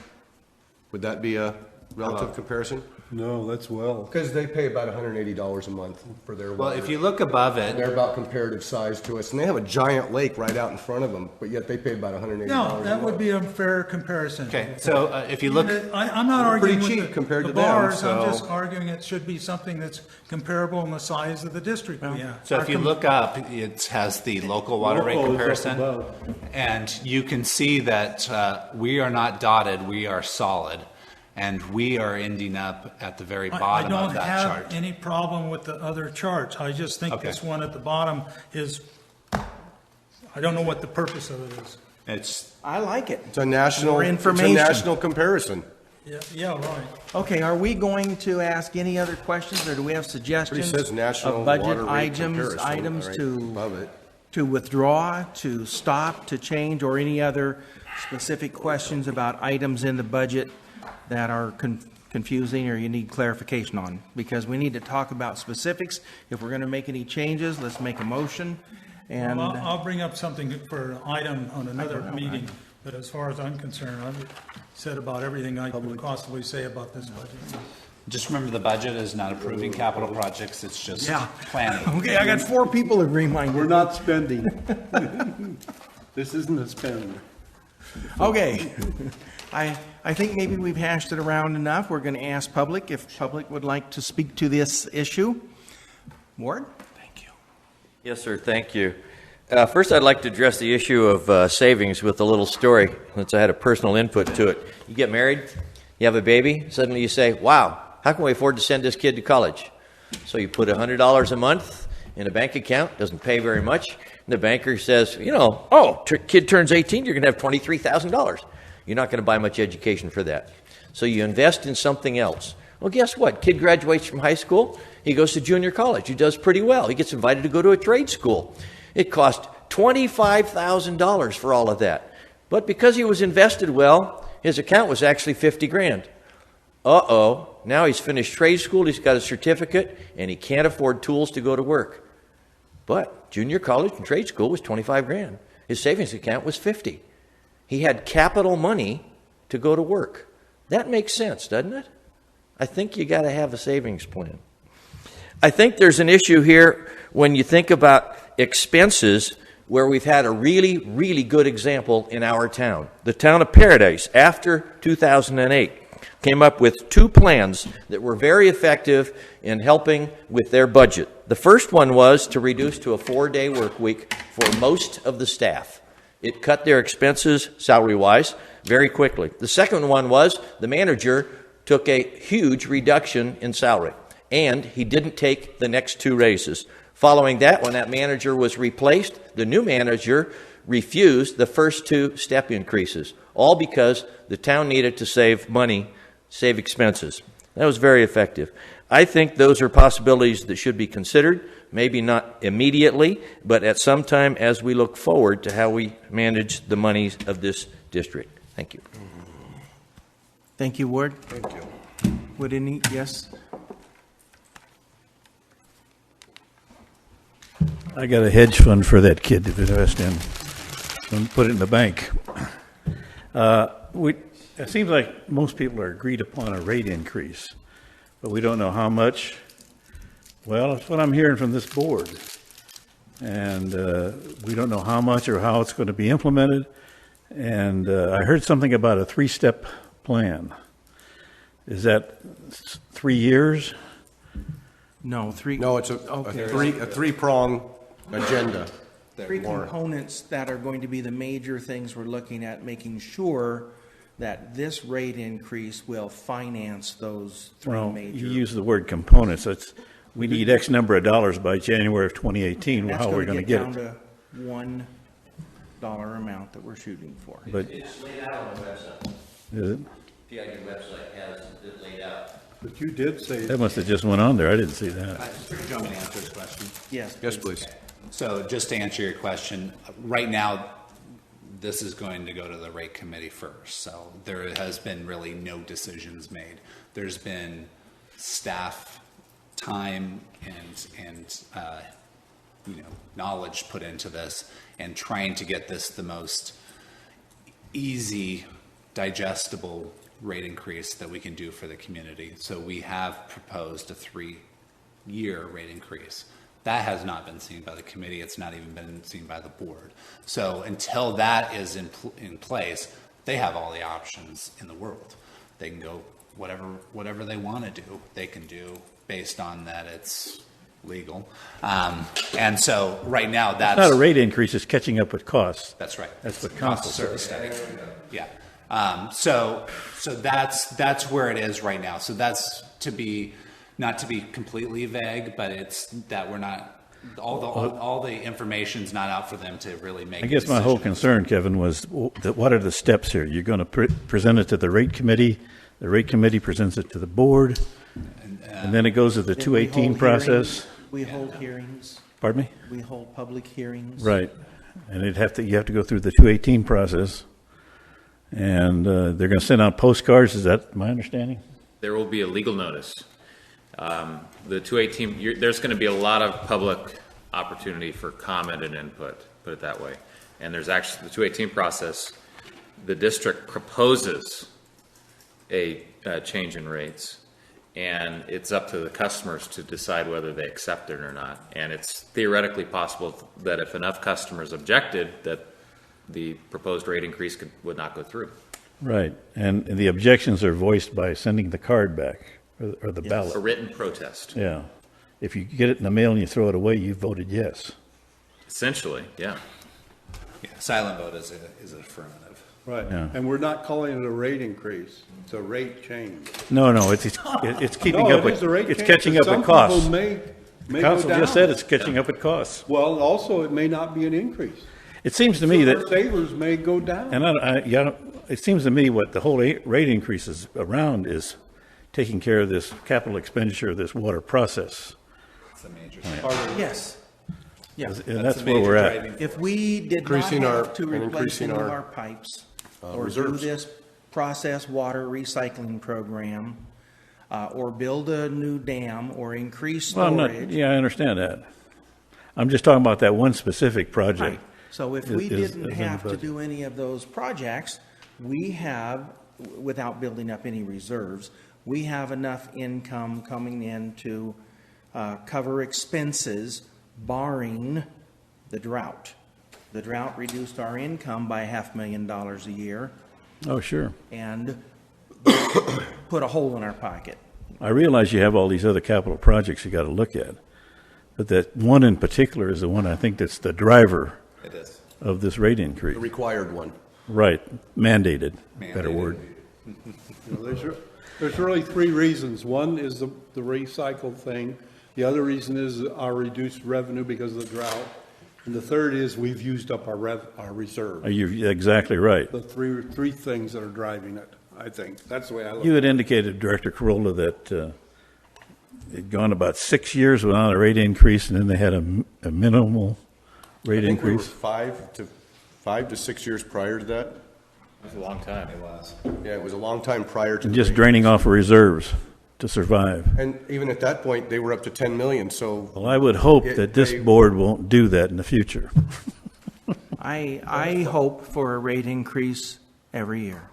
Would that be a relative comparison? No, that's well. Because they pay about $180 a month for their Well, water. if you look above And it, they're about comparative size to us, and they have a giant lake right out in front of them, but yet they pay about $180 a No, month. that would be a fair comparison. okay, so if you look, I'm not Pretty arguing cheap with compared the to them, bars, I'm so- just arguing it should be something that's comparable in the size of the district we have. so if you look up, it has the local water rate Local is up comparison. above. And you can see that we are not dotted, we are solid. And we are ending up at the very I bottom of don't that have chart. any problem with the other charts. I just think Okay. this one at the bottom is, I don't know what the purpose of it is. It's, I like it. It's a national, More it's a information. national comparison. Yeah, right. Okay, are we going to ask any other questions, or do we have suggestions Pretty says national of budget water rate items, comparison right to above it. withdraw, to stop, to change, or any other specific questions about items in the budget that are confusing or you need clarification on? Because we need to talk about specifics. If we're going to make any changes, let's make a motion. And Well, I'll bring up something for an item on another meeting, but as far as I'm concerned, I've said about everything I could possibly say about this budget. just remember the budget is not approving capital projects, it's just Yeah. planning. Okay, I got 4 people agreeing. We're not spending. This isn't a spend. Okay. I think maybe we've hashed it around enough. We're going to ask public if public would like to speak to this issue. Ward? Thank you. Yes, sir, thank you. First, I'd like to address the issue of savings with a little story, since I had a personal input to it. You get married, you have a baby, suddenly you say, wow, how can we afford to send this kid to college? So you put $100 a month in a bank account, doesn't pay very much, and the banker says, kid turns 18, you're going to have $23,000. You're not going to buy much education for that. So you invest in something else. Well, guess what? Kid graduates from high school, he goes to junior college, he does pretty well. He gets invited to go to a trade school. It cost $25,000 for all of that. But because he was invested well, his account was actually $50,000. Now he's finished trade school, he's got a certificate, and he can't afford tools to go to work. But junior college and trade school was $25,000. His savings account was $50,000. He had capital money to go to work. That makes sense, doesn't it? I think you got to have a savings plan. I think there's an issue here when you think about expenses where we've had a really, really good example in our town. The town of Paradise, after 2008, came up with 2 plans that were very effective in helping with their budget. The first one was to reduce to a 4-day work week for most of the staff. It cut their expenses, salary-wise, very quickly. The second one was the manager took a huge reduction in salary, and he didn't take the next 2 raises. Following that, when that manager was replaced, the new manager refused the first 2 step increases, all because the town needed to save money, save expenses. That was very effective. I think those are possibilities that should be considered, maybe not immediately, but at some time as we look forward to how we manage the monies of this district. Thank you. Thank you, Ward. Thank you. Would any, yes? I got a hedge fund for that kid to invest in. And put it in the bank. It seems like most people are agreed upon a rate increase, but we don't know how much. Well, that's what I'm hearing from this board. And we don't know how much or how it's going to be implemented. And I heard something about a 3-step plan. Is that 3 years? No, 3. No, it's a three-prong agenda. 3 components that are going to be the major things we're looking at, making sure that this rate increase will finance those 3 Well, major. you use the word components. We need X number of dollars by January of 2018. How are we going to get it? That's going to get down to $1 amount that we're shooting for. But It's laid out on the website. is it? PID website has it laid out. But you did say, That must have just went on there. I didn't see that. Do you want me to answer this question? Yes. Yes, please. So just to answer your question, right now, this is going to go to the rate committee first. So there has been really no decisions made. There's been staff time and knowledge put into this and trying to get this the most easy, digestible rate increase that we can do for the community. So we have proposed a 3-year rate increase. That has not been seen by the committee. It's not even been seen by the board. So until that is in place, they have all the options in the world. They can go whatever they want to do, they can do based on that it's legal. And so right now that's It's not a rate increase, it's catching up with costs. That's right. That's what Cost Counsel of service says. study. Yeah. So that's where it is right now. So that's not to be completely vague, but it's that we're not, all the information's not out for them to really make. I guess my whole concern, Kevin, was what are the steps here? You're going to present it to the rate committee, the rate committee presents it to the board, and then it goes to the Then we 218 hold process. hearings. We hold hearings. Pardon me? We hold public hearings. Right. And you have to go through the 218 process. And they're going to send out postcards. Is that my understanding? There will be a legal notice. The 218, there's going to be a lot of public opportunity for comment and input, put it that way. And there's actually the 218 process. The district proposes a change in rates, and it's up to the customers to decide whether they accept it or not. And it's theoretically possible that if enough customers objected, that the proposed rate increase would not go through. Right. And the objections are voiced by sending the card back or the ballot. A written protest. Yeah. If you get it in the mail and you throw it away, you voted yes. Essentially, yeah. Yeah, silent vote is an affirmative. Right, Yeah. and we're not calling it a rate increase, it's a rate change. No, it's keeping No, up it is a with, rate it's change, catching but up with some costs. people may go Council just down. said it's catching up with costs. Well, also, it may not be an increase. It seems to me Our that, savers may go down. and it seems to me what the whole rate increase is around is taking care of this capital expenditure of this water process. It's a major. Yes. Yeah. And that's where we're at. If we did not Increasing our- have to and replace increasing any of our, our pipes, or do reserves. this process water recycling program, or build a new dam, or increase Well, storage. I understand that. I'm just talking about that one specific project. Right. So if we is didn't in the have to budget. do any of those projects, we have, without building up any reserves, we have enough income coming in to cover expenses barring the drought. The drought reduced our income by $500,000 a year Oh, sure. and put a hole in our pocket. I realize you have all these other capital projects you got to look at, but that one in particular is the one I think that's the driver It is. of this rate increase. The required one. Right, mandated, better Mandated. word. You know, there's really three reasons. One is the recycle thing. The other reason is our reduced revenue because of the drought. And the third is we've used up our reserve. You're exactly right. The three things that are driving it, I think. That's the way I look You at it. had indicated, Director Corolla, that it'd gone about 6 years without a rate increase, and then they had a minimal rate I think we were increase. 5 to 6 years prior to that. It was a long time. It was. Yeah, it was a long time prior to. And the just rate. draining off of reserves to survive. And even at that point, they were up to 10 million, so. Well, I would hope It- that this they- board won't do that in the future. I hope for a rate increase every year.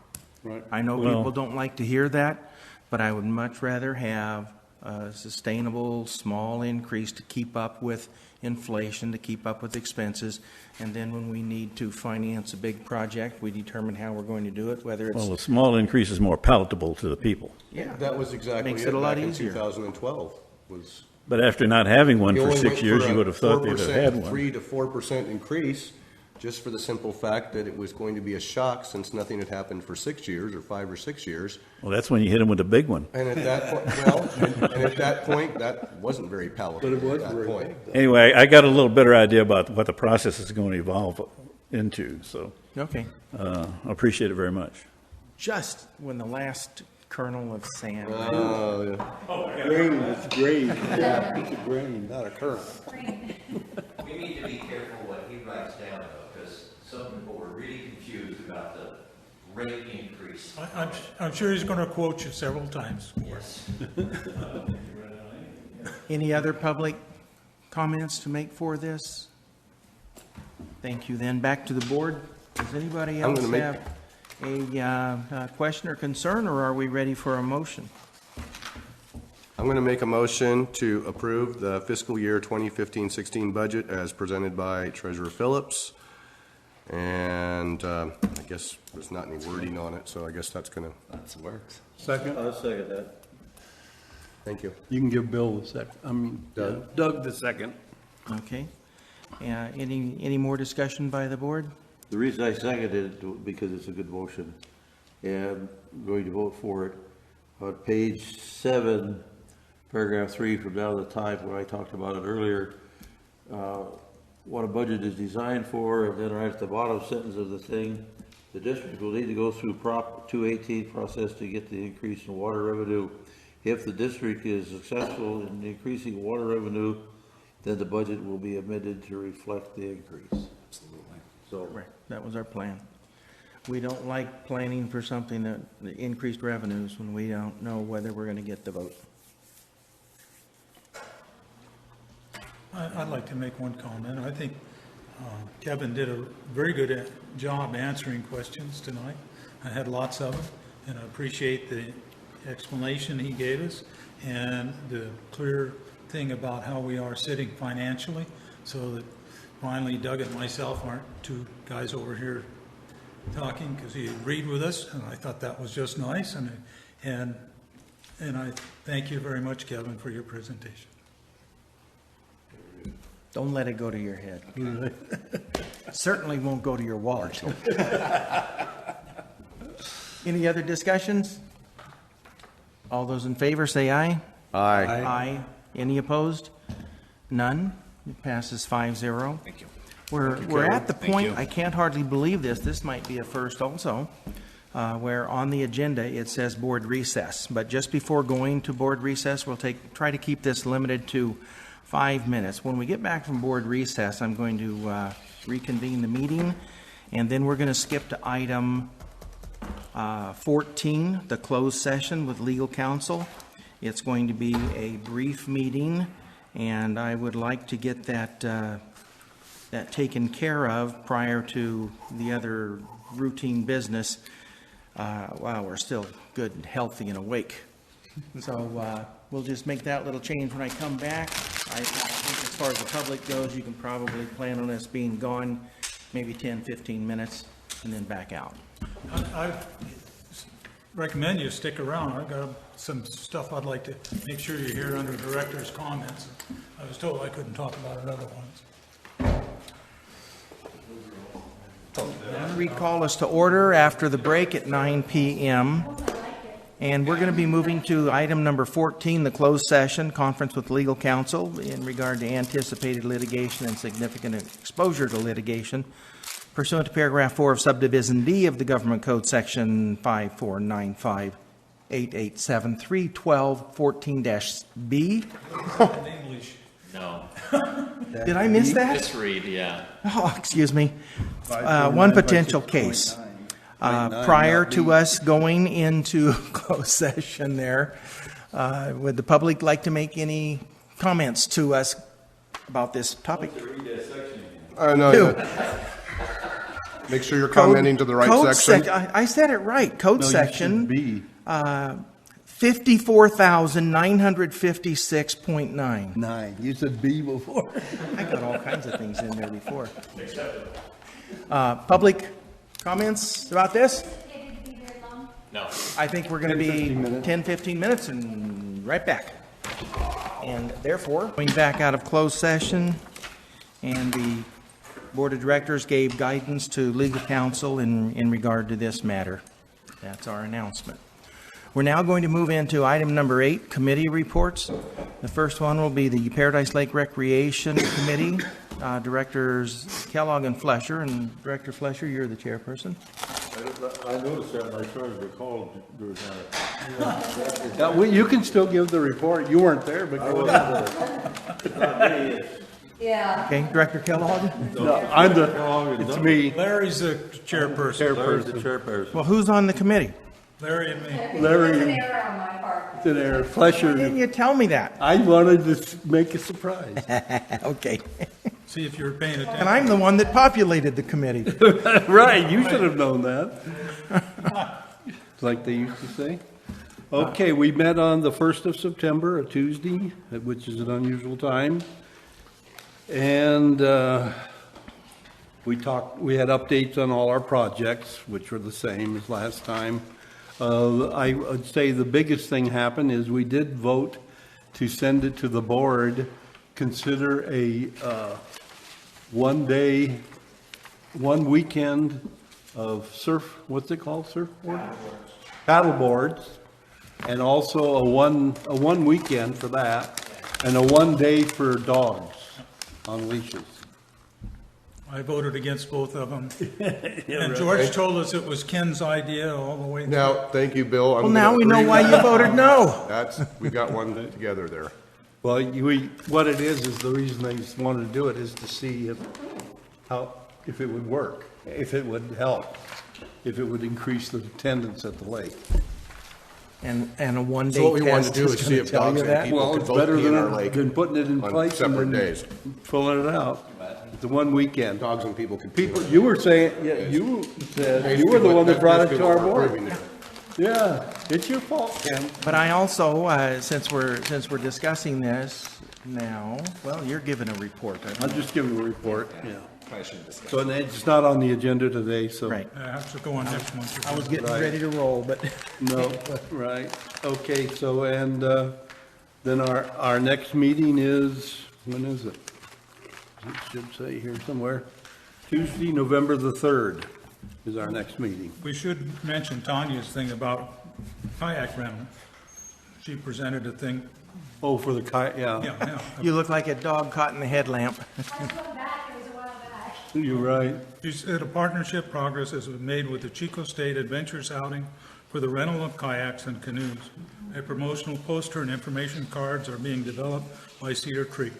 Right. I know Well- people don't like to hear that, but I would much rather have a sustainable, small increase to keep up with inflation, to keep up with expenses, and then when we need to finance a big project, we determine how we're going to do it, whether Well, it's, a small increase is more palatable to the people. yeah. That was exactly Makes it it a lot back in easier. 2012 was. But after not having one You for only 6 went years, for you a would have thought they'd have 4%, had one. 3 to 4% increase, just for the simple fact that it was going to be a shock since nothing had happened for 6 years or 5 or 6 years. Well, that's when you hit them with a big one. And at that point, and at that point, that wasn't very palatable. But it was at that very point. Anyway, I got a little better idea about what the process is going to evolve into, so Okay. I appreciate it very much. Just when the last kernel of sand. Oh, yeah. Grain, it's grain. Yeah, it's a grain, not a kernel. We need to be careful what he writes down, though, because some people were really confused about the rate increase. I'm sure he's going to quote you several times. Yes. Any other public comments to make for this? Thank you. Then back to the board. Does anybody I'm else gonna make- have a question or concern, or are we ready for a motion? I'm going to make a motion to approve the fiscal year 2015-16 budget as presented by Treasurer Phillips. And I guess there's not any wording on it, so I guess that's going to... That works. Second, I'll second that. Thank you. you can give Bill the second, Doug the second. Okay. Any more discussion by the board? The reason I seconded it, because it's a good motion, and I'm going to vote for it. On page 7, paragraph 3, from down the time when I talked about it earlier, what a budget is designed for, and then right at the bottom sentence of the thing, the district will need to go through Prop 218 process to get the increase in water revenue. If the district is successful in increasing water revenue, then the budget will be amended to reflect the increase. Absolutely. So, Right, that was our plan. We don't like planning for something that increased revenues when we don't know whether we're going to get the vote. I'd like to make one comment. I think Kevin did a very good job answering questions tonight. I had lots of them, and I appreciate the explanation he gave us and the clear thing about how we are sitting financially, so that finally Doug and myself aren't two guys over here talking, because he agreed with us, and I thought that was just nice. And I thank you very much, Kevin, for your presentation. Don't let it go to your head. Certainly won't go to your wallet. Any other discussions? All those in favor say aye. Aye. Aye. Any opposed? None. It passes 5-0. Thank you. We're at the Thank point, you. I can't hardly believe this might be a first also, where on the agenda it says board recess. But just before going to board recess, we'll try to keep this limited to 5 minutes. When we get back from board recess, I'm going to reconvene the meeting, and then we're going to skip to item 14, the closed session with legal counsel. It's going to be a brief meeting, and I would like to get that taken care of prior to the other routine business while we're still good and healthy and awake. So we'll just make that little change when I come back. I think as far as the public goes, you can probably plan on us being gone maybe 10, 15 minutes and then back out. I recommend you stick around. I've got some stuff I'd like to make sure you hear under director's comments. I was told I couldn't talk about it otherwise. Recall us to order after the break at 9 p.m. And we're going to be moving to item number 14, the closed session, conference with legal counsel in regard to anticipated litigation and significant exposure to litigation pursuant to paragraph 4 of subdivision D of the Government Code, section 54958873124-B. In English. No. Did I miss that? Just read, yeah. Oh, excuse me. One potential case. Prior to us going into closed session there, would the public like to make any comments to us about this topic? No. Make sure you're commenting to the right section. I said it right. Code No, you section should be. 54,956.9. 9. You said B before. I got all kinds of things in there before. Public comments about this? No. I think we're going to 10, be 15 minutes. 10, 15 minutes and right back. And therefore, going back out of closed session, and the Board of Directors gave guidance to legal counsel in regard to this matter. That's our announcement. We're now going to move into item number 8, committee reports. The first one will be the Paradise Lake Recreation Committee, Directors Kellogg and Flesher. And Director Flesher, you're the chairperson. I noticed that, and I started to call during that. Now, you can still give the report. You weren't there, but I go wasn't ahead. there. Yeah. Okay, Director Kellogg? No, it's me. Larry's the chairperson. Larry's the chairperson. Well, who's on the committee? Larry and me. Larry. It's an error on my part. It's an error. Why didn't Flesher. you tell me that? I wanted to make a surprise. Okay. See if you're paying attention. And I'm the one that populated the committee. Right, you should have known that. like they used to say. Okay, we met on the 1st of September, a Tuesday, which is an unusual time. And we had updates on all our projects, which were the same as last time. I would say the biggest thing happened is we did vote to send it to the board, consider a one weekend of what's it called, surfboard? Paddle boards, and also a one weekend for that, and a 1 day for dogs on leashes. I voted against both of them. And George told us it was Ken's idea all the way through. Now, thank you, Bill. Well, now we know why you voted no. We got one together there. Well, what it is the reason they wanted to do it is to see if it would work, if it would help, if it would increase the attendance at the lake. And a one-day So what we wanted test to do is is see going if to tell dogs you and that? people Well, could it's both better be in our than lake putting it in on place and separate then days. pulling it out. The one weekend. Dogs and people could. You were saying, you said, you were the one that brought it to our board. Yeah, it's your fault, Ken. But I also, since we're discussing this now, well, you're giving a report. I'll just give you a report, yeah. Probably shouldn't discuss. So it's not on the agenda today, so. Right. I have to go on next month. I was getting ready to roll, but No, right. Okay, so, and then our next meeting is, when is it? It should say here somewhere. Tuesday, November the 3rd is our next meeting. We should mention Tanya's thing about kayak rental. She presented a thing, Oh, for the kayak, yeah. yeah. you look like a dog caught in the headlamp. I was going back, it was a while back. You're right. She said a partnership progress has been made with the Chico State Adventures outing for the rental of kayaks and canoes. A promotional poster and information cards are being developed by Cedar Creek.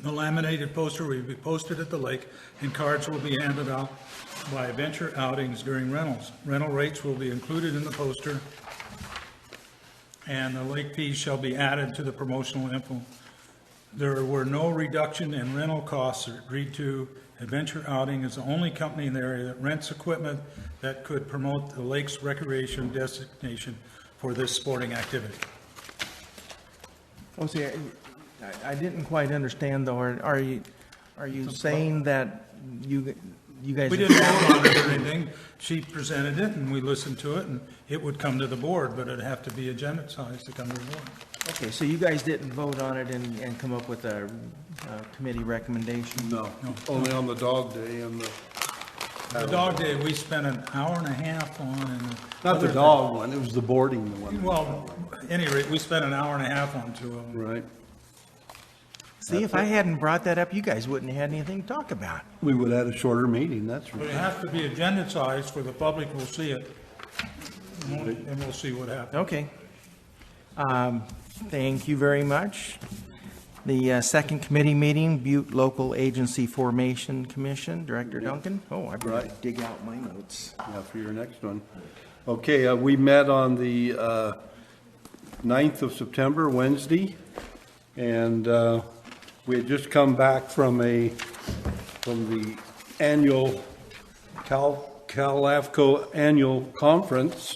The laminated poster will be posted at the lake, and cards will be handed out by adventure outings during rentals. Rental rates will be included in the poster, and the lake fees shall be added to the promotional info. There were no reduction in rental costs agreed to. Adventure Outing is the only company in the area that rents equipment that could promote the lake's recreation designation for this sporting activity. Oh, see, I didn't quite understand though. Are you saying that you guys? We didn't vote on it or anything. She presented it, and we listened to it, and it would come to the board, but it'd have to be agenda-sized to come to the board. Okay, so you guys didn't vote on it and come up with a committee recommendation? No, only on the dog day and the. The dog day, we spent an hour and a half on, and. Not the dog one, it was the boarding one. Well, at any rate, we spent an hour and a half on two of them. Right. See, if I hadn't brought that up, you guys wouldn't have had anything to talk about. We would have had a shorter meeting, that's for But it sure. has to be agenda-sized where the public will see it, and we'll see what happens. Okay. Thank you very much. The second committee meeting, Butte Local Agency Formation Commission, Director Duncan. Oh, I better Right. dig out my notes. Yeah, for your next one. Okay, we met on the 9th of September, Wednesday, and we had just come back from the annual Cal-LAFCO annual conference,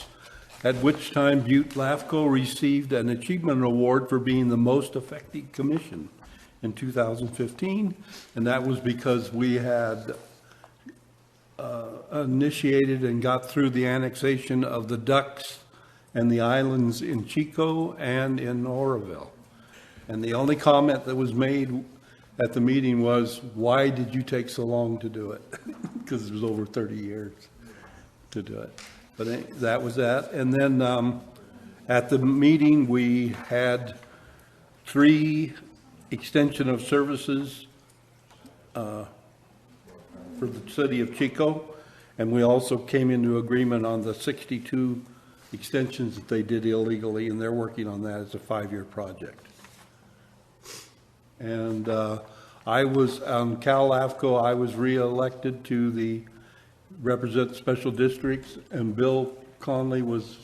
at which time Butte LAFCO received an achievement award for being the most effective commission in 2015, and that was because we had initiated and got through the annexation of the ducks and the islands in Chico and in Oroville. And the only comment that was made at the meeting was, why did you take so long to do it? Because it was over 30 years to do it. But that was that. And then at the meeting, we had 3 extension of services for the city of Chico. And we also came into agreement on the 62 extensions that they did illegally, and they're working on that as a 5-year project. And I was on Cal-LAFCO, I was re-elected to represent special districts, and Bill Conley was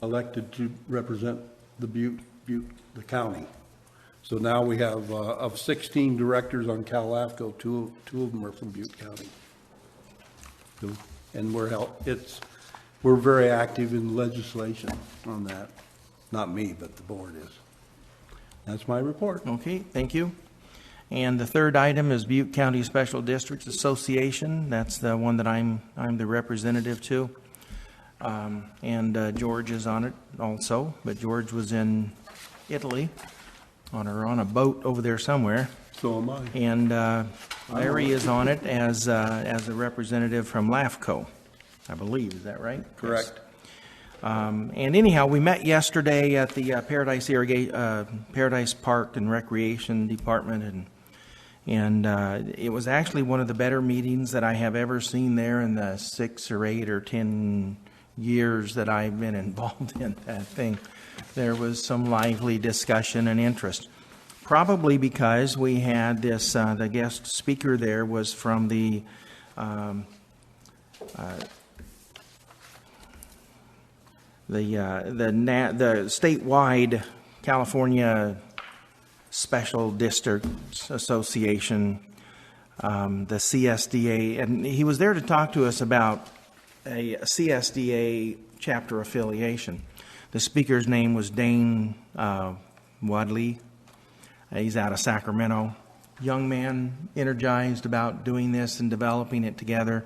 elected to represent the Butte, the county. So now we have, of 16 directors on Cal-LAFCO, two of them are from Butte County. So, and we're very active in legislation on that. Not me, but the board is. That's my report. Okay, thank you. And the third item is Butte County Special Districts Association. That's the one that I'm the representative to. And George is on it also, but George was in Italy on a boat over there somewhere. So am I. And Larry is on it as a representative from LAFCO, I believe. Is that right? Correct. Yes. And anyhow, we met yesterday at the Paradise Park and Recreation Department, and it was actually one of the better meetings that I have ever seen there in the 6 or 8 or 10 years that I've been involved in that thing. There was some lively discussion and interest. Probably because we had this, the guest speaker there was from the statewide California Special Districts Association, the CSDA, and he was there to talk to us about a CSDA chapter affiliation. The speaker's name was Dane Wadley. He's out of Sacramento. Young man, energized about doing this and developing it together.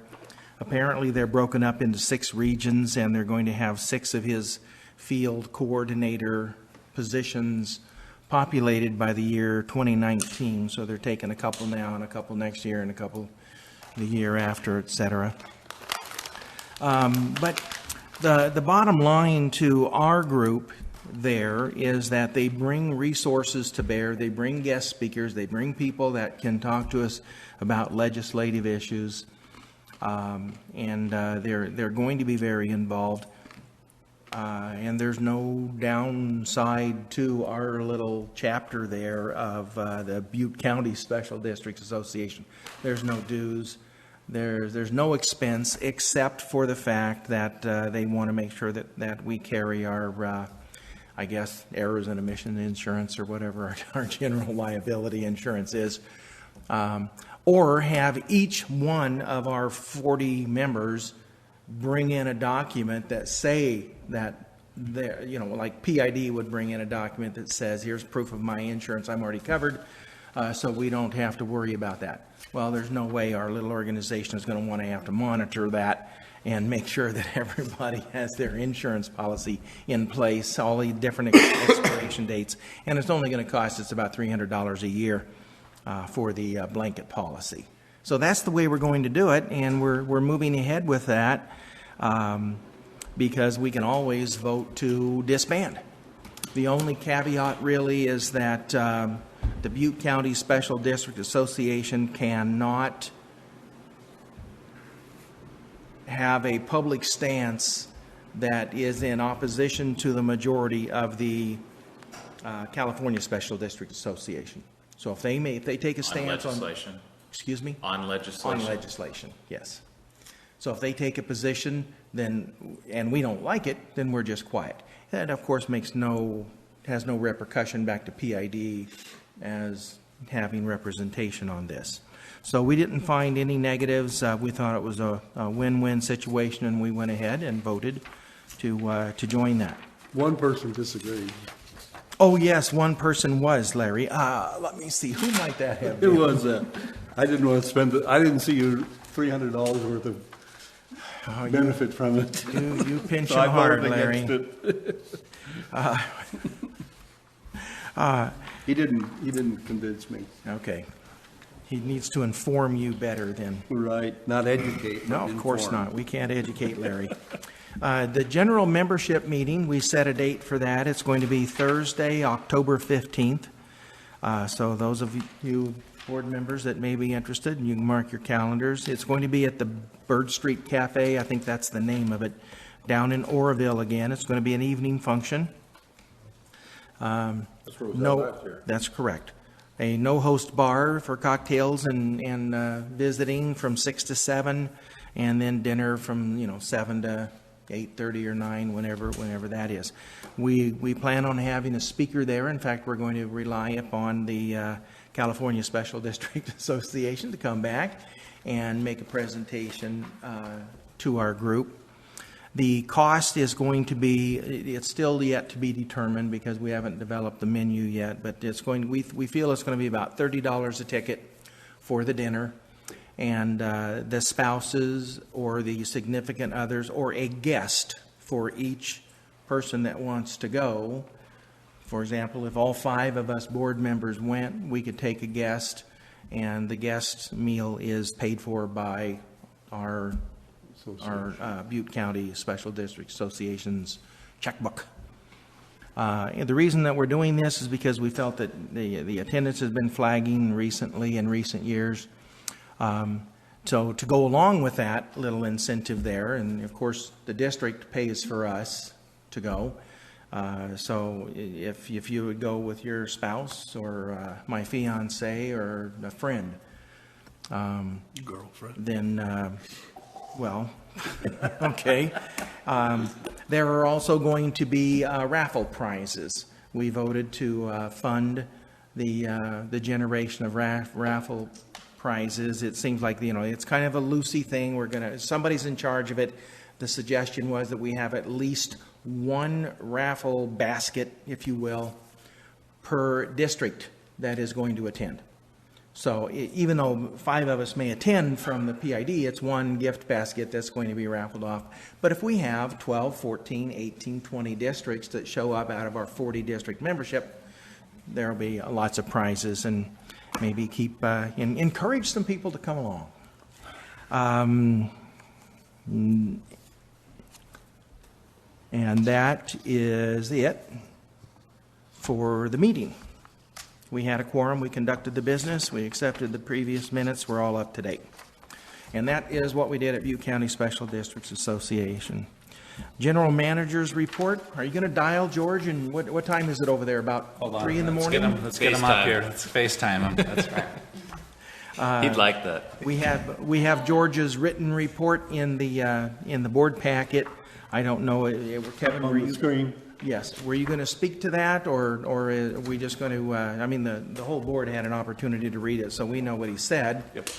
Apparently they're broken up into 6 regions, and they're going to have 6 of his field coordinator positions populated by the year 2019. So they're taking a couple now and a couple next year and a couple the year after, etc. But the bottom line to our group there is that they bring resources to bear. They bring guest speakers. They bring people that can talk to us about legislative issues. And they're going to be very involved. And there's no downside to our little chapter there of the Butte County Special Districts Association. There's no dues. There's no expense except for the fact that they want to make sure that we carry our, I guess, errors and omission insurance or whatever our general liability insurance is. Or have each one of our 40 members bring in a document that say that they're, like PID would bring in a document that says, here's proof of my insurance, I'm already covered, so we don't have to worry about that. Well, there's no way our little organization is going to want to have to monitor that and make sure that everybody has their insurance policy in place, all the different expiration dates, and it's only going to cost us about $300 a year for the blanket policy. So that's the way we're going to do it, and we're moving ahead with that because we can always vote to disband. The only caveat really is that the Butte County Special District Association cannot have a public stance that is in opposition to the majority of the California Special District Association. So if they take a stance on legislation. Excuse me? On legislation. On legislation, yes. So if they take a position, then, and we don't like it, then we're just quiet. That, of course, has no repercussion back to PID as having representation on this. So we didn't find any negatives. We thought it was a win-win situation, and we went ahead and voted to join that. One person disagreed. Oh, yes, one person was, Larry. Let me see. Who might that have been? Who was that? I didn't want to spend it. I didn't see your $300 worth of benefit from it. You pinch So him I hard, voted Larry. against it. He didn't convince me. Okay. He needs to inform you better then. Right, not educate. No, but of course inform. not. We can't educate Larry. The general membership meeting, we set a date for that. It's going to be Thursday, October 15th. So those of you board members that may be interested, you can mark your calendars. It's going to be at the Bird Street Cafe. I think that's the name of it, down in Oroville again. It's going to be an evening function. That's where it was last year. That's correct. A no-host bar for cocktails and visiting from 6 to 7, and then dinner from 7 to 8:30 or 9, whenever that is. We plan on having a speaker there. In fact, we're going to rely upon the California Special District Association to come back and make a presentation to our group. The cost is going to be, it's still yet to be determined because we haven't developed the menu yet, but we feel it's going to be about $30 a ticket for the dinner. And the spouses or the significant others or a guest for each person that wants to go. For example, if all 5 of us board members went, we could take a guest, and the guest meal is paid for by our Butte County Special District Association's checkbook. And the reason that we're doing this is because we felt that the attendance has been flagging recently in recent years. So to go along with that little incentive there, and of course the district pays for us to go. So if you would go with your spouse or my fiance or a friend, Girlfriend. then well, okay. There are also going to be raffle prizes. We voted to fund the generation of raffle prizes. It seems like, it's kind of a loosey thing. Somebody's in charge of it. The suggestion was that we have at least one raffle basket, if you will, per district that is going to attend. So even though 5 of us may attend from the PID, it's one gift basket that's going to be raffled off. But if we have 12, 14, 18, 20 districts that show up out of our 40 district membership, there'll be lots of prizes, and maybe encourage some people to come along. And that is it for the meeting. We had a quorum, we conducted the business, we accepted the previous minutes, we're all up to date. And that is what we did at Butte County Special Districts Association. General Manager's report. Are you going to dial, George? And what time is it over there? About 3 in the morning? Let's get him up here. Let's FaceTime him. That's right. He'd like that. We have George's written report in the board packet. I don't know, Kevin, were you? Screen. Yes. Were you going to speak to that, or are we just going to? The whole board had an opportunity to read it, so we know what he said. Yep.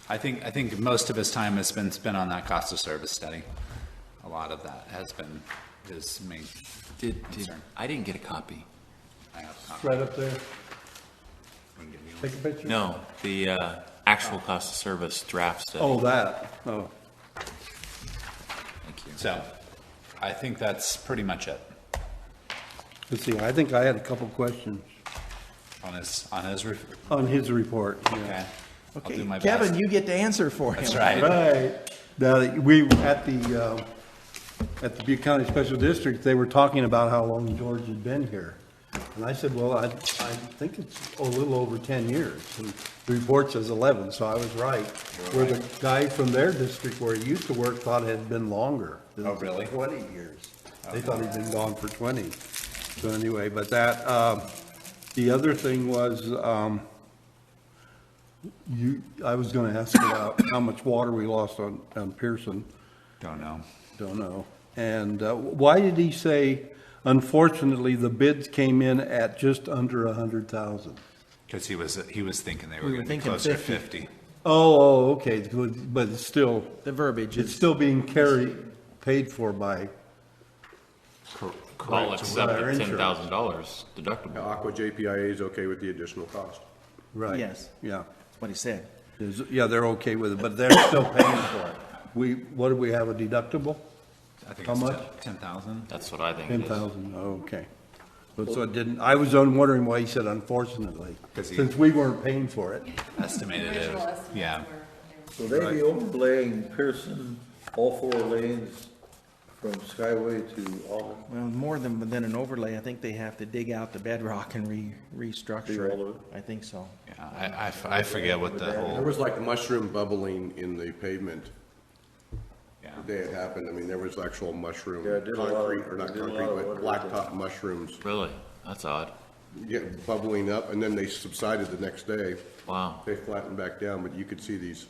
I think most of his time has been spent on that cost of service study. A lot of that has been his main concern. I didn't get a copy. I have It's right up there. Take a picture. No, the actual cost of service draft study. Oh, that. Oh. Thank you. So, I think that's pretty much it Let's see, I think I had a couple questions on his on his report. Okay. Yeah. I'll do Okay, my Kevin, best. you get to answer for him. That's right. Right. Now, we, at the Butte County Special District, they were talking about how long George had been here. And I said, well, I think it's a little over 10 years. And the report says 11, so I was right. Where the guy from their district where he used to work thought it had been longer. Oh, really? 20 years. They thought he'd been gone for 20. So anyway, but that, the other thing was, I was going to ask about how much water we lost on Pearson. Don't know. And why did he say, unfortunately, the bids came in at just under 100,000? Because he was thinking they were We were going to be thinking closer to 50. 50. Oh, okay, but it's still, The verbiage it's is, still being paid for by, All our accepted insurance. $10,000 deductible. Aqua JPIA is okay with the additional cost. right. Yes. Yeah. that's what he said. Yeah, they're okay with it, but they're still paying for it. What do we have, a deductible? I think How it's much? 10,000. That's what I think it is. 10,000, okay. So it didn't, I was wondering why he said unfortunately, 'Cause he- since we weren't paying for it. Estimated it. Original estimates Yeah. were- So they'd be overlaying Pearson, all 4 lanes from Skyway to Auburn, Well, more than an overlay, I think they have to dig out the bedrock and restructure Do all it. of it? I think so. Yeah, I forget what the There whole, was like mushroom bubbling in the pavement yeah. the day it happened. I mean, there was actual mushroom, Yeah, it did a lot of- concrete, or not did a lot concrete, of but work. blacktop mushrooms Really? That's odd. bubbling up, and then they subsided the next day. Wow. They flattened back down, but you could see these.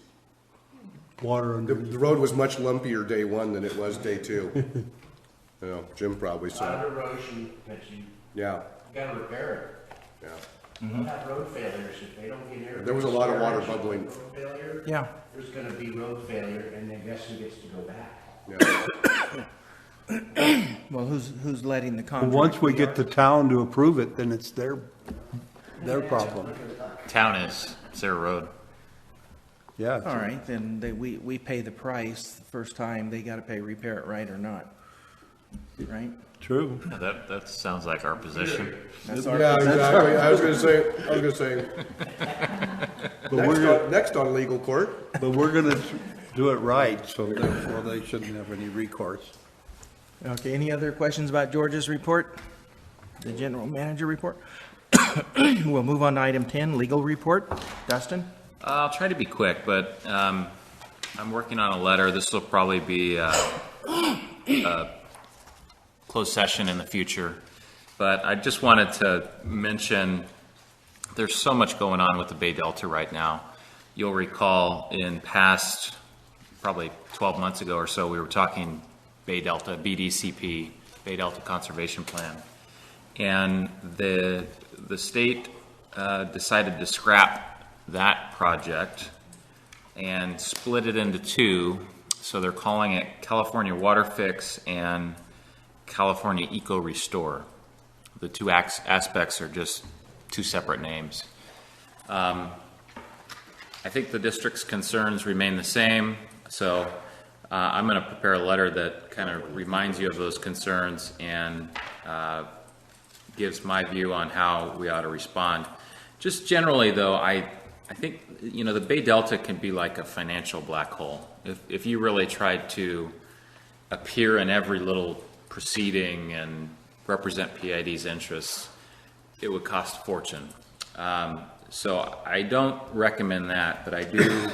Water under. The road was much lumpier day 1 than it was day 2. You know, Jim probably saw it. erosion that you Yeah, gotta repair yeah. it. You'll have road failures if they don't get air. There was a lot of water bubbling. Road failure, Yeah. there's gonna be road failure, and then guess who gets to go back? Yeah. Well, who's letting the But contract? once we get the town to approve it, then it's their problem. Town is Sarah Road. Yeah. All right, then we pay the price the first time, they gotta pay repair it right or not, right? True. That sounds like our position. That's our- Yeah, exactly. I was gonna say. Next on legal court. But we're gonna do it right, so therefore they shouldn't have any recourse. Okay, any other questions about George's report? The general manager report? We'll move on to item 10, legal report. Dustin? I'll try to be quick, but I'm working on a letter. This will probably be a closed session in the future. But I just wanted to mention there's so much going on with the Bay Delta right now. You'll recall in past, probably 12 months ago or so, we were talking Bay Delta, BDCP, Bay Delta Conservation Plan. And the state decided to scrap that project and split it into two. So they're calling it California Water Fix and California Eco Restore. The two aspects are just two separate names. I think the district's concerns remain the same, so I'm going to prepare a letter that kind of reminds you of those concerns and gives my view on how we ought to respond. Just generally, though, I think, you know, the Bay Delta can be like a financial black hole. If you really tried to appear in every little proceeding and represent PID's interests, it would cost a fortune. So I don't recommend that, but I do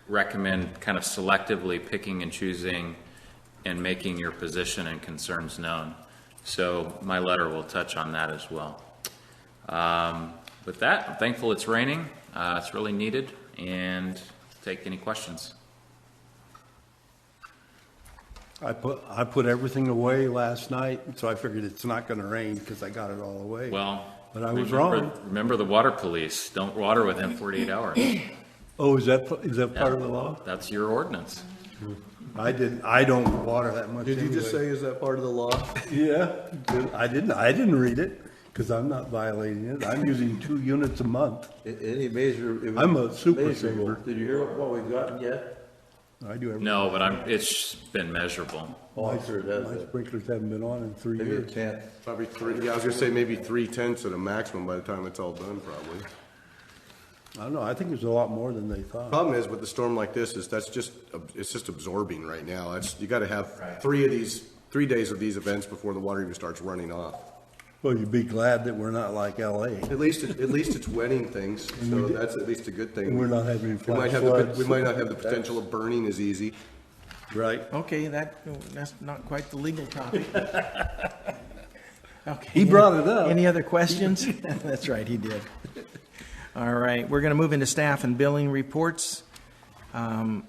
recommend kind of selectively picking and choosing and making your position and concerns known. So my letter will touch on that as well. With that, I'm thankful it's raining. It's really needed, and take any questions. I put everything away last night, so I figured it's not gonna rain because I got it all away. Well, But I was wrong. Remember the water police. Don't water within 48 hours. Oh, is that part of the law? That's your ordinance. I don't water that much Did you just anyway. say, is that part of the law? Yeah, I didn't read it, because I'm not violating it. I'm using 2 units a month. Any major? I'm a super measurable. saver. Did you hear what we've gotten yet? I do everything. No, but it's been measurable. Oh, I'm sure it has. My sprinklers haven't been on in 3 Maybe a years. tenth. Probably 3, yeah, I was gonna say maybe 3/10 at a maximum by the time it's all done, probably. I don't know, I think it's a lot more than they thought. Problem is with a storm like this is it's just absorbing right now. You gotta have 3 days of these events before the water even starts running off. Well, you'd be glad that we're not like LA. At least it's wetting things, so that's at least a good thing. And we're not having We might floods. not have the potential of burning as easy. Right. Okay, that's not quite the legal topic. Okay. He brought it up. Any other questions? That's right, he did. All right, we're going to move into staff and billing reports. Okay,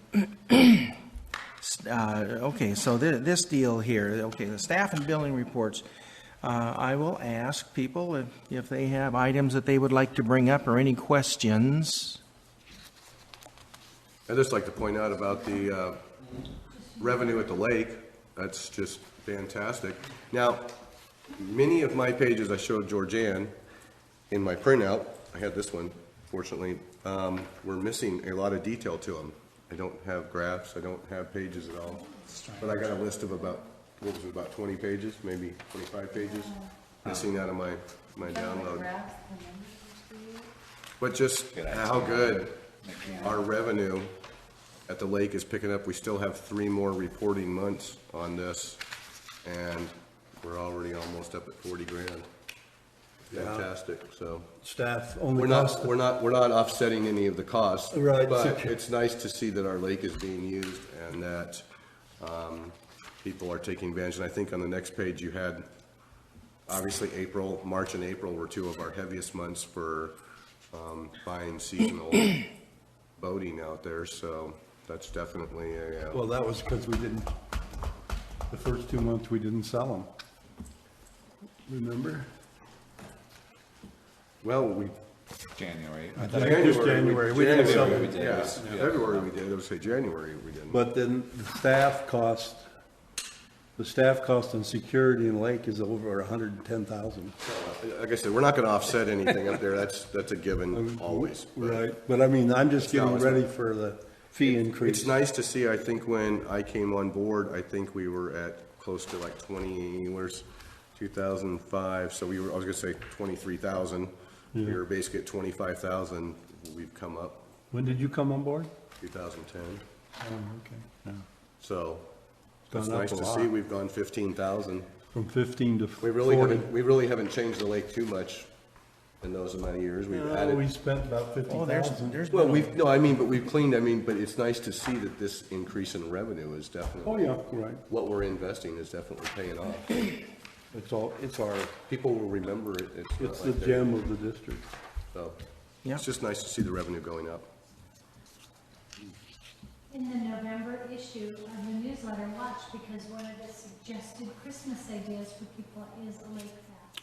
so this deal here, okay, the staff and billing reports. I will ask people if they have items that they would like to bring up or any questions. I'd just like to point out about the revenue at the lake. That's just fantastic. Now, many of my pages I showed Georgianne in my printout. I had this one, fortunately. We're missing a lot of detail to them. I don't have graphs. I don't have pages at all. But I got a list of about 20 pages, maybe 25 pages, missing out of my download. But just how good our revenue at the lake is picking up. We still have 3 more reporting months on this, and we're already almost up at 40 grand. Fantastic, so. Staff only We're not offsetting any of the costs. Right. But it's nice to see that our lake is being used and that, people are taking advantage. And I think on the next page you had, obviously March and April were 2 of our heaviest months for, buying seasonal boating out there, so that's definitely Well, that was because the first 2 months we didn't sell them. Remember? well, January. Just January. We didn't sell them. February we did, I would say January we didn't. But then the staff cost The staff cost and security in Lake is over 110,000. Like I said, we're not gonna offset anything up there, that's a given, always. Right, but I mean, I'm just getting it's- ready for the fee increase. It's nice to see, I think when I came on board, I think we were at close to like 2005, so I was gonna say 23,000. We were basically at 25,000, we've come up When did you come on board? 2010. Oh, okay. Yeah. So, Gone it's up nice a to lot. see, we've gone 15,000. From 15 to We 40. really haven't changed the lake too much in those amount of years, we've We added. spent about 50,000. There's Well, been but we've cleaned, but it's nice to see that this increase in revenue is Oh, definitely. yeah, right. What we're investing is definitely paying off. It's our, People will remember it. it's not the like they- gem of the district. So, Yeah. it's just nice to see the revenue going up. In the November issue of the newsletter, watch, because one of the suggested Christmas ideas for people is a lake fest.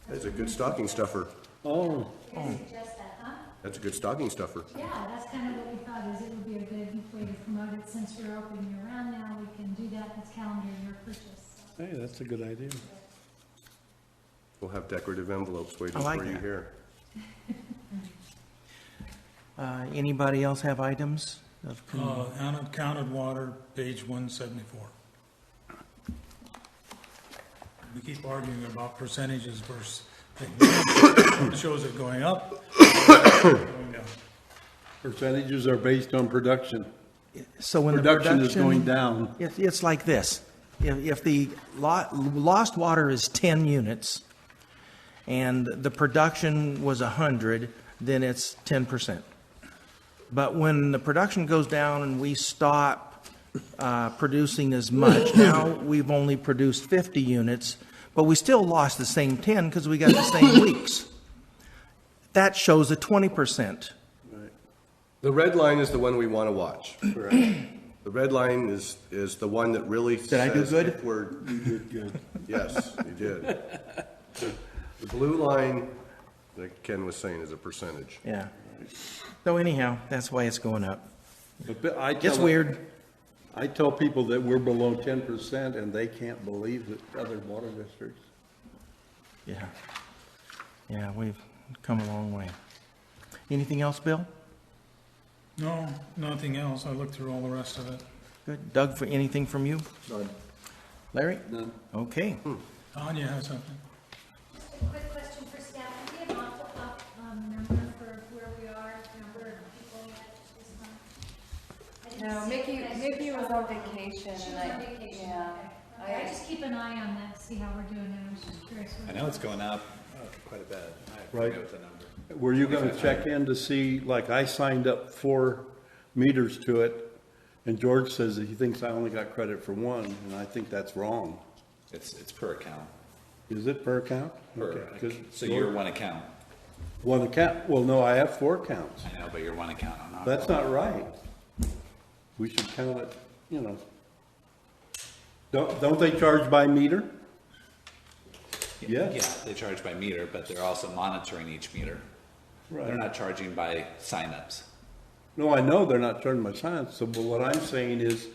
That's a good stocking stuffer. Oh, They suggest that, huh? That's a good stocking stuffer. Yeah, that's kind of what we thought, is it would be a good way to promote it, since we're open year round now, we can do that, it's calendar year purchase. hey, that's a good idea. We'll have decorative envelopes waiting I like for you that. here. Anybody else have items? Unaccounted water, page 174. We keep arguing about percentages versus things. It shows it going up, going down. Percentages are based on production. So when the Production is going down. It's like this. If the lost water is 10 units and the production was 100, then it's 10%. But when the production goes down and we stop producing as much, now we've only produced 50 units, but we still lost the same 10 because we got the same weeks. That shows a 20%. The red line is the one we want to watch. The red line is the one that really says. Did I do good? if we're- You did good. Yes, you did. The blue line, like Ken was saying, is a percentage. Yeah. So anyhow, that's why it's going up. But I It's tell, weird. I tell people that we're below 10% and they can't believe that other water districts. Yeah. Yeah, we've come a long way. Anything else, Bill? No, nothing else. I looked through all the rest of it. Good. Doug, for anything from you? None. Larry? None. Okay. Tanya has something. Just a quick question for staff, do we have number for where we are, number of people yet this month? I didn't No, see Mickey, it. Mickey was on vacation. She and was I- on vacation, Yeah. okay. Okay, I just keep an eye on that, see how we're doing, I was just curious. I know it's going up quite a bit. I Right. forget what the number. Were you gonna check in to see, like, I signed up 4 meters to it, and George says that he thinks I only got credit for 1, and I think that's wrong. It's per account. Is it per account? Per, Okay, 'cause so you're one account. One account, well, no, I have 4 accounts. I know, but you're one account. I'm not. That's not right. We should count it, Don't they charge by meter? Yeah, they charge by meter, but they're also monitoring each meter. Right. They're not charging by signups. No, I know they're not charging by science, so, but what I'm saying is, if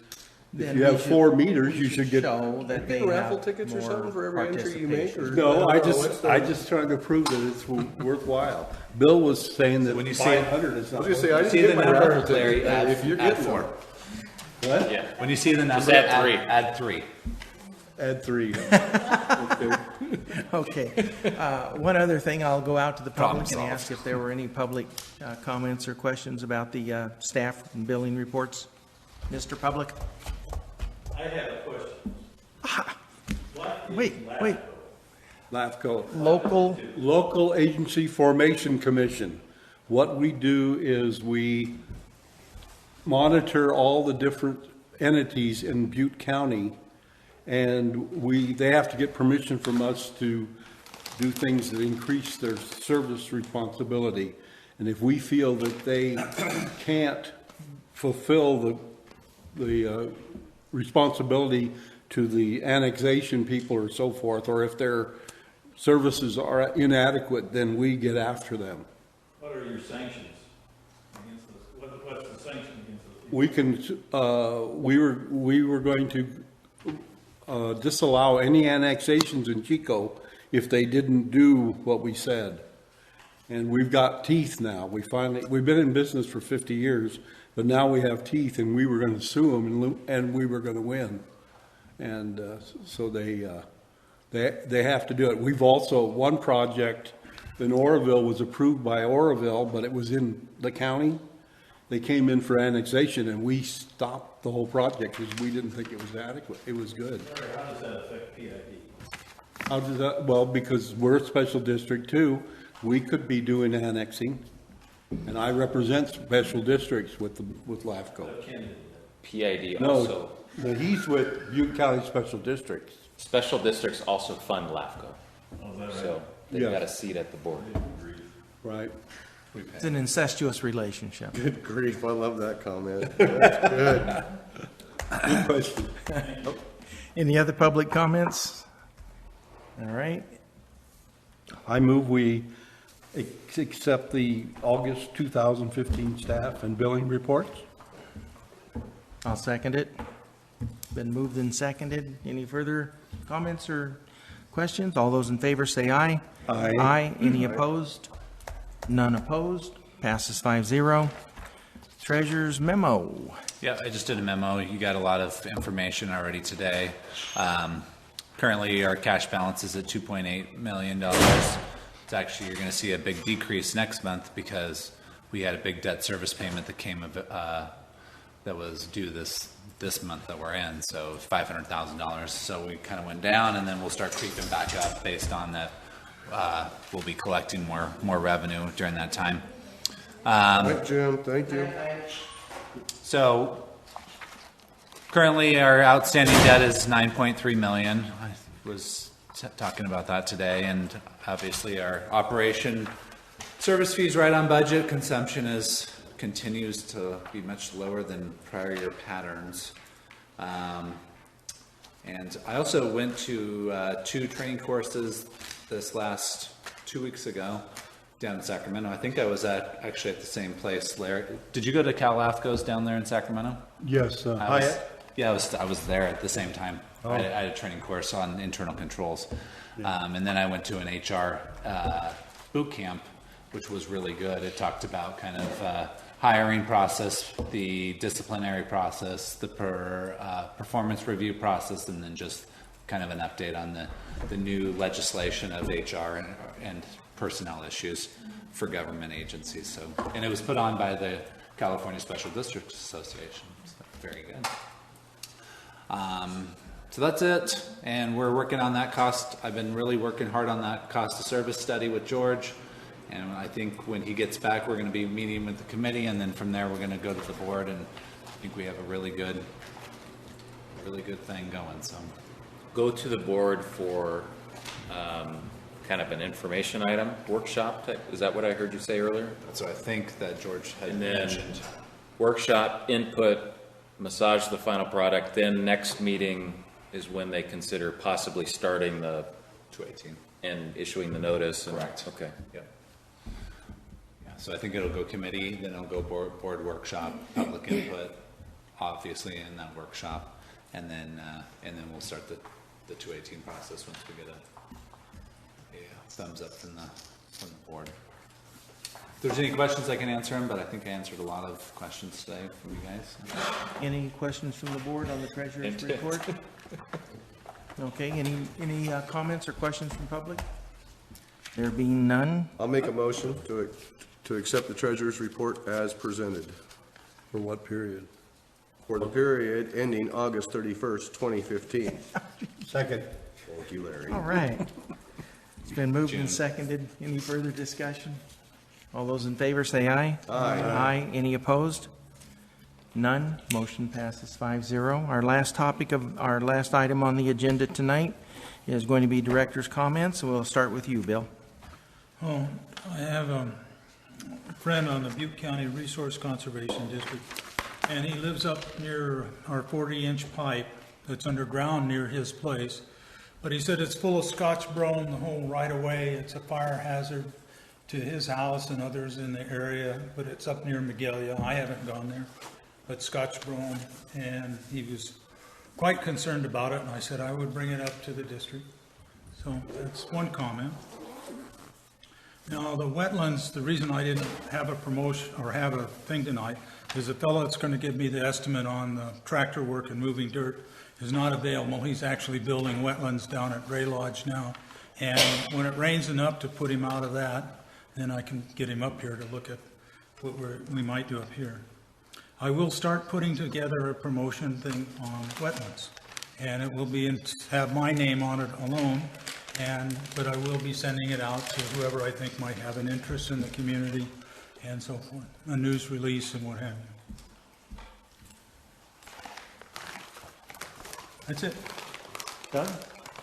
Then you we have should- 4 meters, you should get. Show that they Get raffle have tickets or more something for every entry you make, or- participation. No, I don't know, I just trying to prove that it's worthwhile. Bill was saying that When you see- 500 is I not. was gonna say, I See didn't the get my raffle number, Larry, ticket, add, if you're add getting 4. one. What? Yeah, when you see the number, add 3. Add 3. Add 3. Okay. Okay. One other thing, I'll go out to the Problem public and solved. ask if there were any public comments or questions about the staff and billing reports. Mr. Public? I have a question. Wait. LAFCO. Local, Agency Formation Commission. What we do is we monitor all the different entities in Butte County, and they have to get permission from us to do things that increase their service responsibility. And if we feel that they can't fulfill the responsibility to the annexation people or so forth, or if their services are inadequate, then we get after them. What are your sanctions against those? What's the sanction against those? We can, we were going to disallow any annexations in Chico if they didn't do what we said. And we've got teeth now. We've been in business for 50 years, but now we have teeth, and we were going to sue them, and we were going to win. And so they have to do it. We've also, one project in Oroville was approved by Oroville, but it was in the county. They came in for annexation, and we stopped the whole project because we didn't think it was adequate. It was good. How does that affect PID? How does that, well, because we're a special district too, we could be doing annexing, and I represent special districts with LAFCO. PID No, also, no, he's with Butte County Special Districts. special districts also fund LAFCO. So they've Yeah. got a seat at the board. Right. It's an incestuous relationship. Good grief, I love that comment. That's good. Good question. Any other public comments? All right. I move we accept the August 2015 staff and billing reports. I'll second it. Been moved and seconded. Any further comments or questions? All those in favor say aye. Aye. Aye. Any opposed? None opposed. Passes 5-0. Treasurer's memo. Yeah, I just did a memo. You got a lot of information already today. Currently, our cash balance is at $2.8 million. It's actually, you're going to see a big decrease next month because we had a big debt service payment that came of that was due this month that we're in, so $500,000. So we kind of went down, and then we'll start creeping back up based on that. We'll be collecting more revenue during that time. Right, Jim, thank you. So currently, our outstanding debt is $9.3 million. I was talking about that today, and obviously our operation service fees right on budget. Consumption continues to be much lower than prior year patterns. And I also went to 2 training courses this last 2 weeks ago down in Sacramento. I think I was actually at the same place. Larry, did you go to Cal LAFCO's down there in Sacramento? Yes, I was there at the same time. Oh. I had a training course on internal controls. And then I went to an HR boot camp, which was really good. It talked about kind of hiring process, the disciplinary process, the performance review process, and then just kind of an update on the new legislation of HR and personnel issues for government agencies. So, and it was put on by the California Special Districts Association. So very good. So that's it, and we're working on that cost. I've been really working hard on that cost of service study with George, and I think when he gets back, we're going to be meeting with the committee, and then from there, we're going to go to the board, and I think we have a really good thing going. So, Go to the board for kind of an information item, workshop type. Is that what I heard you say earlier? that's what I think that George had And then mentioned. workshop, input, massage the final product, then next meeting is when they consider possibly starting the 218. and issuing the notice. And, Correct. Okay. Yep. Yeah, so I think it'll go committee, then it'll go board workshop, public input, obviously in that workshop, and then we'll start the 218 process once we get a thumbs up from the board. If there's any questions, I can answer them, but I think I answered a lot of questions today from you guys. Any questions from the board on the treasurer's report? Okay, any comments or questions from public? There being none, I'll make a motion to accept the treasurer's report as presented For what period? for the period ending August 31st, 2015. Second. Thank you, Larry. all right. It's been moved and seconded. Any further discussion? All those in favor say aye. Aye. Aye. Any opposed? None. Motion passes 5-0. Our last item on the agenda tonight is going to be director's comments. We'll start with you, Bill. Oh, I have a friend on the Butte County Resource Conservation District, and he lives up near our 40-inch pipe that's underground near his place. But he said it's full of Scotch brome the whole right-of-way. It's a fire hazard to his house and others in the area, but it's up near Magalia. I haven't gone there, but Scotch brome, and he was quite concerned about it, and I said I would bring it up to the district. So that's one comment. Now, the wetlands, the reason I didn't have a promotion or have a thing tonight is the fellow that's going to give me the estimate on the tractor work and moving dirt is not available. He's actually building wetlands down at Ray Lodge now. And when it rains enough to put him out of that, then I can get him up here to look at what we might do up here. I will start putting together a promotion thing on wetlands. And it will have my name on it alone, but I will be sending it out to whoever I think might have an interest in the community and so forth, a news release and what have you. That's it. Doug?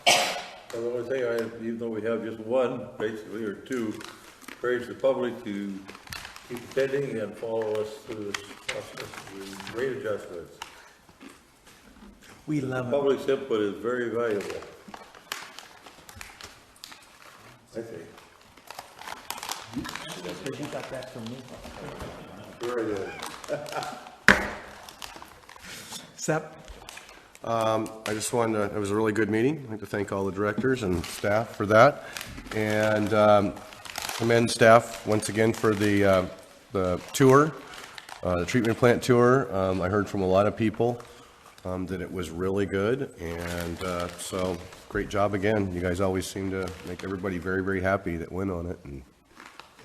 Well, the only thing even though we have just one, basically, or two, encourage the public to keep attending and follow us through this process of rate adjustments. We love it. Public's input is very valuable, I think. Because you got that from me. Sure it is. Sep? I just wanted to, it was a really good meeting. I'd like to thank all the directors and staff for that. And commend staff once again for the tour, the treatment plant tour. I heard from a lot of people that it was really good. And so great job again. You guys always seem to make everybody very, very happy that went on it. And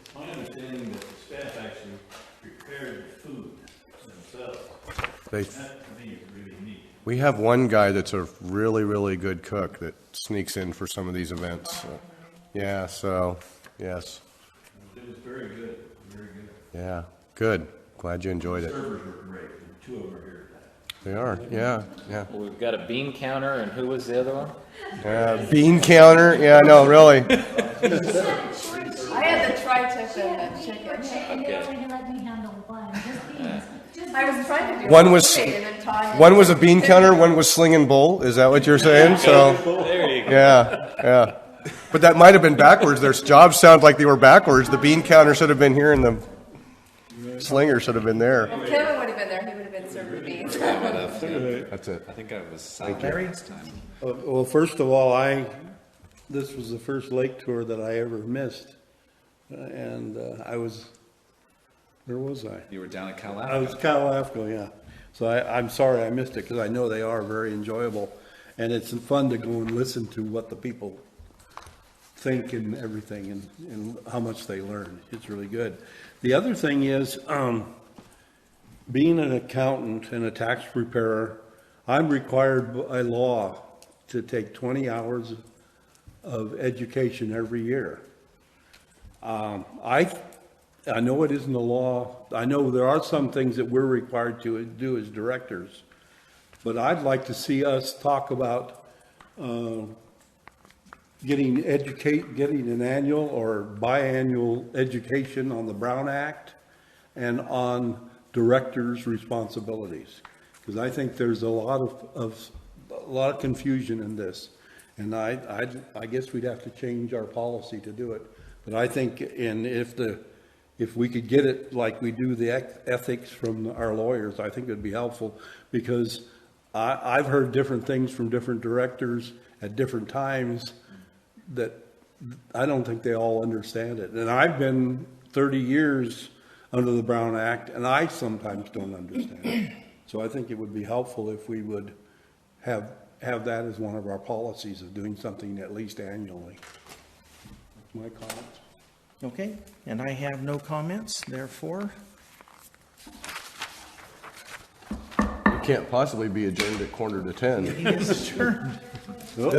It's my understanding that the staff actually prepared the food themselves. they, That to me is really neat. we have one guy that's a really, really good cook that sneaks in for some of these events. So, yeah, so, yes. It was very good, very good. Yeah, good. Glad you enjoyed it. Servers were great, and two of them are here today. They are, yeah, yeah. Well, we've got a bean counter, and who was the other one? Bean counter, yeah, no, really. I had the tri-tip and the chicken. And they only let me handle one, just beans. Just I was trying to do One was, and then Tanya- one was a bean counter, one was slinging bowl, is that what you're saying? So, There you go. yeah, yeah. But that might have been backwards, their jobs sound like they were backwards, the bean counter should have been here and the slinger should have been there. Well, Kevin would have been there, he would have been serving the beans. That's it. I think I was Larry? last time. Well, first of all, this was the first lake tour that I ever missed. And where was I? You were down at Cal I was Calafco, yeah. So I'm sorry I missed it because I know they are very enjoyable. And it's fun to go and listen to what the people think and everything and how much they learn. It's really good. The other thing is, being an accountant and a tax preparer, I'm required by law to take 20 hours of education every year. I know it isn't a law. I know there are some things that we're required to do as directors, but I'd like to see us talk about getting an annual or biannual education on the Brown Act and on directors' responsibilities, because I think there's a lot of confusion in this, and I guess we'd have to change our policy to do it. But I think, if we could get it like we do the ethics from our lawyers, I think it'd be helpful, because I've heard different things from different directors at different times that I don't think they all understand it. And I've been 30 years under the Brown Act, and I sometimes don't understand it. So I think it would be helpful if we would have that as one of our policies of doing something at least annually. That's my comments. Okay, and I have no comments, therefore. You can't possibly be adjourned at 9:45. It is adjourned. This